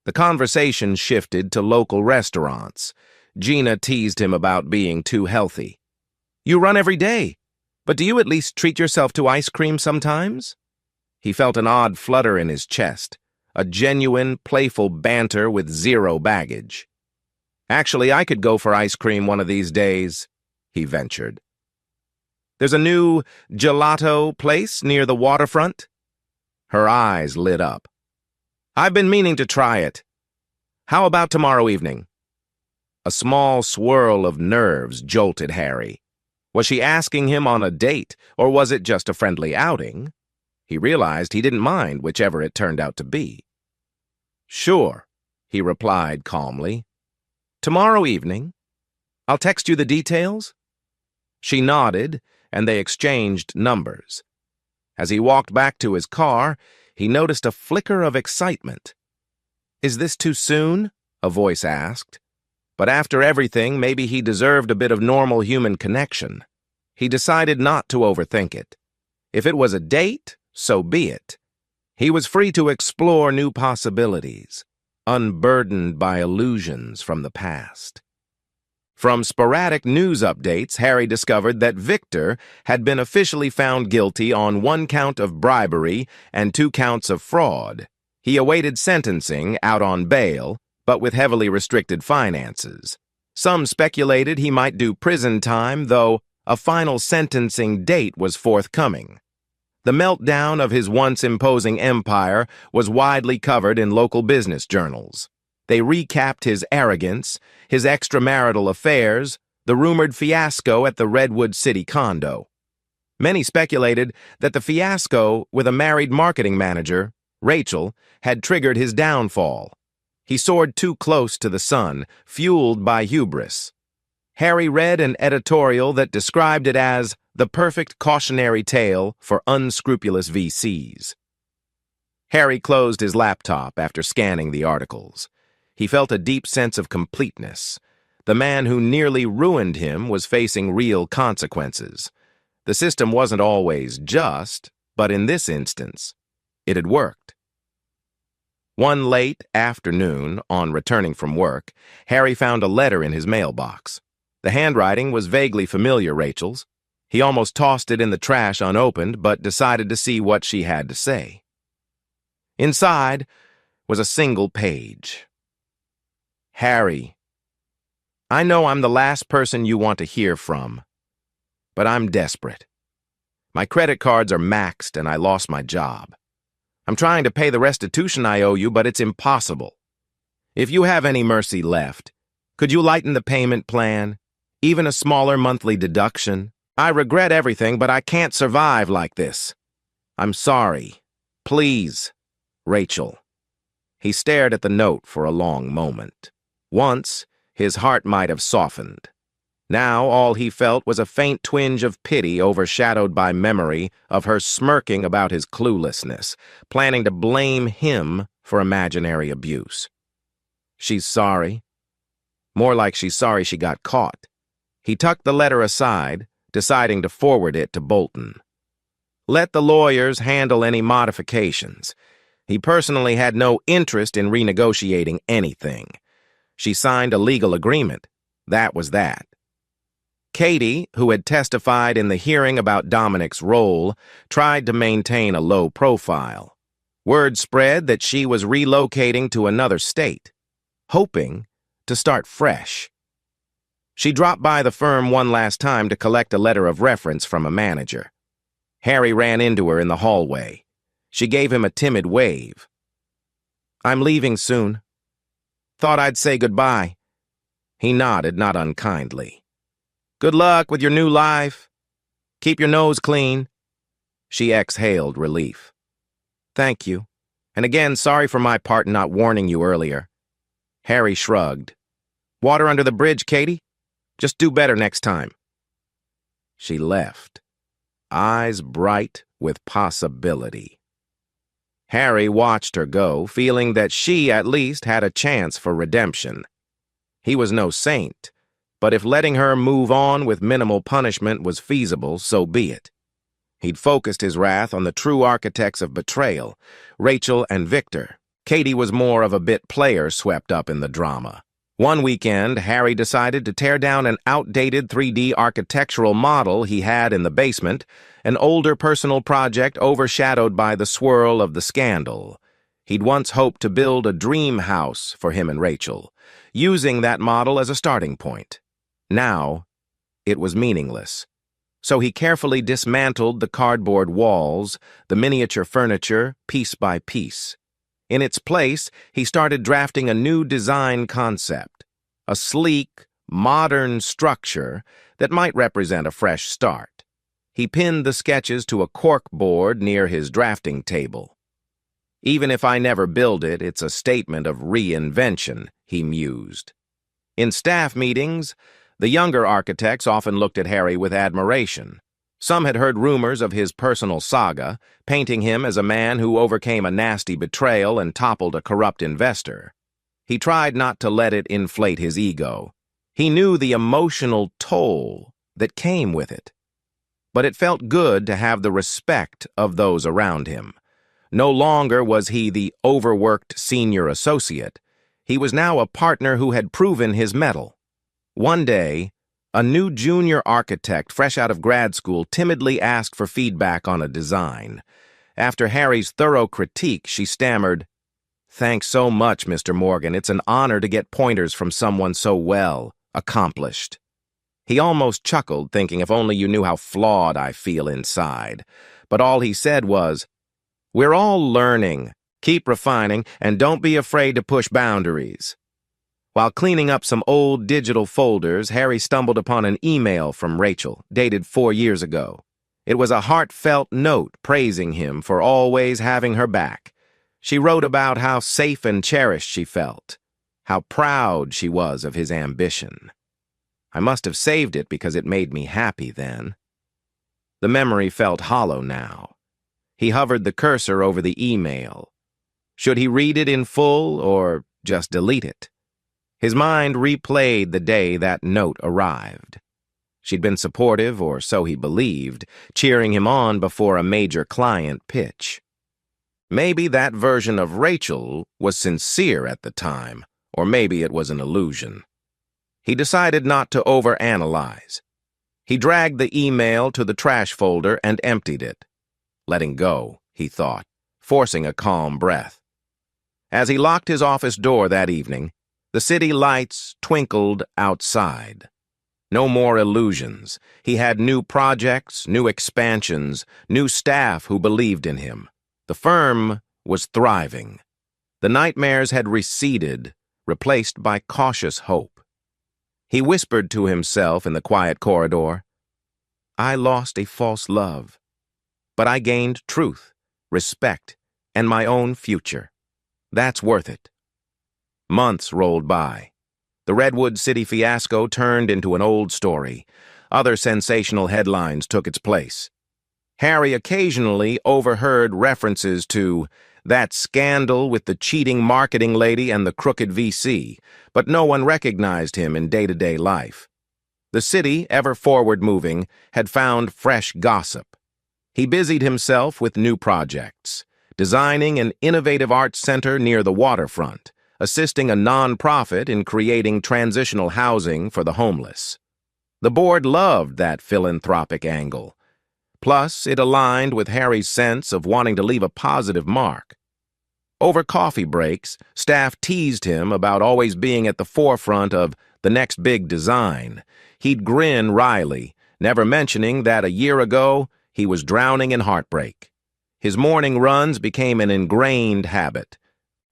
Speaker 2: The conversation shifted to local restaurants. Gina teased him about being too healthy. "You run every day, but do you at least treat yourself to ice cream sometimes?" He felt an odd flutter in his chest, a genuine, playful banter with zero baggage. "Actually, I could go for ice cream one of these days," he ventured. "There's a new gelato place near the waterfront." Her eyes lit up. "I've been meaning to try it. How about tomorrow evening?" A small swirl of nerves jolted Harry. Was she asking him on a date, or was it just a friendly outing? He realized he didn't mind whichever it turned out to be. "Sure," he replied calmly. "Tomorrow evening. I'll text you the details." She nodded, and they exchanged numbers. As he walked back to his car, he noticed a flicker of excitement. "Is this too soon?" a voice asked. But after everything, maybe he deserved a bit of normal human connection. He decided not to overthink it. If it was a date, so be it. He was free to explore new possibilities, unburdened by illusions from the past. From sporadic news updates, Harry discovered that Victor had been officially found guilty on 1 count of bribery and 2 counts of fraud. He awaited sentencing out on bail, but with heavily restricted finances. Some speculated he might do prison time, though a final sentencing date was forthcoming. The meltdown of his once imposing empire was widely covered in local business journals. They recapped his arrogance, his extramarital affairs, the rumored fiasco at the Redwood City condo. Many speculated that the fiasco with a married marketing manager, Rachel, had triggered his downfall. He soared too close to the sun, fueled by hubris. Harry read an editorial that described it as the perfect cautionary tale for unscrupulous VCs. Harry closed his laptop after scanning the articles. He felt a deep sense of completeness. The man who nearly ruined him was facing real consequences. The system wasn't always just, but in this instance, it had worked. One late afternoon, on returning from work, Harry found a letter in his mailbox. The handwriting was vaguely familiar Rachel's. He almost tossed it in the trash unopened, but decided to see what she had to say. Inside was a single page. Harry, I know I'm the last person you want to hear from, but I'm desperate. My credit cards are maxed and I lost my job. I'm trying to pay the restitution I owe you, but it's impossible. If you have any mercy left, could you lighten the payment plan? Even a smaller monthly deduction? I regret everything, but I can't survive like this. I'm sorry. Please, Rachel. He stared at the note for a long moment. Once, his heart might have softened. Now all he felt was a faint twinge of pity overshadowed by memory of her smirking about his cluelessness, planning to blame him for imaginary abuse. She's sorry. More like she's sorry she got caught. He tucked the letter aside, deciding to forward it to Bolton. Let the lawyers handle any modifications. He personally had no interest in renegotiating anything. She signed a legal agreement. That was that. Katie, who had testified in the hearing about Dominic's role, tried to maintain a low profile. Word spread that she was relocating to another state, hoping to start fresh. She dropped by the firm one last time to collect a letter of reference from a manager. Harry ran into her in the hallway. She gave him a timid wave. I'm leaving soon. Thought I'd say goodbye. He nodded, not unkindly. Good luck with your new life. Keep your nose clean. She exhaled relief. Thank you. And again, sorry for my part in not warning you earlier. Harry shrugged. Water under the bridge, Katie? Just do better next time. She left, eyes bright with possibility. Harry watched her go, feeling that she at least had a chance for redemption. He was no saint, but if letting her move on with minimal punishment was feasible, so be it. He'd focused his wrath on the true architects of betrayal, Rachel and Victor. Katie was more of a bit player swept up in the drama. One weekend, Harry decided to tear down an outdated 3D architectural model he had in the basement, an older personal project overshadowed by the swirl of the scandal. He'd once hoped to build a dream house for him and Rachel, using that model as a starting point. Now, it was meaningless. So he carefully dismantled the cardboard walls, the miniature furniture, piece by piece. In its place, he started drafting a new design concept, a sleek, modern structure that might represent a fresh start. He pinned the sketches to a cork board near his drafting table. Even if I never build it, it's a statement of reinvention, he mused. In staff meetings, the younger architects often looked at Harry with admiration. Some had heard rumors of his personal saga, painting him as a man who overcame a nasty betrayal and toppled a corrupt investor. He tried not to let it inflate his ego. He knew the emotional toll that came with it. But it felt good to have the respect of those around him. No longer was he the overworked senior associate. He was now a partner who had proven his mettle. One day, a new junior architect fresh out of grad school timidly asked for feedback on a design. After Harry's thorough critique, she stammered, "Thanks so much, Mr. Morgan. It's an honor to get pointers from someone so well accomplished." He almost chuckled, thinking if only you knew how flawed I feel inside. But all he said was, "We're all learning. Keep refining, and don't be afraid to push boundaries." While cleaning up some old digital folders, Harry stumbled upon an email from Rachel, dated 4 years ago. It was a heartfelt note praising him for always having her back. She wrote about how safe and cherished she felt, how proud she was of his ambition. I must have saved it because it made me happy then. The memory felt hollow now. He hovered the cursor over the email. Should he read it in full or just delete it? His mind replayed the day that note arrived. She'd been supportive, or so he believed, cheering him on before a major client pitch. Maybe that version of Rachel was sincere at the time, or maybe it was an illusion. He decided not to overanalyze. He dragged the email to the trash folder and emptied it. Letting go, he thought, forcing a calm breath. As he locked his office door that evening, the city lights twinkled outside. No more illusions. He had new projects, new expansions, new staff who believed in him. The firm was thriving. The nightmares had receded, replaced by cautious hope. He whispered to himself in the quiet corridor, "I lost a false love, but I gained truth, respect, and my own future. That's worth it." Months rolled by. The Redwood City fiasco turned into an old story. Other sensational headlines took its place. Harry occasionally overheard references to that scandal with the cheating marketing lady and the crooked VC, but no one recognized him in day-to-day life. The city, ever forward-moving, had found fresh gossip. He busied himself with new projects, designing an innovative arts center near the waterfront, assisting a non-profit in creating transitional housing for the homeless. The board loved that philanthropic angle. Plus, it aligned with Harry's sense of wanting to leave a positive mark. Over coffee breaks, staff teased him about always being at the forefront of the next big design. He'd grin wryly, never mentioning that a year ago he was drowning in heartbreak. His morning runs became an ingrained habit.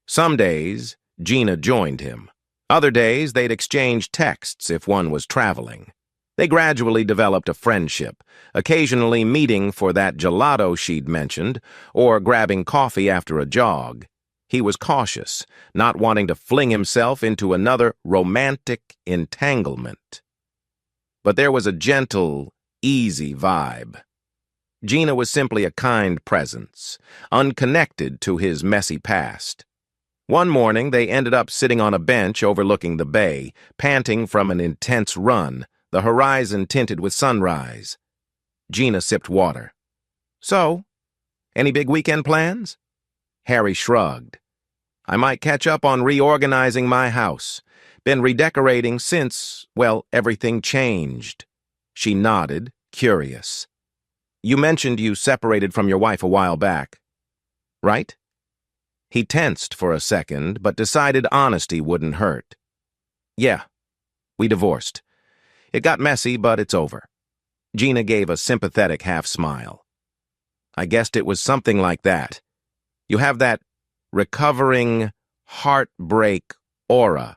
Speaker 2: Some days, Gina joined him. Other days, they'd exchange texts if one was traveling. They gradually developed a friendship, occasionally meeting for that gelato she'd mentioned, or grabbing coffee after a jog. He was cautious, not wanting to fling himself into another romantic entanglement. But there was a gentle, easy vibe. Gina was simply a kind presence, unconnected to his messy past. One morning, they ended up sitting on a bench overlooking the bay, panting from an intense run, the horizon tinted with sunrise. Gina sipped water. "So, any big weekend plans?" Harry shrugged. "I might catch up on reorganizing my house. Been redecorating since, well, everything changed." She nodded, curious. "You mentioned you separated from your wife a while back, right?" He tensed for a second, but decided honesty wouldn't hurt. "Yeah, we divorced. It got messy, but it's over." Gina gave a sympathetic half-smile. "I guessed it was something like that. You have that recovering heartbreak aura.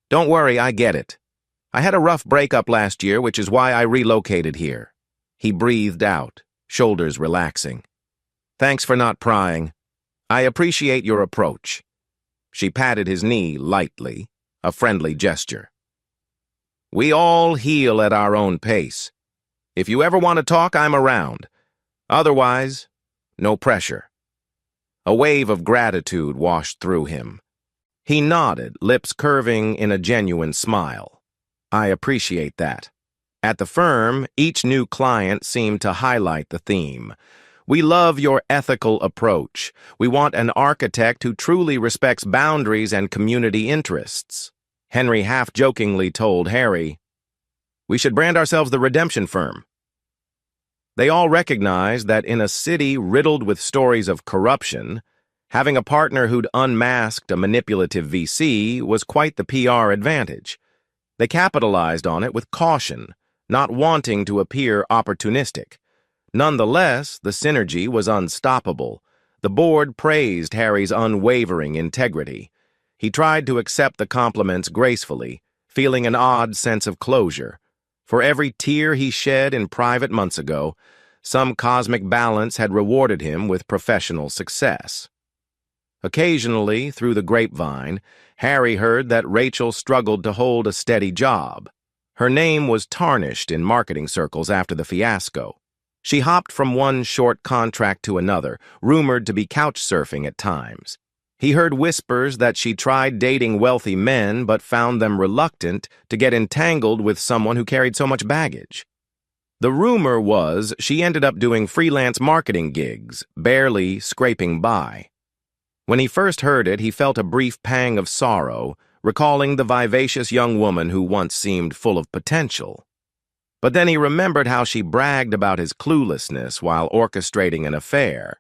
Speaker 2: Don't worry, I get it. I had a rough breakup last year, which is why I relocated here." He breathed out, shoulders relaxing. "Thanks for not prying. I appreciate your approach." She patted his knee lightly, a friendly gesture. "We all heal at our own pace. If you ever want to talk, I'm around. Otherwise, no pressure." A wave of gratitude washed through him. He nodded, lips curving in a genuine smile. "I appreciate that." At the firm, each new client seemed to highlight the theme. "We love your ethical approach. We want an architect who truly respects boundaries and community interests." Henry half-jokingly told Harry, "We should brand ourselves the redemption firm." They all recognized that in a city riddled with stories of corruption, having a partner who'd unmasked a manipulative VC was quite the PR advantage. They capitalized on it with caution, not wanting to appear opportunistic. Nonetheless, the synergy was unstoppable. The board praised Harry's unwavering integrity. He tried to accept the compliments gracefully, feeling an odd sense of closure. For every tear he shed in private months ago, some cosmic balance had rewarded him with professional success. Occasionally, through the grapevine, Harry heard that Rachel struggled to hold a steady job. Her name was tarnished in marketing circles after the fiasco. She hopped from one short contract to another, rumored to be couch-surfing at times. He heard whispers that she tried dating wealthy men but found them reluctant to get entangled with someone who carried so much baggage. The rumor was she ended up doing freelance marketing gigs, barely scraping by. When he first heard it, he felt a brief pang of sorrow, recalling the vivacious young woman who once seemed full of potential. But then he remembered how she bragged about his cluelessness while orchestrating an affair.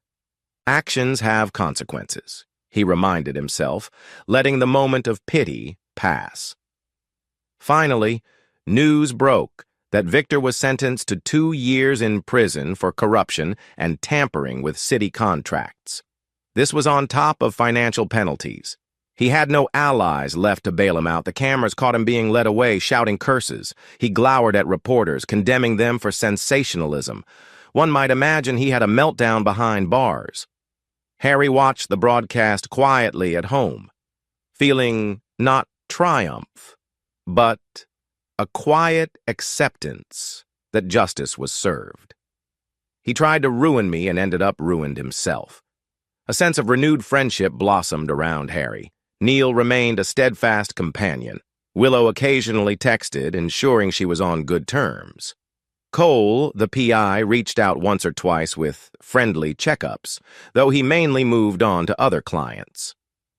Speaker 2: Actions have consequences, he reminded himself, letting the moment of pity pass. Finally, news broke that Victor was sentenced to 2 years in prison for corruption and tampering with city contracts. This was on top of financial penalties. He had no allies left to bail him out. The cameras caught him being led away, shouting curses. He glowered at reporters, condemning them for sensationalism. One might imagine he had a meltdown behind bars. Harry watched the broadcast quietly at home, feeling not triumph, but a quiet acceptance that justice was served. He tried to ruin me and ended up ruined himself. A sense of renewed friendship blossomed around Harry. Neil remained a steadfast companion. Willow occasionally texted, ensuring she was on good terms. Cole, the PI, reached out once or twice with friendly checkups, though he mainly moved on to other clients.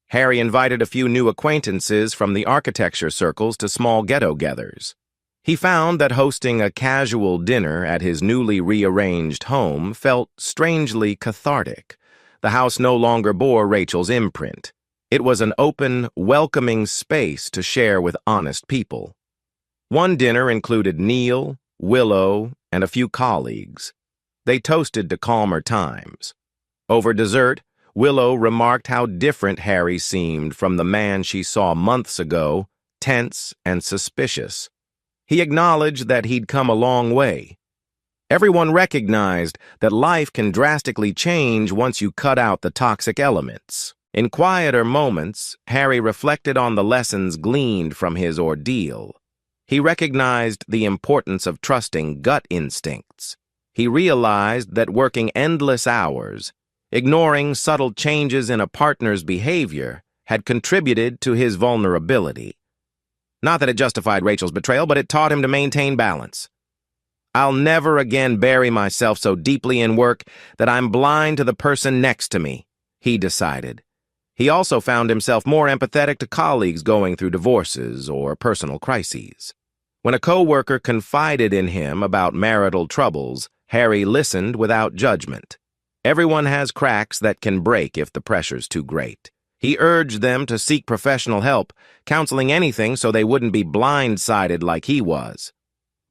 Speaker 2: Harry invited a few new acquaintances from the architecture circles to small get-togethers. He found that hosting a casual dinner at his newly rearranged home felt strangely cathartic. The house no longer bore Rachel's imprint. It was an open, welcoming space to share with honest people. One dinner included Neil, Willow, and a few colleagues. They toasted to calmer times. Over dessert, Willow remarked how different Harry seemed from the man she saw months ago, tense and suspicious. He acknowledged that he'd come a long way. Everyone recognized that life can drastically change once you cut out the toxic elements. In quieter moments, Harry reflected on the lessons gleaned from his ordeal. He recognized the importance of trusting gut instincts. He realized that working endless hours, ignoring subtle changes in a partner's behavior, had contributed to his vulnerability. Not that it justified Rachel's betrayal, but it taught him to maintain balance. "I'll never again bury myself so deeply in work that I'm blind to the person next to me," he decided. He also found himself more empathetic to colleagues going through divorces or personal crises. When a coworker confided in him about marital troubles, Harry listened without judgment. Everyone has cracks that can break if the pressure's too great. He urged them to seek professional help, counseling anything so they wouldn't be blindsided like he was.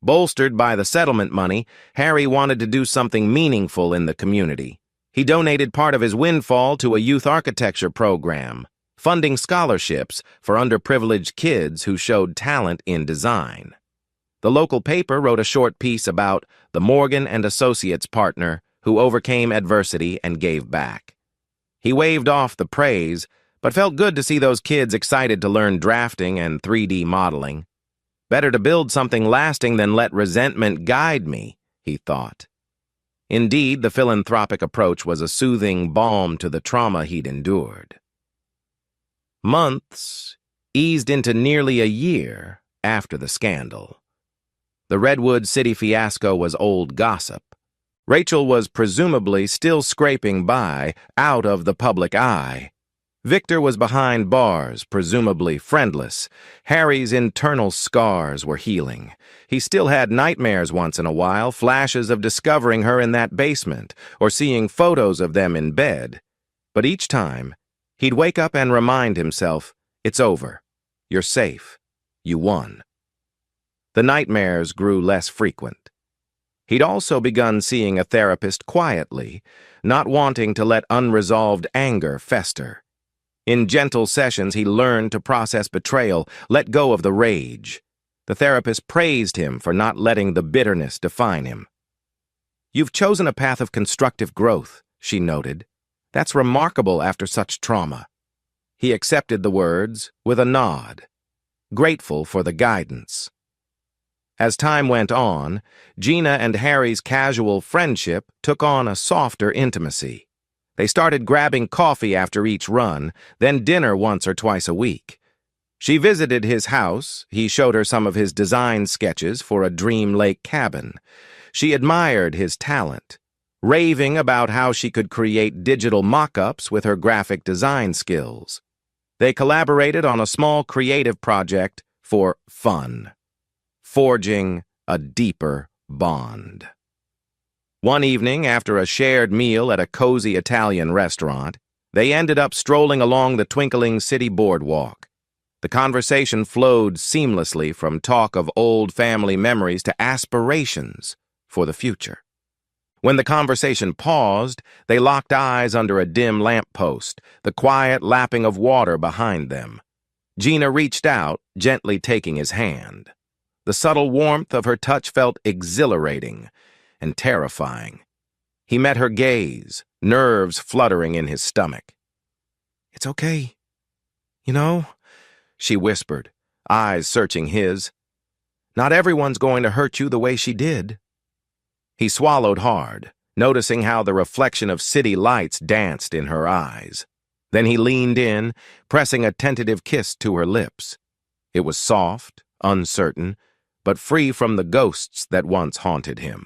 Speaker 2: Bolstered by the settlement money, Harry wanted to do something meaningful in the community. He donated part of his windfall to a youth architecture program, funding scholarships for underprivileged kids who showed talent in design. The local paper wrote a short piece about the Morgan and Associates partner who overcame adversity and gave back. He waved off the praise, but felt good to see those kids excited to learn drafting and 3D modeling. Better to build something lasting than let resentment guide me, he thought. Indeed, the philanthropic approach was a soothing balm to the trauma he'd endured. Months eased into nearly a year after the scandal. The Redwood City fiasco was old gossip. Rachel was presumably still scraping by, out of the public eye. Victor was behind bars, presumably friendless. Harry's internal scars were healing. He still had nightmares once in a while, flashes of discovering her in that basement, or seeing photos of them in bed. But each time, he'd wake up and remind himself, "It's over. You're safe. You won." The nightmares grew less frequent. He'd also begun seeing a therapist quietly, not wanting to let unresolved anger fester. In gentle sessions, he learned to process betrayal, let go of the rage. The therapist praised him for not letting the bitterness define him. "You've chosen a path of constructive growth," she noted. "That's remarkable after such trauma." He accepted the words with a nod, grateful for the guidance. As time went on, Gina and Harry's casual friendship took on a softer intimacy. They started grabbing coffee after each run, then dinner once or twice a week. She visited his house. He showed her some of his design sketches for a Dream Lake cabin. She admired his talent, raving about how she could create digital mock-ups with her graphic design skills. They collaborated on a small creative project for fun, forging a deeper bond. One evening, after a shared meal at a cozy Italian restaurant, they ended up strolling along the twinkling city boardwalk. The conversation flowed seamlessly from talk of old family memories to aspirations for the future. When the conversation paused, they locked eyes under a dim lamppost, the quiet lapping of water behind them. Gina reached out, gently taking his hand. The subtle warmth of her touch felt exhilarating and terrifying. He met her gaze, nerves fluttering in his stomach. "It's okay. You know," she whispered, eyes searching his. "Not everyone's going to hurt you the way she did." He swallowed hard, noticing how the reflection of city lights danced in her eyes. Then he leaned in, pressing a tentative kiss to her lips. It was soft, uncertain, but free from the ghosts that once haunted him.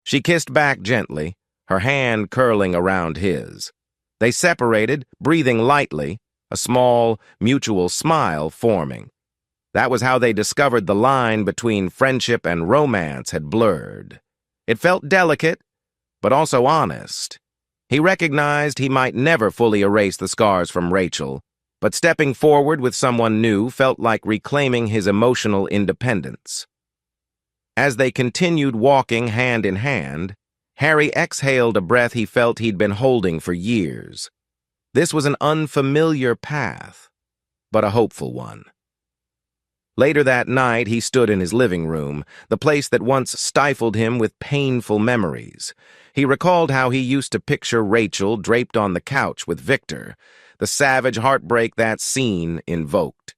Speaker 2: She kissed back gently, her hand curling around his. They separated, breathing lightly, a small, mutual smile forming. That was how they discovered the line between friendship and romance had blurred. It felt delicate, but also honest. He recognized he might never fully erase the scars from Rachel, but stepping forward with someone new felt like reclaiming his emotional independence. As they continued walking hand in hand, Harry exhaled a breath he felt he'd been holding for years. This was an unfamiliar path, but a hopeful one. Later that night, he stood in his living room, the place that once stifled him with painful memories. He recalled how he used to picture Rachel draped on the couch with Victor, the savage heartbreak that scene invoked.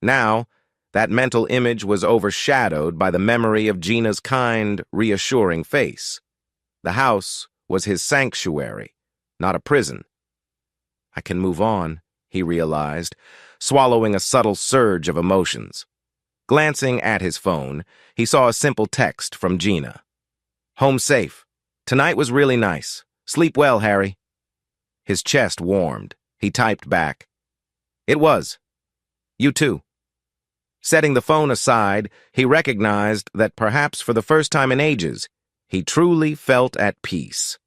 Speaker 2: Now, that mental image was overshadowed by the memory of Gina's kind, reassuring face. The house was his sanctuary, not a prison. "I can move on," he realized, swallowing a subtle surge of emotions. Glancing at his phone, he saw a simple text from Gina. "Home safe. Tonight was really nice. Sleep well, Harry." His chest warmed. He typed back, "It was. You too." Setting the phone aside, he recognized that perhaps for the first time in ages, he truly felt at peace.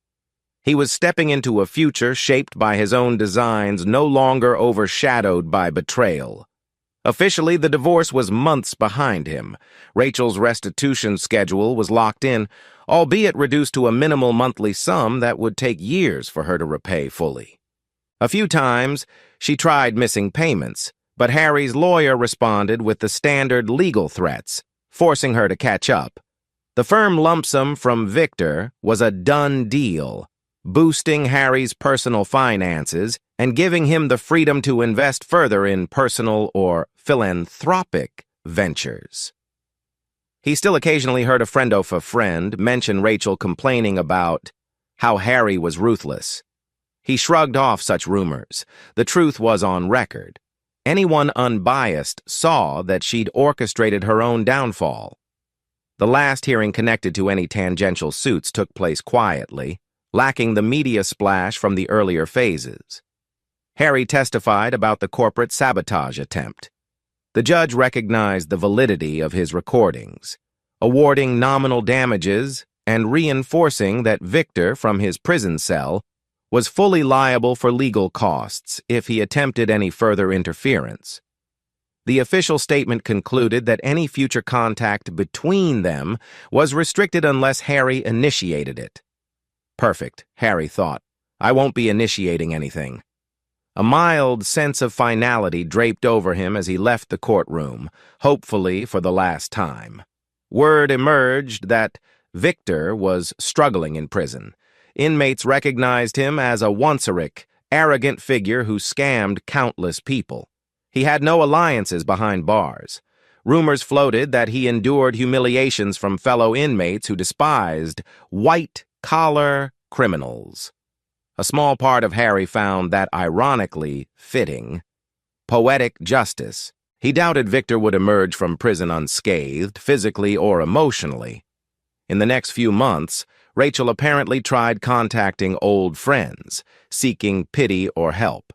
Speaker 2: He was stepping into a future shaped by his own designs, no longer overshadowed by betrayal. Officially, the divorce was months behind him. Rachel's restitution schedule was locked in, albeit reduced to a minimal monthly sum that would take years for her to repay fully. A few times, she tried missing payments, but Harry's lawyer responded with the standard legal threats, forcing her to catch up. The firm lump sum from Victor was a done deal, boosting Harry's personal finances and giving him the freedom to invest further in personal or philanthropic ventures. He still occasionally heard a friend of a friend mention Rachel complaining about how Harry was ruthless. He shrugged off such rumors. The truth was on record. Anyone unbiased saw that she'd orchestrated her own downfall. The last hearing connected to any tangential suits took place quietly, lacking the media splash from the earlier phases. Harry testified about the corporate sabotage attempt. The judge recognized the validity of his recordings, awarding nominal damages and reinforcing that Victor, from his prison cell, was fully liable for legal costs if he attempted any further interference. The official statement concluded that any future contact between them was restricted unless Harry initiated it. Perfect, Harry thought. I won't be initiating anything. A mild sense of finality draped over him as he left the courtroom, hopefully for the last time. Word emerged that Victor was struggling in prison. Inmates recognized him as a once-a-rick, arrogant figure who scammed countless people. He had no alliances behind bars. Rumors floated that he endured humiliations from fellow inmates who despised white-collar criminals. A small part of Harry found that ironically fitting. Poetic justice. He doubted Victor would emerge from prison unscathed, physically or emotionally. In the next few months, Rachel apparently tried contacting old friends, seeking pity or help.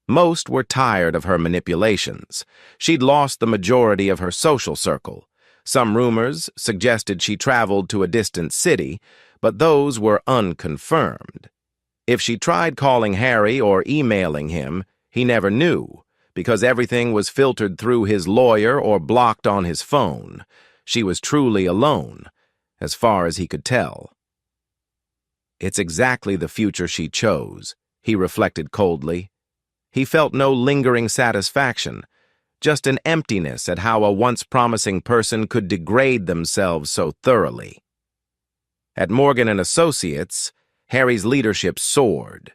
Speaker 2: Most were tired of her manipulations. She'd lost the majority of her social circle. Some rumors suggested she traveled to a distant city, but those were unconfirmed. If she tried calling Harry or emailing him, he never knew, because everything was filtered through his lawyer or blocked on his phone. She was truly alone, as far as he could tell. It's exactly the future she chose, he reflected coldly. He felt no lingering satisfaction, just an emptiness at how a once promising person could degrade themselves so thoroughly. At Morgan & Associates, Harry's leadership soared.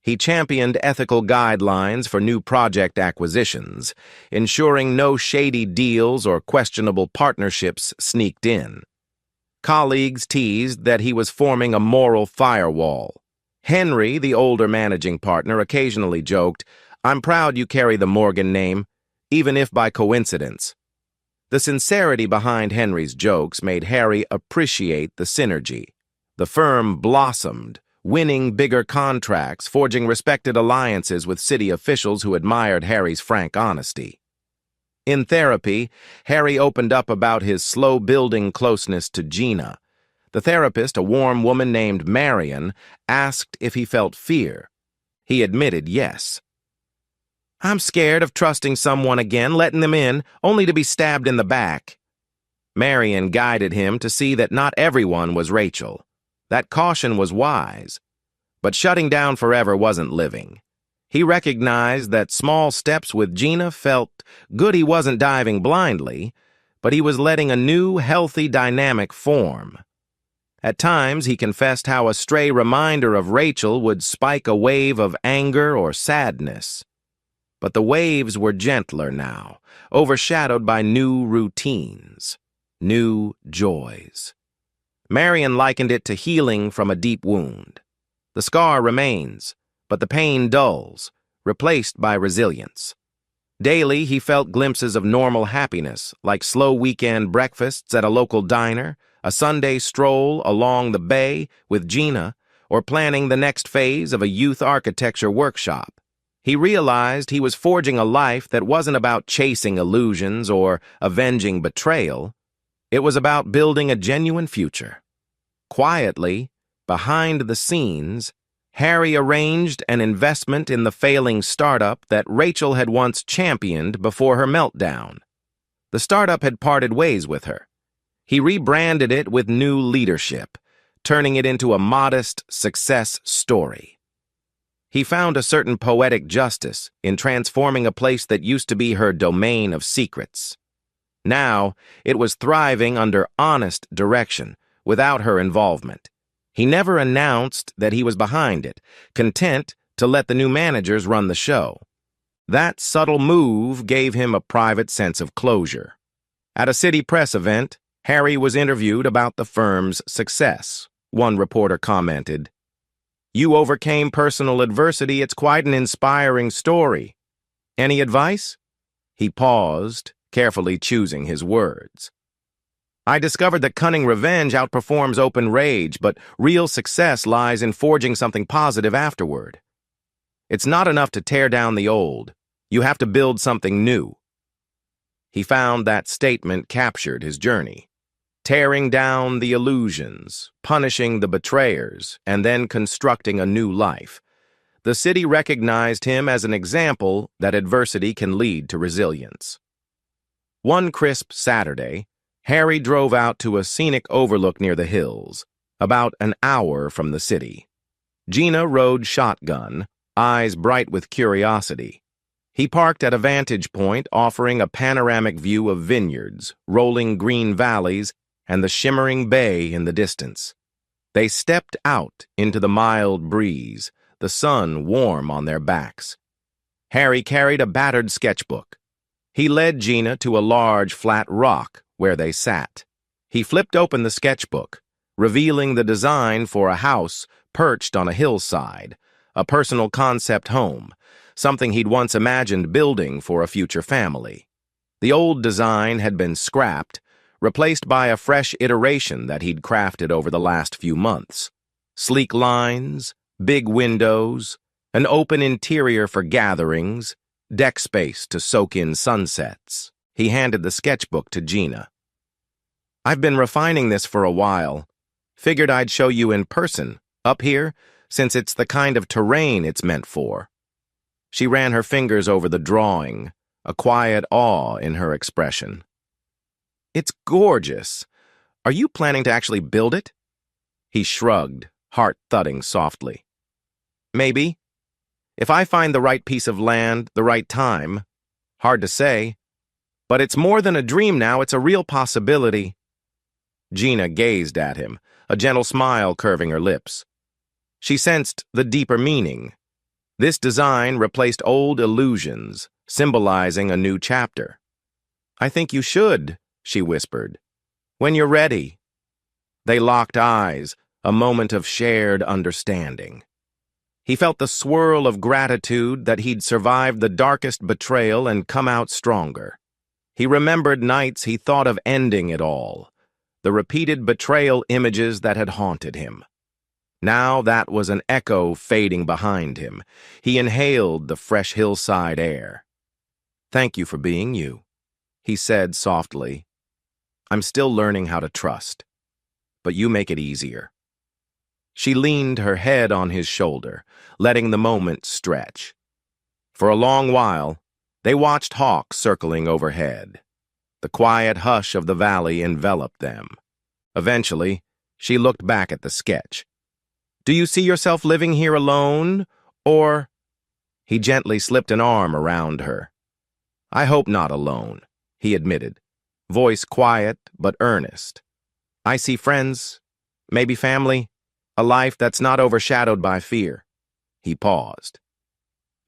Speaker 2: He championed ethical guidelines for new project acquisitions, ensuring no shady deals or questionable partnerships sneaked in. Colleagues teased that he was forming a moral firewall. Henry, the older managing partner, occasionally joked, "I'm proud you carry the Morgan name, even if by coincidence." The sincerity behind Henry's jokes made Harry appreciate the synergy. The firm blossomed, winning bigger contracts, forging respected alliances with city officials who admired Harry's frank honesty. In therapy, Harry opened up about his slow-building closeness to Gina. The therapist, a warm woman named Marion, asked if he felt fear. He admitted yes. "I'm scared of trusting someone again, letting them in, only to be stabbed in the back." Marion guided him to see that not everyone was Rachel. That caution was wise. But shutting down forever wasn't living. He recognized that small steps with Gina felt good. He wasn't diving blindly, but he was letting a new, healthy dynamic form. At times, he confessed how a stray reminder of Rachel would spike a wave of anger or sadness. But the waves were gentler now, overshadowed by new routines, new joys. Marion likened it to healing from a deep wound. The scar remains, but the pain dulls, replaced by resilience. Daily, he felt glimpses of normal happiness, like slow weekend breakfasts at a local diner, a Sunday stroll along the bay with Gina, or planning the next phase of a youth architecture workshop. He realized he was forging a life that wasn't about chasing illusions or avenging betrayal. It was about building a genuine future. Quietly, behind the scenes, Harry arranged an investment in the failing startup that Rachel had once championed before her meltdown. The startup had parted ways with her. He rebranded it with new leadership, turning it into a modest success story. He found a certain poetic justice in transforming a place that used to be her domain of secrets. Now, it was thriving under honest direction, without her involvement. He never announced that he was behind it, content to let the new managers run the show. That subtle move gave him a private sense of closure. At a city press event, Harry was interviewed about the firm's success. One reporter commented, "You overcame personal adversity. It's quite an inspiring story. Any advice?" He paused, carefully choosing his words. "I discovered that cunning revenge outperforms open rage, but real success lies in forging something positive afterward." It's not enough to tear down the old. You have to build something new. He found that statement captured his journey. Tearing down the illusions, punishing the betrayers, and then constructing a new life. The city recognized him as an example that adversity can lead to resilience. One crisp Saturday, Harry drove out to a scenic overlook near the hills, about an hour from the city. Gina rode shotgun, eyes bright with curiosity. He parked at a vantage point offering a panoramic view of vineyards, rolling green valleys, and the shimmering bay in the distance. They stepped out into the mild breeze, the sun warm on their backs. Harry carried a battered sketchbook. He led Gina to a large, flat rock where they sat. He flipped open the sketchbook, revealing the design for a house perched on a hillside, a personal concept home, something he'd once imagined building for a future family. The old design had been scrapped, replaced by a fresh iteration that he'd crafted over the last few months. Sleek lines, big windows, an open interior for gatherings, deck space to soak in sunsets. He handed the sketchbook to Gina. "I've been refining this for a while. Figured I'd show you in person, up here, since it's the kind of terrain it's meant for." She ran her fingers over the drawing, a quiet awe in her expression. "It's gorgeous. Are you planning to actually build it?" He shrugged, heart thudding softly. "Maybe. If I find the right piece of land, the right time. Hard to say. But it's more than a dream now, it's a real possibility." Gina gazed at him, a gentle smile curving her lips. She sensed the deeper meaning. This design replaced old illusions, symbolizing a new chapter. "I think you should," she whispered. "When you're ready." They locked eyes, a moment of shared understanding. He felt the swirl of gratitude that he'd survived the darkest betrayal and come out stronger. He remembered nights he thought of ending it all, the repeated betrayal images that had haunted him. Now that was an echo fading behind him. He inhaled the fresh hillside air. "Thank you for being you," he said softly. "I'm still learning how to trust, but you make it easier." She leaned her head on his shoulder, letting the moment stretch. For a long while, they watched hawks circling overhead. The quiet hush of the valley enveloped them. Eventually, she looked back at the sketch. "Do you see yourself living here alone, or—" He gently slipped an arm around her. "I hope not alone," he admitted, voice quiet but earnest. "I see friends, maybe family, a life that's not overshadowed by fear." He paused.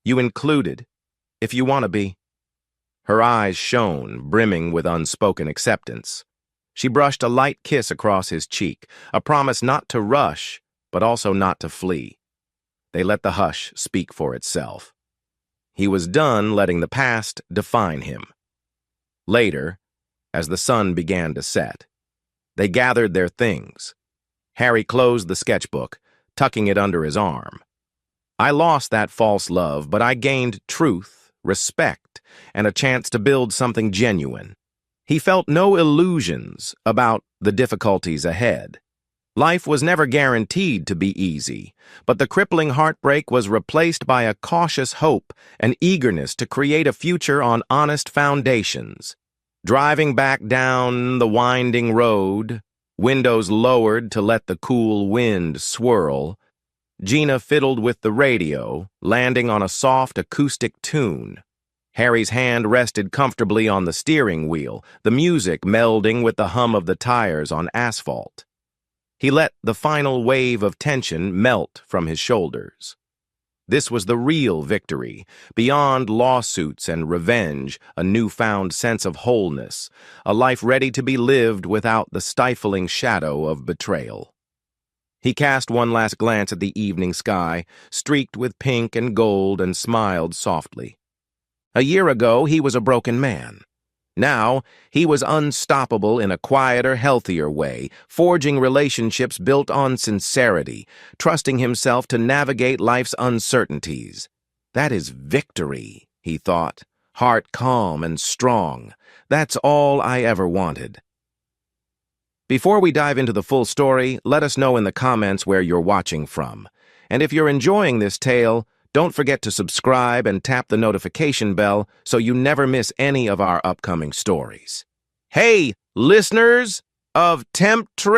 Speaker 2: "You included, if you want to be." Her eyes shone, brimming with unspoken acceptance. She brushed a light kiss across his cheek, a promise not to rush, but also not to flee. They let the hush speak for itself. He was done letting the past define him. Later, as the sun began to set, they gathered their things. Harry closed the sketchbook, tucking it under his arm. "I lost that false love, but I gained truth, respect, and a chance to build something genuine." He felt no illusions about the difficulties ahead. Life was never guaranteed to be easy, but the crippling heartbreak was replaced by a cautious hope and eagerness to create a future on honest foundations. Driving back down the winding road, windows lowered to let the cool wind swirl, Gina fiddled with the radio, landing on a soft acoustic tune. Harry's hand rested comfortably on the steering wheel, the music melding with the hum of the tires on asphalt. He let the final wave of tension melt from his shoulders. This was the real victory, beyond lawsuits and revenge, a newfound sense of wholeness, a life ready to be lived without the stifling shadow of betrayal. He cast one last glance at the evening sky, streaked with pink and gold, and smiled softly. A year ago, he was a broken man. Now, he was unstoppable in a quieter, healthier way, forging relationships built on sincerity, trusting himself to navigate life's uncertainties. That is victory, he thought, heart calm and strong. That's all I ever wanted. Before we dive into the full story, let us know in the comments where you're watching from. And if you're enjoying this tale, don't forget to subscribe and tap the notification bell so you never miss any of our upcoming stories. Hey, listeners of Betrayal!